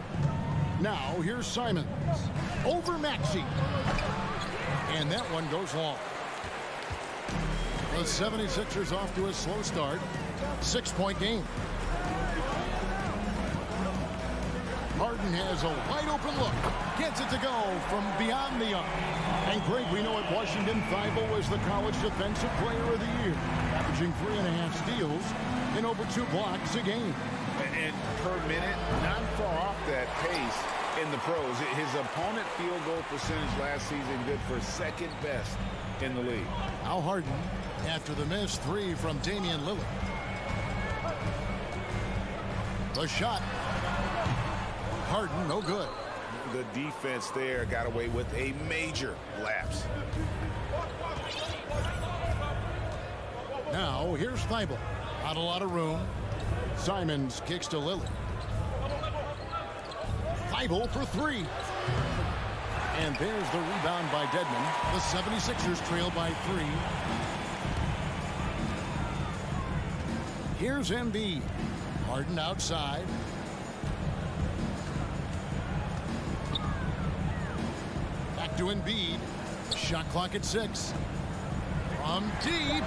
Now here's Simons. Over Maxey. And that one goes long. The 76ers off to a slow start. 6-point game. Harden has a wide open look. Gets it to go from beyond the arc. And Greg, we know at Washington, Thibault was the college defensive player of the year, averaging 3.5 steals and over 2 blocks a game. And per minute, not far off that pace in the pros. His opponent field goal percentage last season good for second best in the league. Now Harden after the missed 3 from Damian Lillard. The shot. Harden, no good. The defense there got away with a major lapse. Now, here's Thibault. Not a lot of room. Simons kicks to Lillard. Thibault for 3. And there's the rebound by Dedmon. The 76ers trail by 3. Here's Embiid. Harden outside. To Embiid. Shot clock at 6. From deep.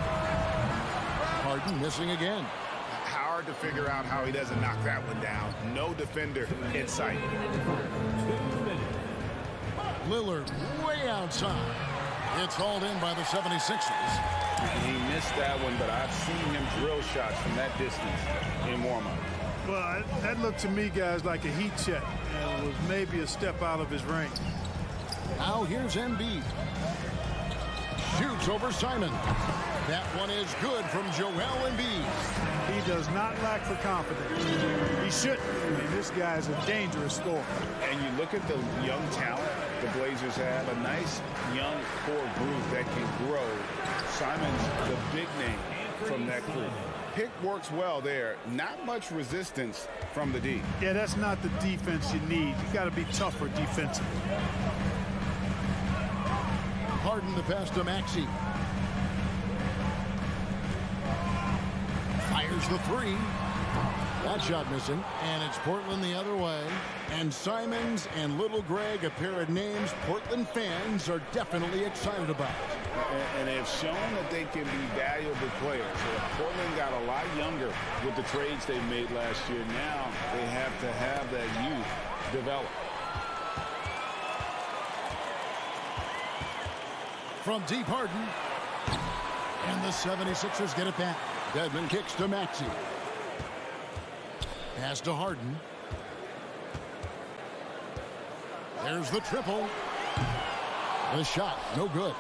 Harden missing again. Hard to figure out how he doesn't knock that one down. No defender in sight. Lillard way outside. It's hauled in by the 76ers. He missed that one, but I've seen him drill shots from that distance in warm-up. Well, that looked to me, guys, like a heat check. And it was maybe a step out of his range. Now here's Embiid. Shoots over Simon. That one is good from Joel Embiid. He does not lack for confidence. He shouldn't. I mean, this guy's a dangerous scorer. And you look at the young talent the Blazers have, a nice young core group that can grow. Simon's the big name from that group. Pick works well there. Not much resistance from the D. Yeah, that's not the defense you need. You got to be tougher defensively. Harden the pass to Maxey. Fires the 3. That shot missing. And it's Portland the other way. And Simons and Little Greg, a pair of names Portland fans are definitely excited about. And they've shown that they can be valuable players. Portland got a lot younger with the trades they made last year. Now they have to have that youth develop. From deep, Harden. And the 76ers get it back. Dedmon kicks to Maxey. Pass to Harden. There's the triple. The shot, no good.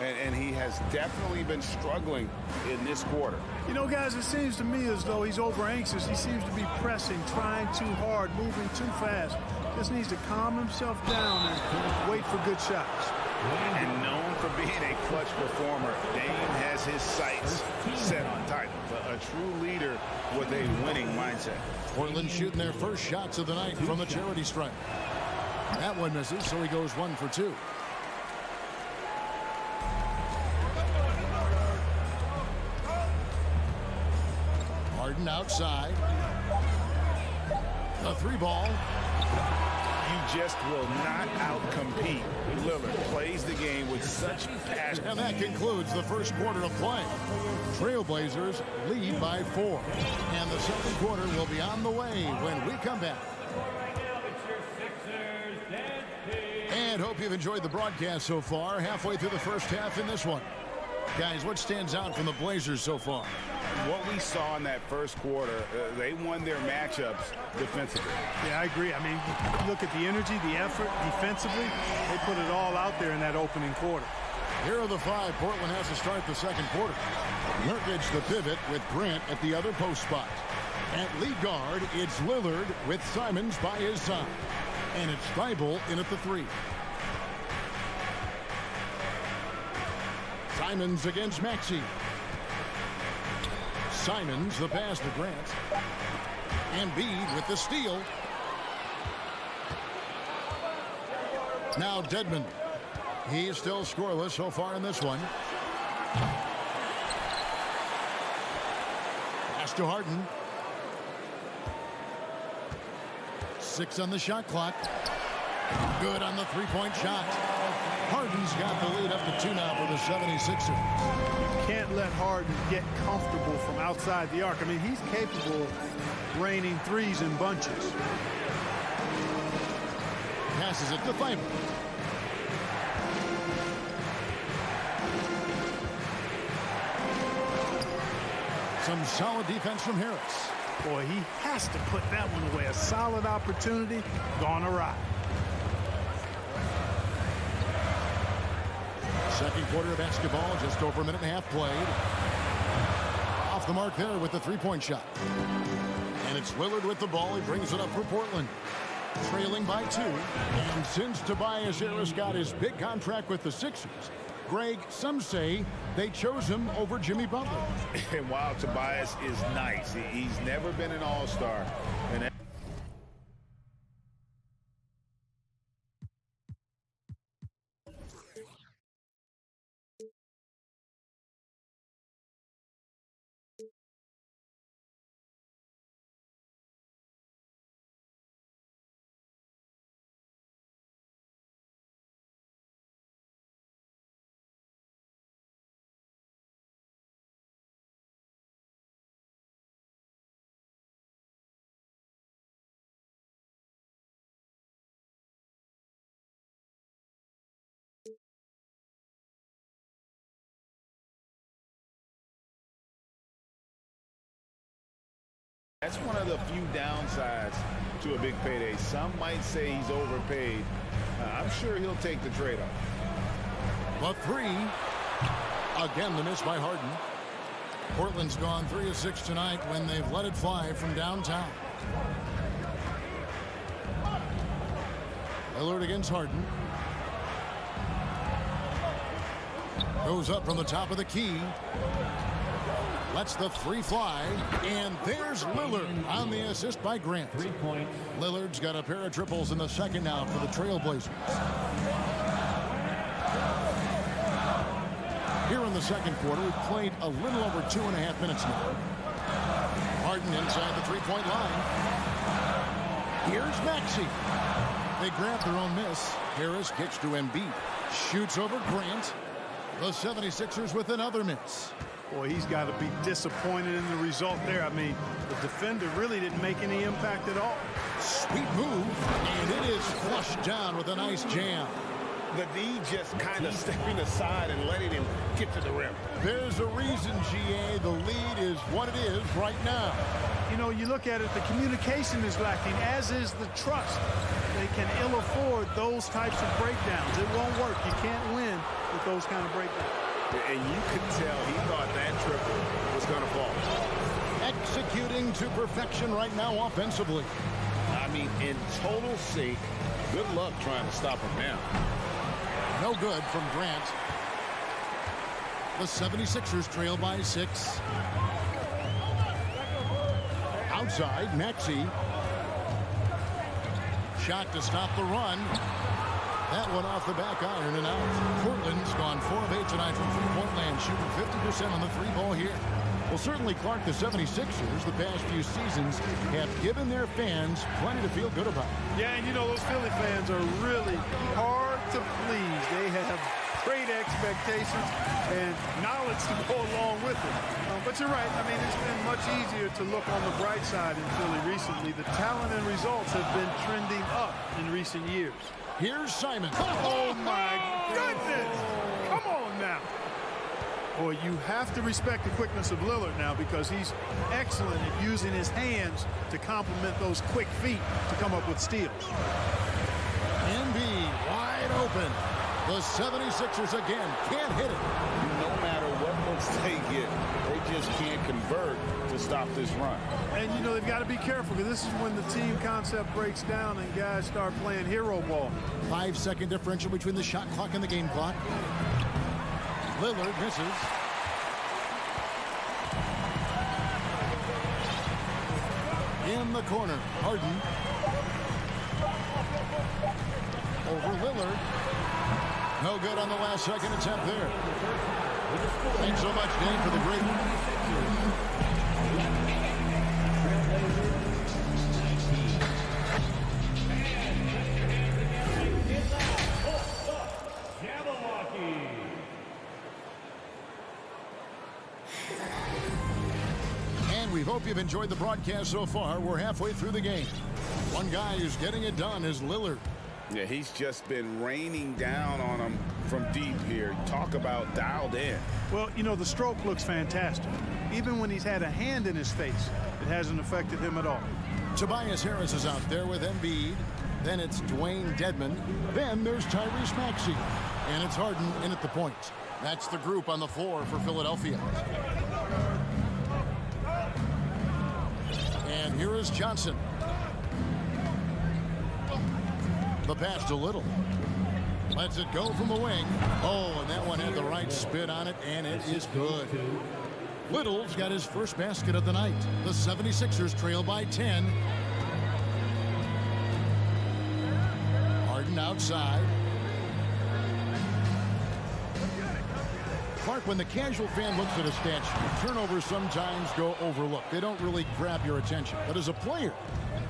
And he has definitely been struggling in this quarter. You know, guys, it seems to me as though he's over anxious. He seems to be pressing, trying too hard, moving too fast. Just needs to calm himself down and wait for good shots. And known for being a clutch performer, Dame has his sights set on titles. A true leader with a winning mindset. Portland shooting their first shots of the night from the charity stripe. That one misses, so he goes 1 for 2. Harden outside. The 3 ball. You just will not outcompete. Lillard plays the game with such passion. And that concludes the first quarter of play. Trailblazers lead by 4. And the second quarter will be on the way when we come back. And hope you've enjoyed the broadcast so far. Halfway through the first half in this one. Guys, what stands out from the Blazers so far? What we saw in that first quarter, they won their matchups defensively. Yeah, I agree. I mean, look at the energy, the effort defensively. They put it all out there in that opening quarter. Here are the 5 Portland has to start the second quarter. Nurkic the pivot with Grant at the other post spot. At lead guard, it's Lillard with Simons by his side. And it's Thybulle in at the 3. Simons against Maxey. Simons the pass to Grant. Embiid with the steal. Now Dedmon. He's still scoreless so far in this one. Pass to Harden. 6 on the shot clock. Good on the 3-point shot. Harden's got the lead up to 2 now for the 76ers. You can't let Harden get comfortable from outside the arc. I mean, he's capable of raining threes in bunches. Passes it to Thybulle. Some solid defense from Harris. Boy, he has to put that one away. A solid opportunity gone awry. Second quarter of basketball, just over a minute and a half played. Off the mark there with the 3-point shot. And it's Lillard with the ball. He brings it up for Portland. Trailing by 2. And since Tobias Harris got his big contract with the Sixers, Greg, some say they chose him over Jimmy Butler. And while Tobias is nice, he's never been an all-star. And that's one of the few downsides to a big payday. Some might say he's overpaid. I'm sure he'll take the trade-off. The 3. Again, the miss by Harden. Portland's gone 3 of 6 tonight when they've let it fly from downtown. Lillard against Harden. Goes up from the top of the key. Lets the 3 fly, and there's Lillard on the assist by Grant. 3 points. Lillard's got a pair of triples in the second now for the Trailblazers. Here in the second quarter, we've played a little over 2.5 minutes now. Harden inside the 3-point line. Here's Maxey. They grab their own miss. Harris kicks to Embiid. Shoots over Grant. The 76ers with another miss. Boy, he's got to be disappointed in the result there. I mean, the defender really didn't make any impact at all. Sweet move, and it is flushed down with a nice jam. The D just kind of stepping aside and letting him get to the rim. There's a reason, GA, the lead is what it is right now. You know, you look at it, the communication is lacking, as is the trust. They can ill afford those types of breakdowns. It won't work. You can't win with those kind of breakdowns. And you could tell he thought that triple was going to fall. Executing to perfection right now offensively. I mean, in total sync. Good luck trying to stop him now. No good from Grant. The 76ers trail by 6. Outside, Maxey. Shot to stop the run. That one off the back iron and out. Portland's gone 4 of 8 tonight from three-point land, shooting 50% on the three-ball here. Well, certainly, Clark, the 76ers, the past few seasons, have given their fans plenty to feel good about. Yeah, and you know, those Philly fans are really hard to please. They have great expectations and knowledge to go along with it. But you're right. I mean, it's been much easier to look on the bright side in Philly recently. The talent and results have been trending up in recent years. Here's Simon. Oh, my goodness. Come on now. Boy, you have to respect the quickness of Lillard now because he's excellent at using his hands to complement those quick feet to come up with steals. Embiid wide open. The 76ers again can't hit it. No matter what looks they get, they just can't convert to stop this run. And, you know, they've got to be careful because this is when the team concept breaks down and guys start playing hero ball. 5-second differential between the shot clock and the game clock. Lillard misses. In the corner, Harden. Over Lillard. No good on the last second attempt there. Thanks so much, Dave, for the great. And we hope you've enjoyed the broadcast so far. We're halfway through the game. One guy who's getting it done is Lillard. Yeah, he's just been raining down on him from deep here. Talk about dialed in. Well, you know, the stroke looks fantastic. Even when he's had a hand in his face, it hasn't affected him at all. Tobias Harris is out there with Embiid. Then it's Dwayne Dedmon. Then there's Tyrese Maxey. And it's Harden in at the point. That's the group on the floor for Philadelphia. And here is Johnson. The pass to Little. Lets it go from the wing. Oh, and that one had the right spin on it, and it is good. Little's got his first basket of the night. The 76ers trail by 10. Harden outside. Clark, when the casual fan looks at a stat sheet, turnovers sometimes go overlooked. They don't really grab your attention. But as a player,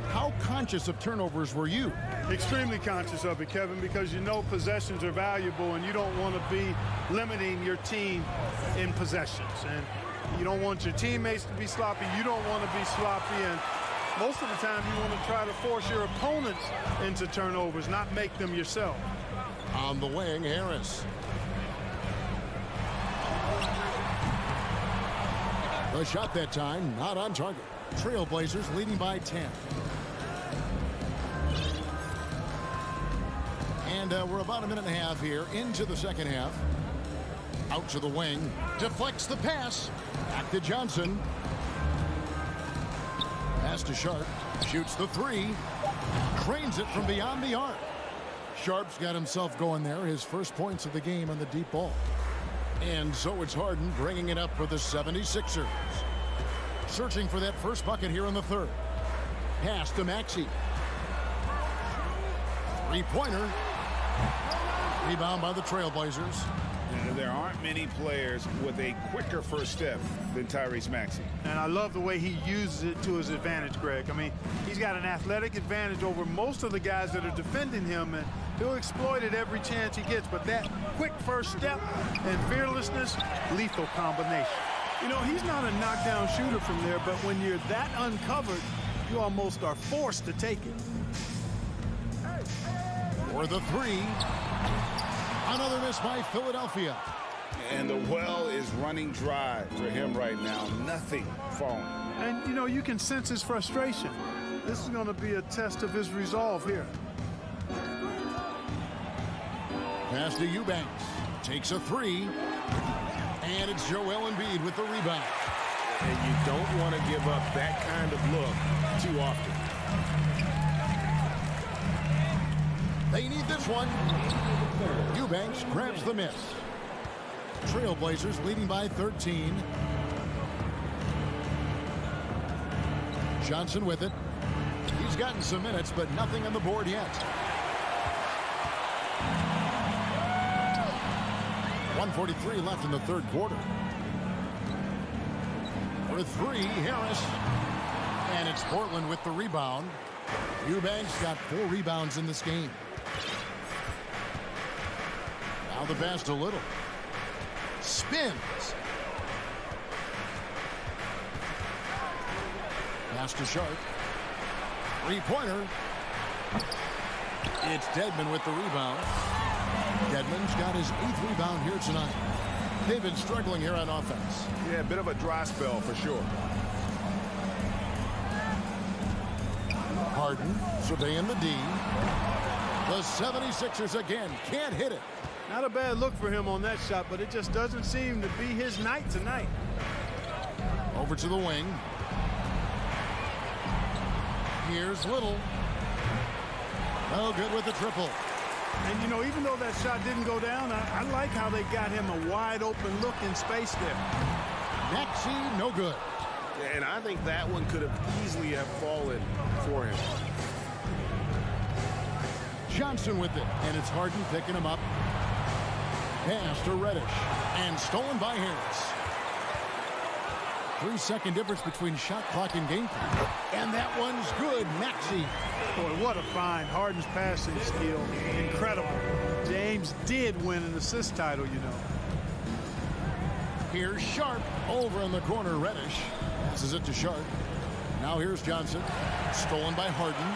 how conscious of turnovers were you? Extremely conscious of it, Kevin, because you know possessions are valuable and you don't want to be limiting your team in possessions. And you don't want your teammates to be sloppy. You don't want to be sloppy. And most of the time you want to try to force your opponents into turnovers, not make them yourself. On the wing, Harris. The shot that time, not on target. Trailblazers leading by 10. And we're about a minute and a half here into the second half. Out to the wing. Deflects the pass. Back to Johnson. Pass to Sharp. Shoots the three. Cranes it from beyond the arc. Sharp's got himself going there. His first points of the game on the deep ball. And so it's Harden bringing it up for the 76ers. Searching for that first bucket here in the third. Pass to Maxey. Three-pointer. Rebound by the Trailblazers. There aren't many players with a quicker first step than Tyrese Maxey. And I love the way he uses it to his advantage, Greg. I mean, he's got an athletic advantage over most of the guys that are defending him, and he'll exploit it every chance he gets. But that quick first step and fearlessness, lethal combination. You know, he's not a knockdown shooter from there, but when you're that uncovered, you almost are forced to take it. For the three. Another miss by Philadelphia. And the well is running dry for him right now. Nothing falling. And, you know, you can sense his frustration. This is going to be a test of his resolve here. Pass to Eubanks. Takes a three. And it's Joel Embiid with the rebound. And you don't want to give up that kind of look too often. They need this this one. Eubanks grabs the miss. Trailblazers leading by 13. Johnson with it. He's gotten some minutes, but nothing on the board yet. 1:43 left in the third quarter. For three, Harris. And it's Portland with the rebound. Eubanks got 4 rebounds in this game. Now the pass to Little. Spins. Pass to Sharp. Three-pointer. It's Dedmon with the rebound. Dedmon's got his 8th rebound here tonight. They've been struggling here on offense. Yeah, a bit of a dry spell for sure. Harden surveying the D. The 76ers again can't hit it. Not a bad look for him on that shot, but it just doesn't seem to be his night tonight. Over to the wing. Here's Little. Oh, good with the triple. And, you know, even though that shot didn't go down, I like how they got him a wide-open look in space there. Maxey, no good. And I think that one could have easily have fallen for him. Johnson with it, and it's Harden picking him up. Pass to Reddish, and stolen by Harris. 3-second difference between shot clock and game clock. And that one's good. Maxey. Boy, what a find. Harden's passing skill. Incredible. James did win an assist title, you know. Here's Sharp over in the corner. Reddish passes it to Sharp. Now here's Johnson. Stolen by Harden.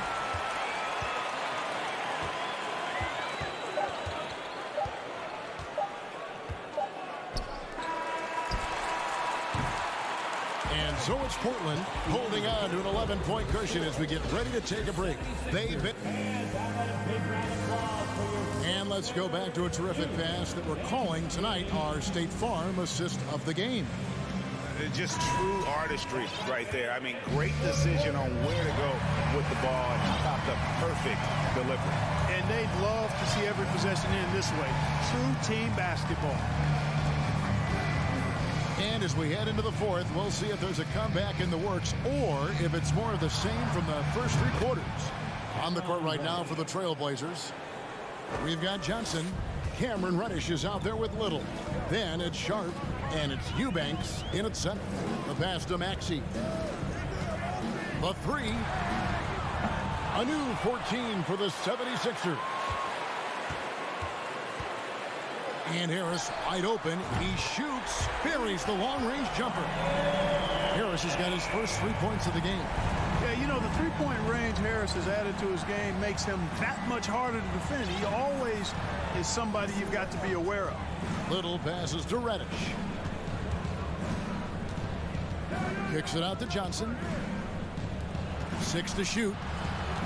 And so it's Portland holding on to an 11-point cushion as we get ready to take a break. They've been... And let's go back to a terrific pass that we're calling tonight our State Farm assist of the game. Just true artistry right there. I mean, great decision on where to go with the ball and top the perfect delivery. And they'd love to see every possession in this way. True team basketball. And as we head into the fourth, we'll see if there's a comeback in the works or if it's more of the same from the first 3 quarters. On the court right now for the Trailblazers, we've got Johnson. Cameron Reddish is out there with Little. Then it's Sharp, and it's Eubanks in at center. The pass to Maxey. The 3. A new 14 for the 76ers. And Harris wide open. He shoots, buries the long-range jumper. Harris has got his first 3 points of the game. Yeah, you know, the three-point range Harris has added to his game makes him that much harder to defend. He always is somebody you've got to be aware of. Little passes to Reddish. Kicks it out to Johnson. 6 to shoot.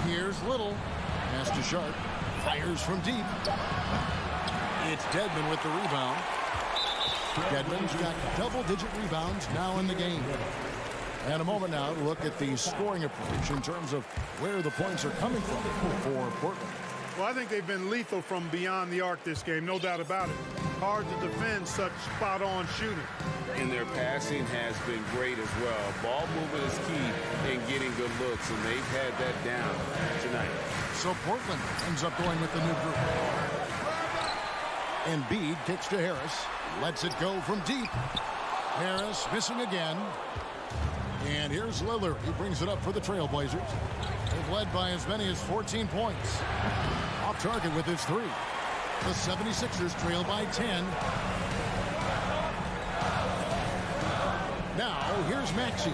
Here's Little. Pass to Sharp. Fires from deep. It's Dedmon with the rebound. Dedmon's got double-digit rebounds now in the game. And a moment now to look at the scoring approach in terms of where the points are coming from for Portland. Well, I think they've been lethal from beyond the arc this game, no doubt about it. Hard to defend such spot-on shooting. And their passing has been great as well. Ball movement is key in getting good looks, and they've had that down tonight. So Portland ends up going with the new group. Embiid kicks to Harris. Lets it go from deep. Harris missing again. And here's Lillard. He brings it up for the Trailblazers. They've led by as many as 14 points. Off target with his 3. The 76ers trail by 10. Now, here's Maxey.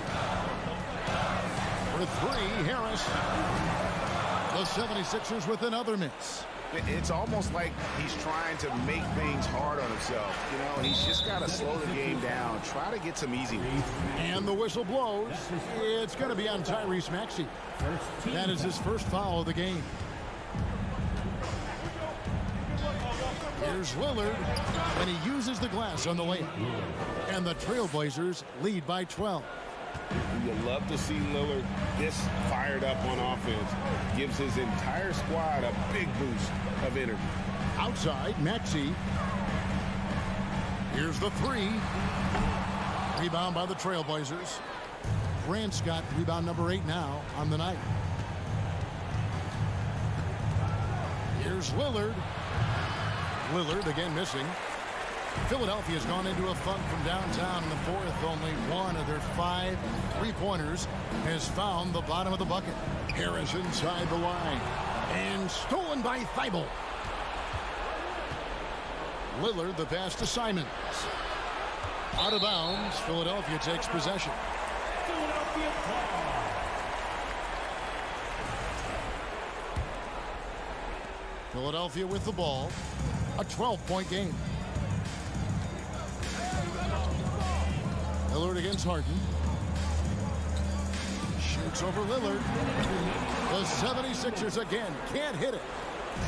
For 3, Harris. The 76ers with another miss. It's almost like he's trying to make things hard on himself. You know, he's just got to slow the game down, try to get some easy ones. And the whistle blows. It's going to be on Tyrese Maxey. That is his first foul of the game. Here's Lillard, and he uses the glass on the layup. And the Trailblazers lead by 12. You love to see Lillard this fired up on offense. Gives his entire squad a big boost of energy. Outside, Maxey. Here's the three. Rebound by the Trailblazers. Grant's got rebound number 8 now on the night. Here's Lillard. Lillard again missing. Philadelphia's gone into a funk from downtown in the fourth. Only one of their 5 3-pointers has found the bottom of the bucket. Harris inside the line. And stolen by Thibault. Lillard the pass to Simons. Out of bounds. Philadelphia takes possession. Philadelphia with the ball. A 12-point game. Lillard against Harden. Shoots over Lillard. The 76ers again can't hit it.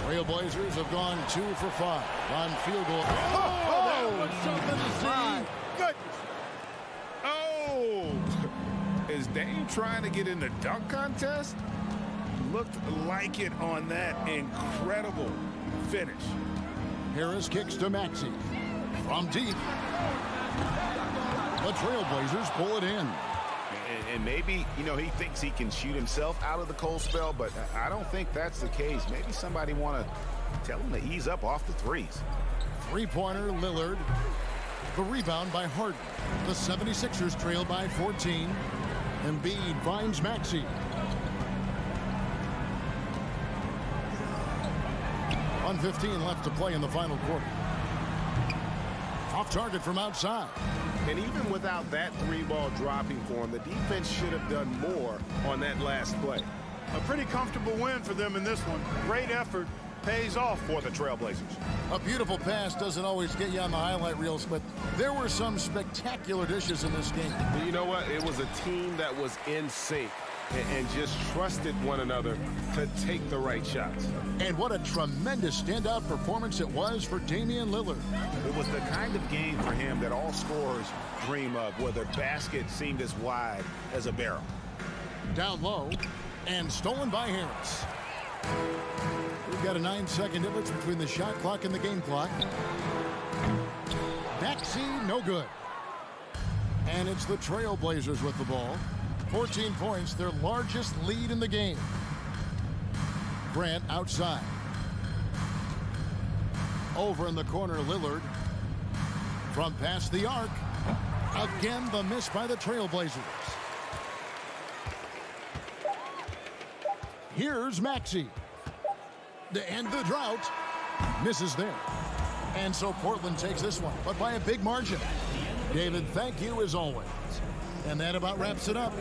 Trailblazers have gone 2 for 5 on field goal. Oh, that was something to see. Goodness. Oh! Is Dame trying to get in the dunk contest? Looked like it on that incredible finish. Harris kicks to Maxey. From deep. The Trailblazers pull it in. And maybe, you know, he thinks he can shoot himself out of the cold spell, but I don't think that's the case. Maybe somebody want to tell him to ease up off the threes. 3-pointer Lillard. The rebound by Harden. The 76ers trail by 14. Embiid finds Maxey. 1:15 left to play in the final quarter. Off target from outside. And even without that 3-ball dropping for him, the defense should have done more on that last play. A pretty comfortable win for them in this one. Great effort pays off for the Trailblazers. A beautiful pass doesn't always get you on the highlight reels, but there were some spectacular dishes in this game. You know what? It was a team that was in sync and just trusted one another to take the right shots. And what a tremendous standout performance it was for Damian Lillard. It was the kind of game for him that all scorers dream of, where their basket seemed as wide as a barrel. Down low and stolen by Harris. We've got a 9-second difference between the shot clock and the game clock. Maxey, no good. And it's the Trailblazers with the ball. 14 points, their largest lead in the game. Grant outside. Over in the corner, Lillard. From past the arc. Again, the miss by the Trailblazers. Here's Maxey. To end the drought. Misses there. And so Portland takes this one, but by a big margin. David, thank you as always. And that about wraps it up.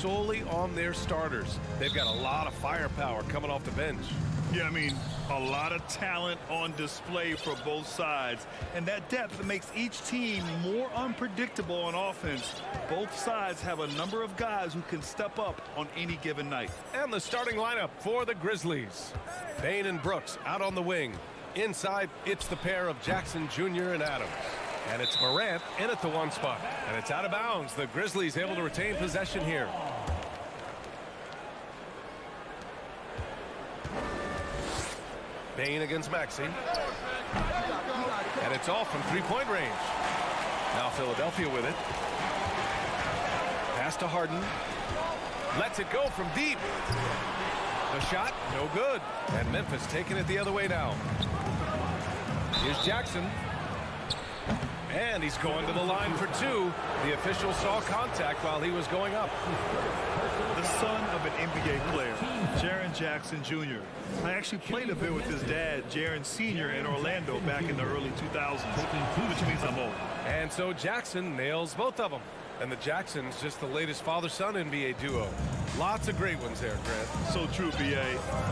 solely on their starters. They've got a lot of firepower coming off the bench. Yeah, I mean, a lot of talent on display for both sides. And that depth makes each team more unpredictable on offense. Both sides have a number of guys who can step up on any given night. And the starting lineup for the Grizzlies. Bane and Brooks out on the wing. Inside, it's the pair of Jackson Jr. and Adams. And it's Morant in at the one spot. And it's out of bounds. The Grizzlies able to retain possession here. Bane against Maxey. And it's off from three-point range. Now Philadelphia with it. Pass to Harden. Lets it go from deep. The shot, no good. And Memphis taking it the other way now. Here's Jackson. And he's going to the line for two. The official saw contact while he was going up. The son of an NBA player, Jaren Jackson Jr. I actually played a bit with his dad, Jaren Sr. in Orlando back in the early 2000s, which means I'm old. And so Jackson nails both of them. And the Jacksons just the latest father-son NBA duo. Lots of great ones there, Grant. So true, B.A.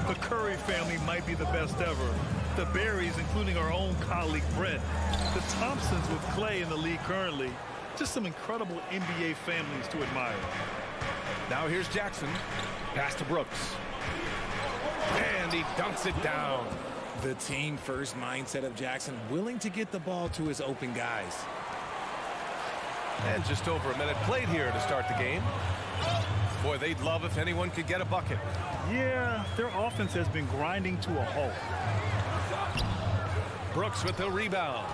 The Curry family might be the best ever. The Berries, including our own colleague Brent. The Thompsons with Clay in the league currently. Just some incredible NBA families to admire. Now here's Jackson. Pass to Brooks. And he dunks it down. The team first mindset of Jackson, willing to get the ball to his open guys. And just over a minute played here to start the game. Boy, they'd love if anyone could get a bucket. Yeah, their offense has been grinding to a halt. Brooks with the rebound.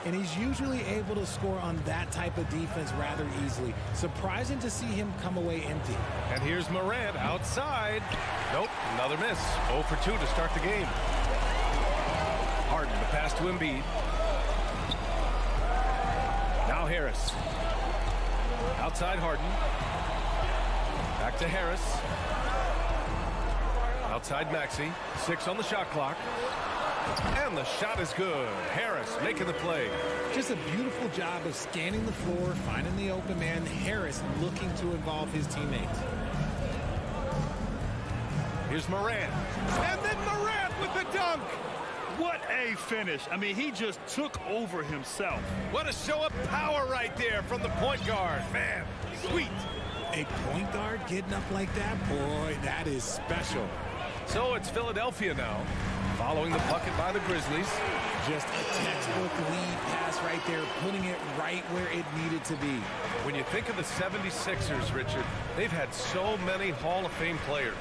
And he's usually able to score on that type of defense rather easily. Surprising to see him come away empty. And here's Morant outside. Nope, another miss. 0 for 2 to start the game. Harden, the pass to Embiid. Now Harris. Outside Harden. Back to Harris. Outside Maxey. 6 on the shot clock. And the shot is good. Harris making the play. Just a beautiful job of scanning the floor, finding the open man. Harris looking to involve his teammates. Here's Morant. And then Morant with the dunk. What a finish. I mean, he just took over himself. What a show of power right there from the point guard. Man, sweet. A point guard getting up like that? Boy, that is special. So it's Philadelphia now, following the bucket by the Grizzlies. Just a textbook lead pass right there, putting it right where it needed to be. When you think of the 76ers, Richard, they've had so many Hall of Fame players.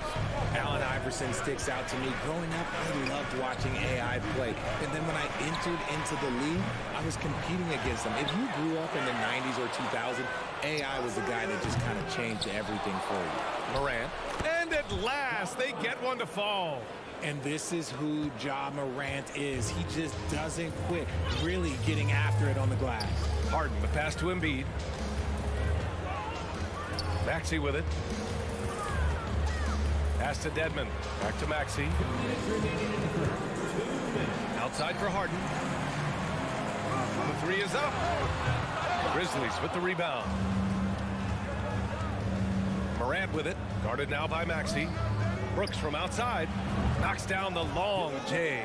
Allen Iverson sticks out to me. Growing up, I loved watching AI play. And then when I entered into the league, I was competing against them. If you grew up in the 90s or 2000, AI was the guy that just kind of changed everything for you. Morant. And at last, they get one to fall. And this is who Ja Morant is. He just doesn't quit, really getting after it on the glass. Harden, the pass to Embiid. Maxey with it. Pass to Dedmon. Back to Maxey. Outside for Harden. The three is up. Grizzlies with the rebound. Morant with it. Guarded now by Maxey. Brooks from outside. Knocks down the long J.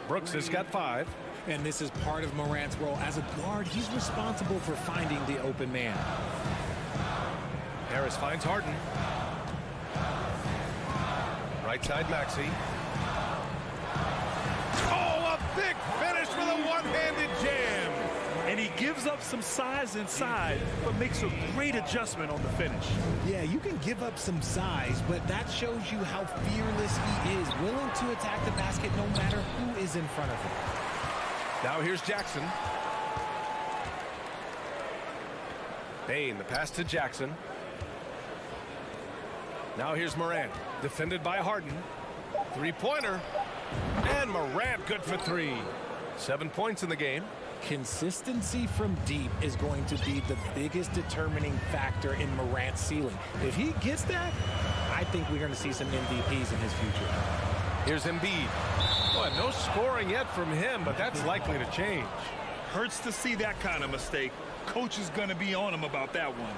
Brooks has got 5. And this is part of Morant's role. As a guard, he's responsible for finding the open man. Harris finds Harden. Right side Maxey. Oh, a big finish with a one-handed jam. And he gives up some size inside, but makes a great adjustment on the finish. Yeah, you can give up some size, but that shows you how fearless he is, willing to attack the basket no matter who is in front of him. Now here's Jackson. Bane, the pass to Jackson. Now here's Morant, defended by Harden. Three-pointer. And Morant good for 3. 7 points in the game. Consistency from deep is going to be the biggest determining factor in Morant's ceiling. If he gets that, I think we're going to see some MVPs in his future. Here's Embiid. Boy, no scoring yet from him, but that's likely to change. Hurts to see that kind of mistake. Coach is going to be on him about that one.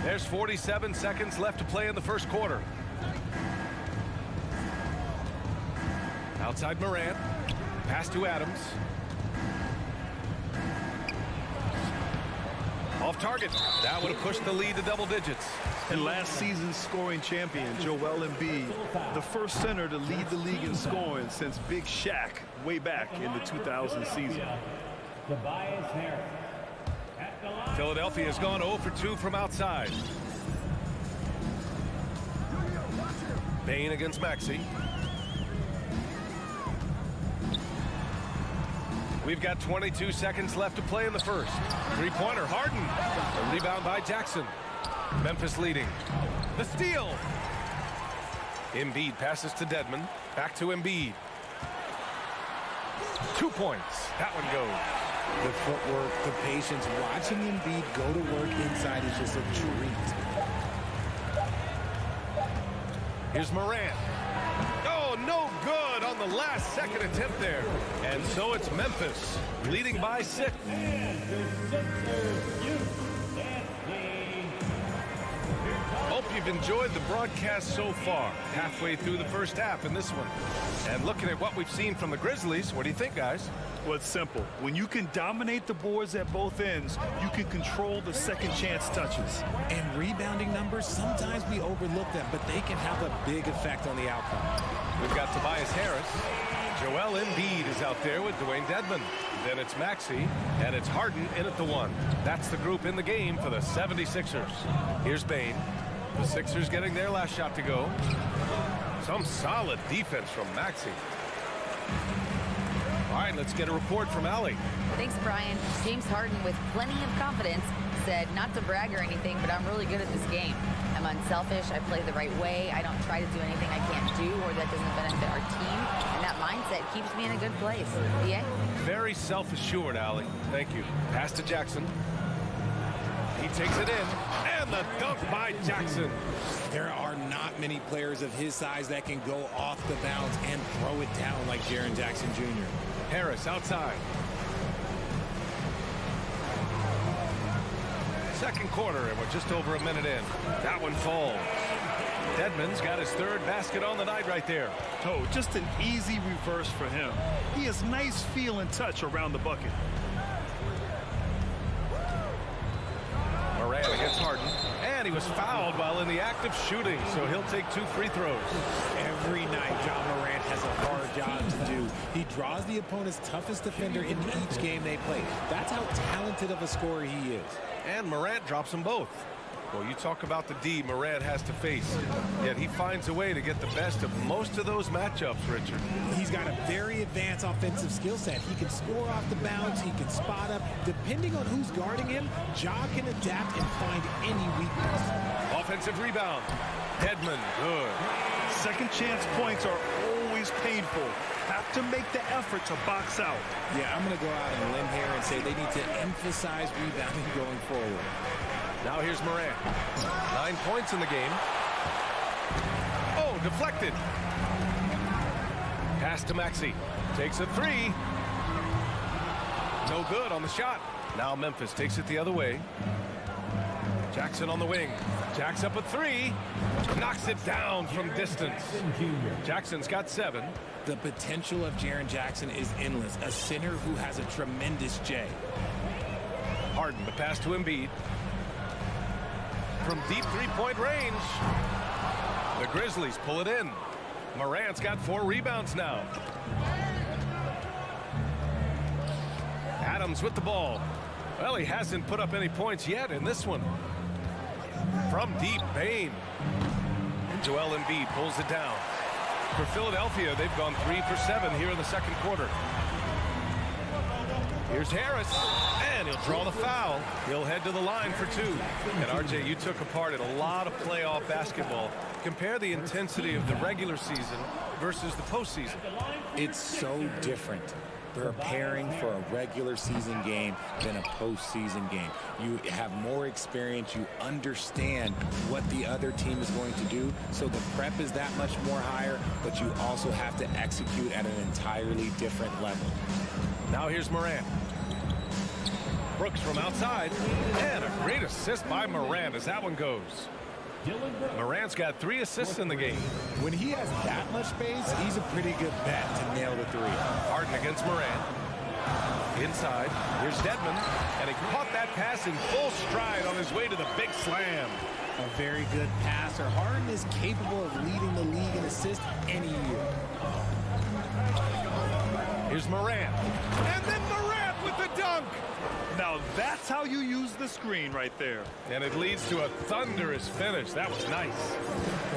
There's 47 seconds left to play in the first quarter. Outside Morant. Pass to Adams. Off target. That would have pushed the lead to double digits. And last season's scoring champion, Joel Embiid, the first center to lead the league in scoring since Big Shaq way back in the 2000 season. Philadelphia has gone 0 for 2 from outside. Bain against Maxey. We've got 22 seconds left to play in the first. Three-pointer, Harden. A rebound by Jackson. Memphis leading. The steal. Embiid passes to Dedmon. Back to Embiid. 2 points. That one goes. The footwork, the patience, watching Embiid go to work inside is just a treat. Here's Morant. Oh, no good on the last second attempt there. And so it's Memphis leading by 6. Hope you've enjoyed the broadcast so far. Halfway through the first half in this one. And looking at what we've seen from the Grizzlies, what do you think, guys? Well, it's simple. When you can dominate the boards at both ends, you can control the second chance touches. And rebounding numbers, sometimes we overlook them, but they can have a big effect on the outcome. We've got Tobias Harris. Joel Embiid is out there with Dwayne Dedmon. Then it's Maxey, and it's Harden in at the 1. That's the group in the game for the 76ers. Here's Bain. The Sixers getting their last shot to go. Some solid defense from Maxey. All right, let's get a report from Allie. Thanks, Brian. James Harden, with plenty of confidence, said not to brag or anything, but I'm really good at this game. I'm unselfish. I play the right way. I don't try to do anything I can't do or that doesn't benefit our team. And that mindset keeps me in a good place. Yeah? Very self-assured, Allie. Thank you. Pass to Jackson. He takes it in. And the dunk by Jackson. There are not many players of his size that can go off the bounce and throw it down like Jaren Jackson Jr. Harris outside. Second quarter, and we're just over a minute in. That one falls. Dedmon's got his third basket on the night right there. Oh, just an easy reverse for him. He has nice feel and touch around the bucket. Morant against Harden. And he was fouled while in the act of shooting, so he'll take 2 free throws. Every night, John Morant has a hard job to do. He draws the opponent's toughest defender in each game they play. That's how talented of a scorer he is. And Morant drops them both. Well, you talk about the D Morant has to face, yet he finds a way to get the best of most of those matchups, Richard. He's got a very advanced offensive skill set. He can score off the bounce, he can spot up. Depending on who's guarding him, Ja can adapt and find any weakness. Offensive rebound. Dedmon, good. Second chance points are always painful. Have to make the effort to box out. Yeah, I'm going to go out on a limb here and say they need to emphasize rebounding going forward. Now here's Morant. 9 points in the game. Oh, deflected. Pass to Maxey. Takes a 3. No good on the shot. Now Memphis takes it the other way. Jackson on the wing. Jack's up a 3. Knocks it down from distance. Jackson's got 7. The potential of Jaren Jackson is endless. A center who has a tremendous J. Harden, the pass to Embiid. From deep three-point range. The Grizzlies pull it in. Morant's got 4 rebounds now. Adams with the ball. Well, he hasn't put up any points yet in this one. From deep, Bain. Joel Embiid pulls it down. For Philadelphia, they've gone 3 for 7 here in the second quarter. Here's Harris, and he'll draw the foul. He'll head to the line for 2. And RJ, you took a part in a lot of playoff basketball. Compare the intensity of the regular season versus the postseason. It's so different preparing for a regular season game than a postseason game. You have more experience. You understand what the other team is going to do. So the prep is that much more higher, but you also have to execute at an entirely different level. Now here's Morant. Brooks from outside. And a great assist by Moran as that one goes. Moran's got 3 assists in the game. When he has that much space, he's a pretty good bet to nail the 3. Harden against Moran. Inside, here's Dedmon, and he caught that pass in full stride on his way to the big slam. A very good passer. Harden is capable of leading the league in assists any year. Here's Moran. And then Moran with the dunk. Now that's how you use the screen right there. And it leads to a thunderous finish. That was nice.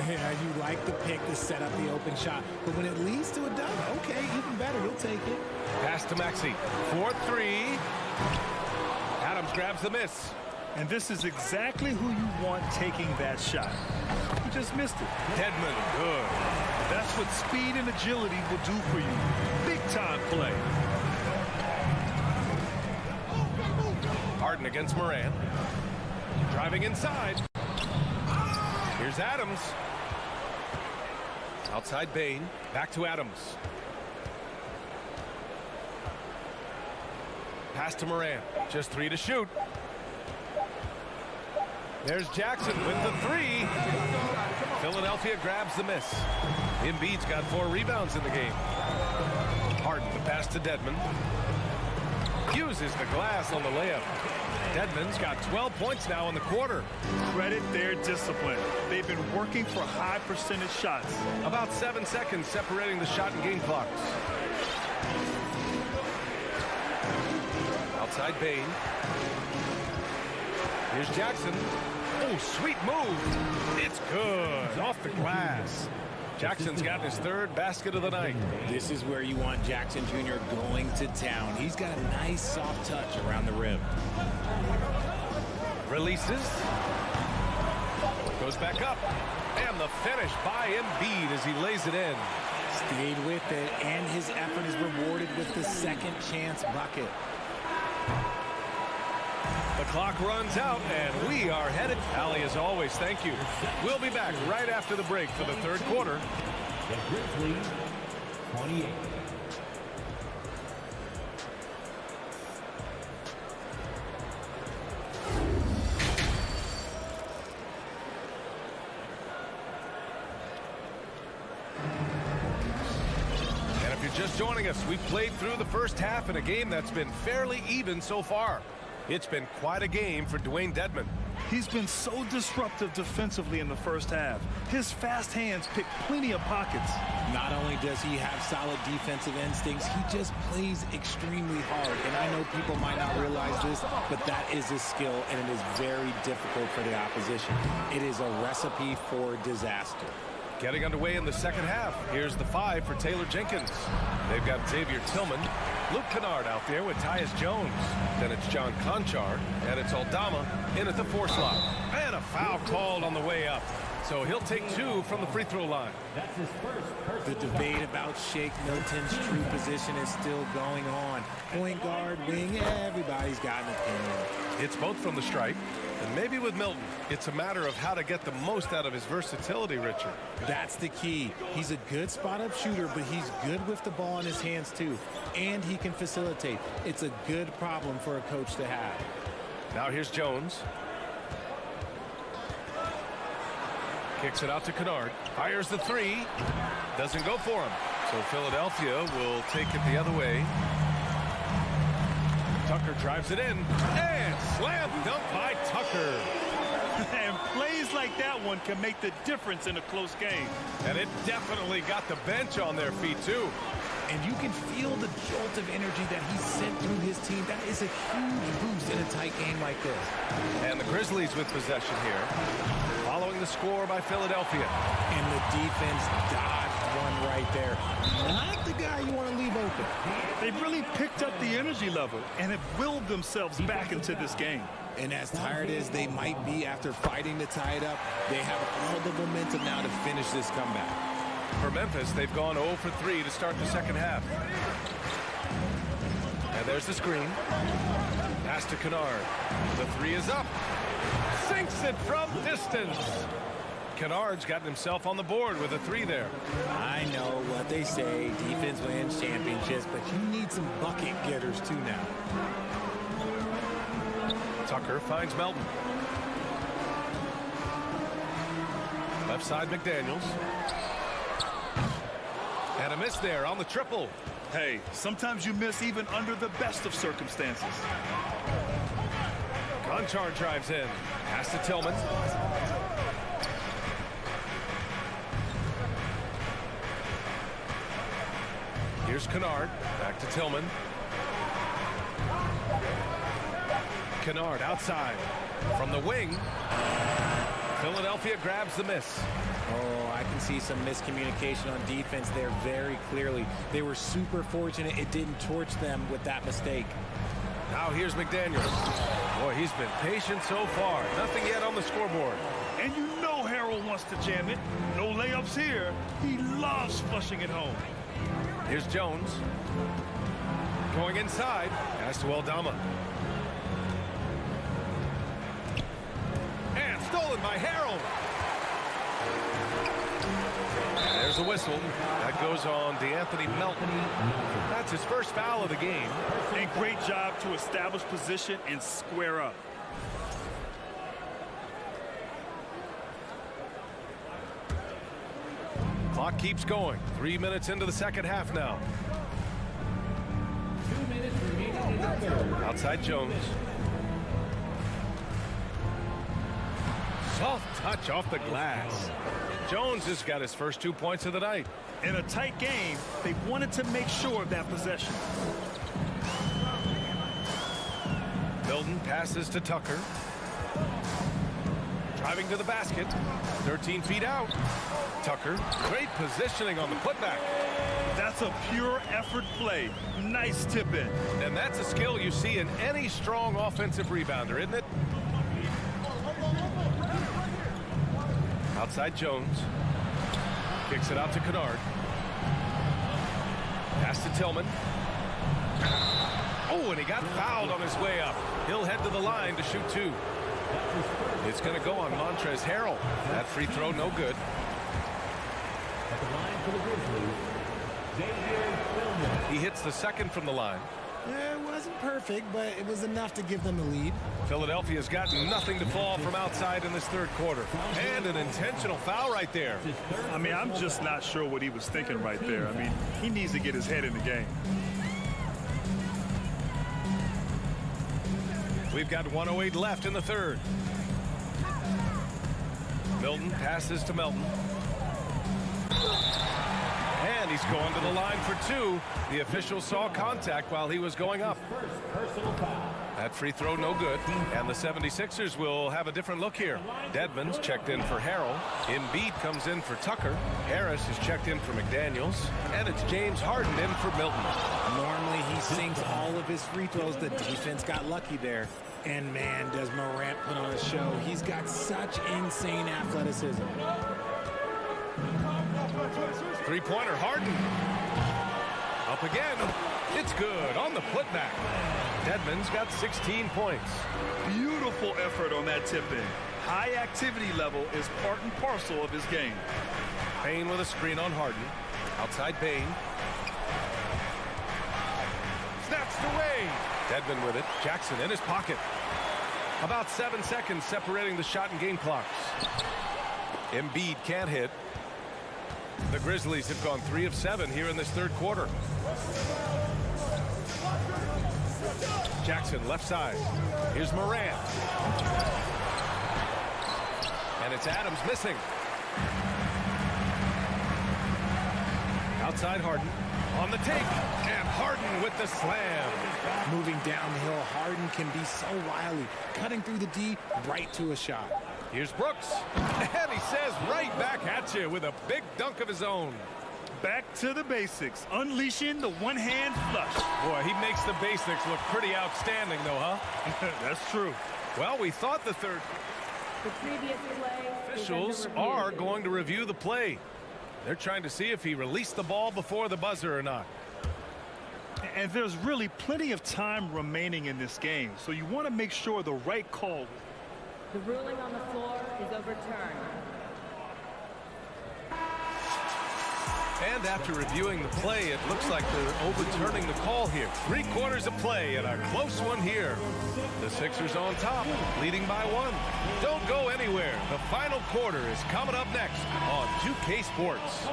Yeah, you like the pick to set up the open shot, but when it leads to a dunk, okay, even better, you'll take it. Pass to Maxey. 4-3. Adams grabs the miss. And this is exactly who you want taking that shot. You just missed it. Dedmon, good. That's what speed and agility will do for you. Big time play. Harden against Moran. Driving inside. Here's Adams. Outside Bain. Back to Adams. Pass to Moran. Just 3 to shoot. There's Jackson with the 3. Philadelphia grabs the miss. Embiid's got 4 rebounds in the game. Harden the pass to Dedmon. Uses the glass on the layup. Dedmon's got 12 points now in the quarter. Credit their discipline. They've been working for high percentage shots. About 7 seconds separating the shot and game clocks. Outside Bain. Here's Jackson. Oh, sweet move. It's good. Off the glass. Jackson's gotten his 3rd basket of the night. This is where you want Jackson Jr. going to town. He's got a nice soft touch around the rim. Releases. Goes back up. And the finish by Embiid as he lays it in. Stayed with it, and his effort is rewarded with the second chance bucket. The clock runs out, and we are headed. Allie, as always, thank you. We'll be back right after the break for the 3rd quarter. The Grizzlies, 28. And if you're just joining us, we've played through the first half in a game that's been fairly even so far. It's been quite a game for Dwayne Dedmon. He's been so disruptive defensively in the first half. His fast hands pick plenty of pockets. Not only does he have solid defensive instincts, he just plays extremely hard. And I know people might not realize this, but that is a skill, and it is very difficult for the opposition. It is a recipe for disaster. Getting underway in the second half. Here's the 5 for Taylor Jenkins. They've got Xavier Tillman, Luke Kennard out there with Tyus Jones. Then it's John Conchar, and it's Aldama in at the 4 slot. And a foul called on the way up. So he'll take 2 from the free throw line. That's his first. The debate about Shake Milton's true position is still going on. Point guard, wing, everybody's got an opinion. It's both from the stripe. And maybe with Milton, it's a matter of how to get the most out of his versatility, Richard. That's the key. He's a good spot-up shooter, but he's good with the ball in his hands, too. And he can facilitate. It's a good problem for a coach to have. Now here's Jones. Kicks it out to Kennard. Fires the 3. Doesn't go for him. So Philadelphia will take it the other way. Tucker drives it in. And slam dunk by Tucker. And plays like that one can make the difference in a close game. And it definitely got the bench on their feet, too. And you can feel the jolt of energy that he sent through his team. That is a huge boost in a tight game like this. And the Grizzlies with possession here. Following the score by Philadelphia. And the defense dodged one right there. Not the guy you want to leave open. They've really picked up the energy level and have willed themselves back into this game. And as tired as they might be after fighting to tie it up, they have all the momentum now to finish this comeback. For Memphis, they've gone 0 for 3 to start the second half. And there's the screen. Pass to Kennard. The 3 is up. Sinks it from distance. Kennard's gotten himself on the board with a 3 there. I know what they say, defense wins championships, but you need some bucket getters too now. Tucker finds Melton. Left side, McDaniels. And a miss there on the triple. Hey, sometimes you miss even under the best of circumstances. Conchar drives in. Pass to Tillman. Here's Kennard. Back to Tillman. Kennard outside. From the wing. Philadelphia grabs the miss. Oh, I can see some miscommunication on defense there very clearly. They were super fortunate it didn't torch them with that mistake. Now here's McDaniels. Boy, he's been patient so far. Nothing yet on the scoreboard. And you know Harold wants to jam it. No layups here. He loves flushing it home. Here's Jones. Going inside. Pass to Aldama. And stolen by Harold. There's a whistle. That goes on DeAnthony Melton. That's his first foul of the game. And great job to establish position and square up. Clock keeps going. 3 minutes into the second half now. 2 minutes remaining in the third. Outside Jones. Soft touch off the glass. Jones has got his first 2 points of the night. In a tight game, they wanted to make sure of that possession. Milton passes to Tucker. Driving to the basket. 13 feet out. Tucker, great positioning on the putback. That's a pure effort play. Nice tip in. And that's a skill you see in any strong offensive rebounder, isn't it? Outside Jones. Kicks it out to Kennard. Pass to Tillman. Oh, and he got fouled on his way up. He'll head to the line to shoot two. It's going to go on Montrezl Harrell. That free throw, no good. At the line for the Grizzlies, He hits the second from the line. It wasn't perfect, but it was enough to give them a lead. Philadelphia's got nothing to fall from outside in this third quarter. And an intentional foul right there. I mean, I'm just not sure what he was thinking right there. I mean, he needs to get his head in the game. We've got 1:08 left in the third. Milton passes to Melton. And he's going to the line for two. The official saw contact while he was going up. That free throw no good. And the 76ers will have a different look here. Dedmon's checked in for Harrell. Embiid comes in for Tucker. Harris is checked in for McDaniels. And it's James Harden in for Milton. Normally he sinks all of his free throws. The defense got lucky there. And man, does Morant put on a show. He's got such insane athleticism. Three-pointer, Harden. Up again. It's good on the putback. Dedmon's got 16 points. Beautiful effort on that tip-in. High activity level is part and parcel of his game. Payne with a screen on Harden. Outside Payne. Snatched away. Dedmon with it. Jackson in his pocket. About 7 seconds separating the shot and game clocks. Embiid can't hit. The Grizzlies have gone 3 of 7 here in this third quarter. Jackson left side. Here's Morant. And it's Adams missing. Outside Harden. On the take. And Harden with the slam. Moving downhill, Harden can be so wily. Cutting through the D, right to a shot. Here's Brooks. And he says right back at you with a big dunk of his own. Back to the basics. Unleashing the one-hand flush. Boy, he makes the basics look pretty outstanding, though, huh? That's true. Well, we thought the third. The previous play. Officials are going to review the play. They're trying to see if he released the ball before the buzzer or not. And there's really plenty of time remaining in this game, so you want to make sure the right call. The ruling on the floor is overturned. And after reviewing the play, it looks like they're overturning the call here. 3/4 of play and a close one here. The Sixers on top, leading by 1. Don't go anywhere. The final quarter is coming up next on 2K Sports.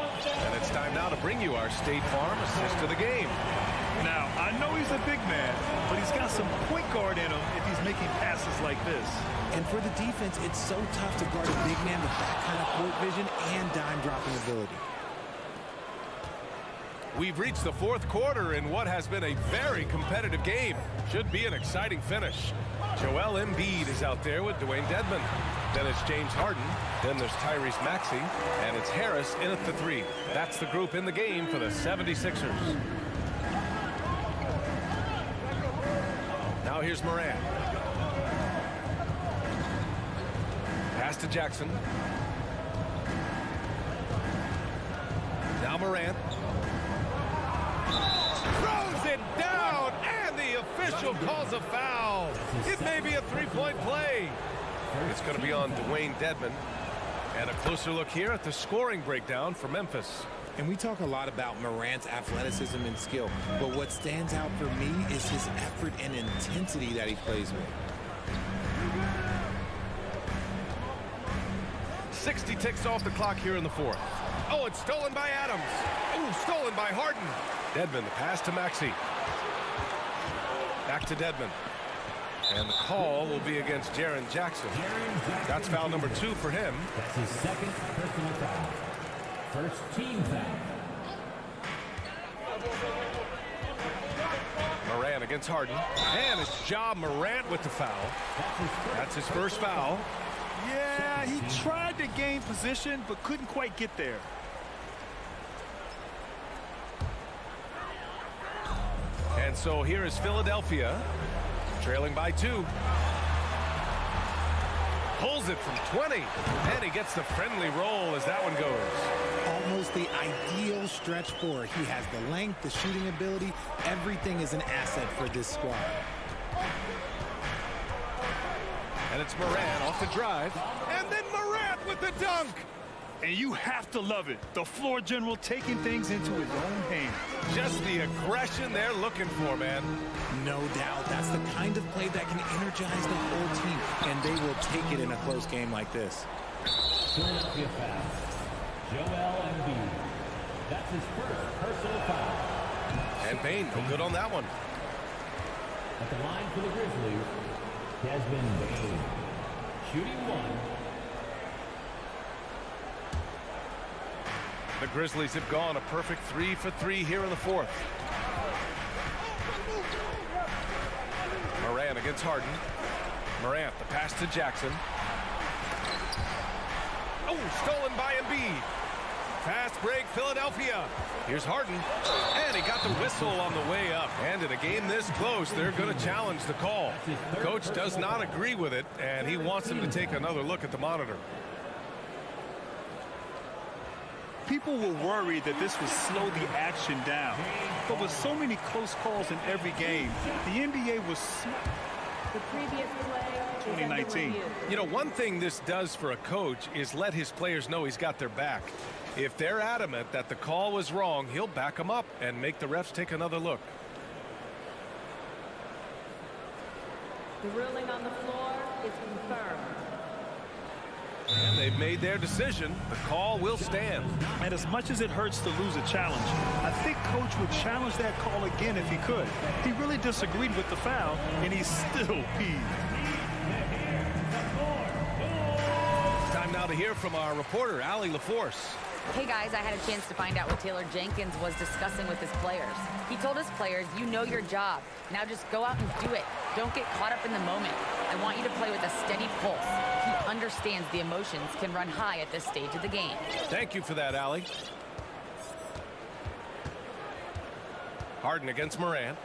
And it's time now to bring you our State Farm assist of the game. Now, I know he's a big man, but he's got some point guard in him if he's making passes like this. And for the defense, it's so tough to guard a big man with that kind of court vision and dime dropping ability. We've reached the 4th quarter in what has been a very competitive game. Should be an exciting finish. Joel Embiid is out there with Dwayne Dedmon. Then it's James Harden. Then there's Tyrese Maxey. And it's Harris in at the 3. That's the group in the game for the 76ers. Now here's Morant. Pass to Jackson. Now Morant. Throws it down, and the official calls a foul. It may be a 3-point play. It's going to be on Dwayne Dedmon. And a closer look here at the scoring breakdown for Memphis. And we talk a lot about Morant's athleticism and skill, but what stands out for me is his effort and intensity that he plays with. 60 ticks off the clock here in the 4th. Oh, it's stolen by Adams. Oh, stolen by Harden. Dedmon, the pass to Maxey. Back to Dedmon. And the call will be against Jaren Jackson. That's foul number 2 for him. That's his 2nd personal foul. First team foul. Morant against Harden. And it's Ja Morant with the foul. That's his first foul. Yeah, he tried to gain position, but couldn't quite get there. And so here is Philadelphia, trailing by 2. Pulls it from 20, and he gets the friendly roll as that one goes. Almost the ideal stretch four. He has the length, the shooting ability. Everything is an asset for this squad. And it's Morant off the drive. And then Morant with the dunk. And you have to love it. The floor general taking things into his own hands. Just the aggression they're looking for, man. No doubt. That's the kind of play that can energize the whole team. And they will take it in a close game like this. Philadelphia foul. Joel Embiid. That's his first personal foul. And Payne, no good on that one. At the line for the Grizzlies, Desmond Bain. Shooting 1. The Grizzlies have gone a perfect 3 for 3 here in the 4th. Morant against Harden. Morant, the pass to Jackson. Oh, stolen by Embiid. Fast break, Philadelphia. Here's Harden. And he got the whistle on the way up. And in a game this close, they're going to challenge the call. Coach does not agree with it, and he wants them to take another look at the monitor. People were worried that this would slow the action down. But with so many close calls in every game, the NBA was the previous play 2019. You know, one thing this does for a coach is let his players know he's got their back. If they're adamant that the call was wrong, he'll back them up and make the refs take another look. The ruling on the floor is confirmed. And they've made their decision. The call will stand. And as much as it hurts to lose a challenge, I think Coach would challenge that call again if he could. He really disagreed with the foul, and he's still peeved. Time now to hear from our reporter, Allie LaForce. Hey guys, I had a chance to find out what Taylor Jenkins was discussing with his players. He told his players, you know your job. Now just go out and do it. Don't get caught up in the moment. I want you to play with a steady pulse. He understands the emotions can run high at this stage of the game. Thank you for that, Allie. Harden against Morant.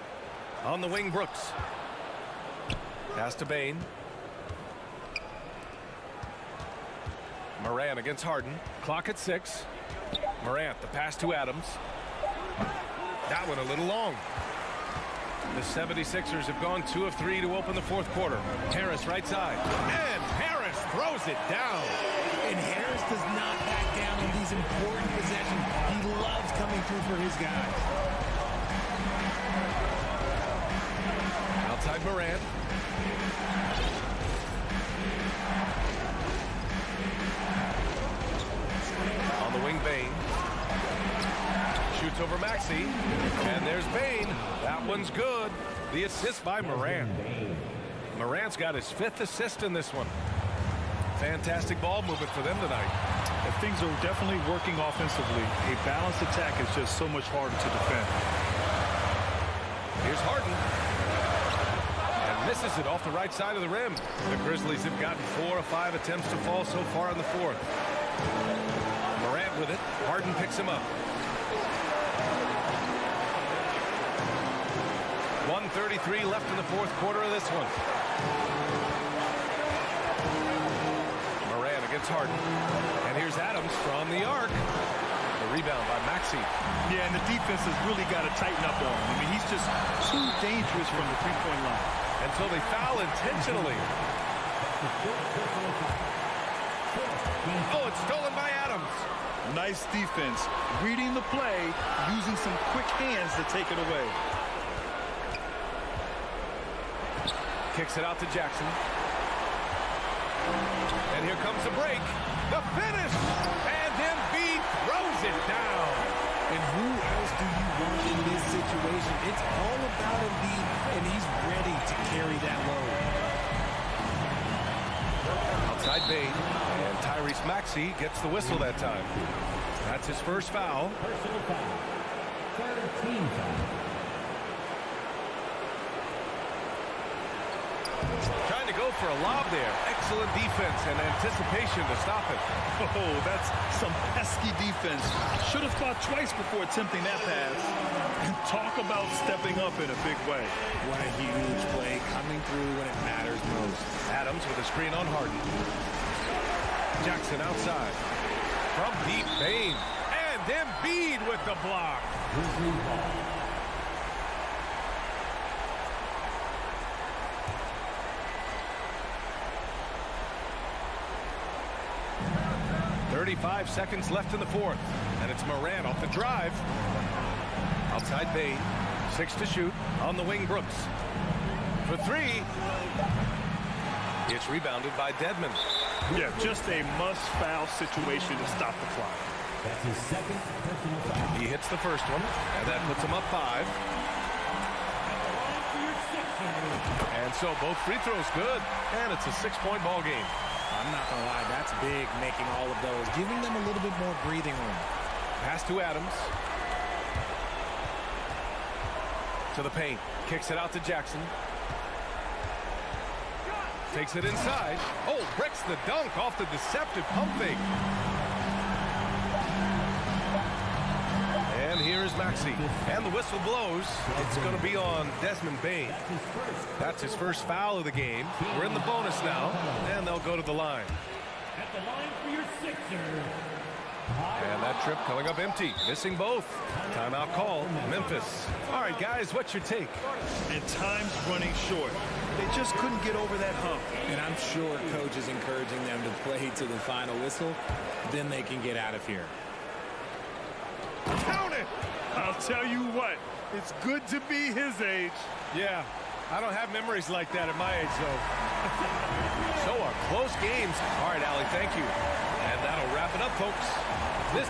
On the wing, Brooks. Pass to Bain. Morant against Harden. Clock at 6. Morant, the pass to Adams. That one a little long. The 76ers have gone 2 of 3 to open the 4th quarter. Harris right side. And Harris throws it down. And Harris does not back down in these important possessions. He loves coming through for his guys. Outside Morant. On the wing, Bane. Shoots over Maxey. And there's Bane. That one's good. The assist by Morant. Morant's got his 5th assist in this one. Fantastic ball movement for them tonight. And things are definitely working offensively. A balanced attack is just so much harder to defend. Here's Harden. And misses it off the right side of the rim. The Grizzlies have gotten 4 of 5 attempts to fall so far in the 4th. Morant with it. Harden picks him up. 1:33 left in the 4th quarter of this one. Morant against Harden. And here's Adams from the arc. The rebound by Maxey. Yeah, and the defense has really got to tighten up on him. I mean, he's just too dangerous from the three-point line. Until they foul intentionally. Oh, it's stolen by Adams. Nice defense. Reading the play, using some quick hands to take it away. Kicks it out to Jackson. And here comes the break. The finish! And Embiid throws it down. And who else do you want in this situation? It's all about Embiid, and he's ready to carry that load. Outside Bane. And Tyrese Maxey gets the whistle that time. That's his first foul. Personal foul. 13 foul. Trying to go for a lob there. Excellent defense and anticipation to stop it. Oh, that's some pesky defense. Should have thought twice before attempting that pass. And talk about stepping up in a big way. What a huge play coming through when it matters most. Adams with a screen on Harden. Jackson outside. From deep, Bane. And Embiid with the block. Grizzlies ball. 35 seconds left in the 4th. And it's Morant off the drive. Outside Bane. 6 to shoot. On the wing, Brooks. For 3. It's rebounded by Dedmon. Yeah, just a must-foul situation to stop the clock. That's his 2nd personal foul. He hits the first one, and that puts him up 5. And so both free throws good, and it's a 6-point ball game. I'm not going to lie, that's big, making all of those, giving them a little bit more breathing room. Pass to Adams. To the paint. Kicks it out to Jackson. Takes it inside. Oh, breaks the dunk off the deceptive pump fake. And here's Maxey. And the whistle blows. It's going to be on Desmond Bane. That's his first foul of the game. We're in the bonus now, and they'll go to the line. At the line for your Sixers. And that trip coming up empty. Missing both. Timeout call, Memphis. All right, guys, what's your take? And time's running short. They just couldn't get over that hump. And I'm sure coach is encouraging them to play to the final whistle. Then they can get out of here. Count it! I'll tell you what, it's good to be his age. Yeah, I don't have memories like that at my age, though. So are close games. All right, Allie, thank you. And that'll wrap it up, folks. This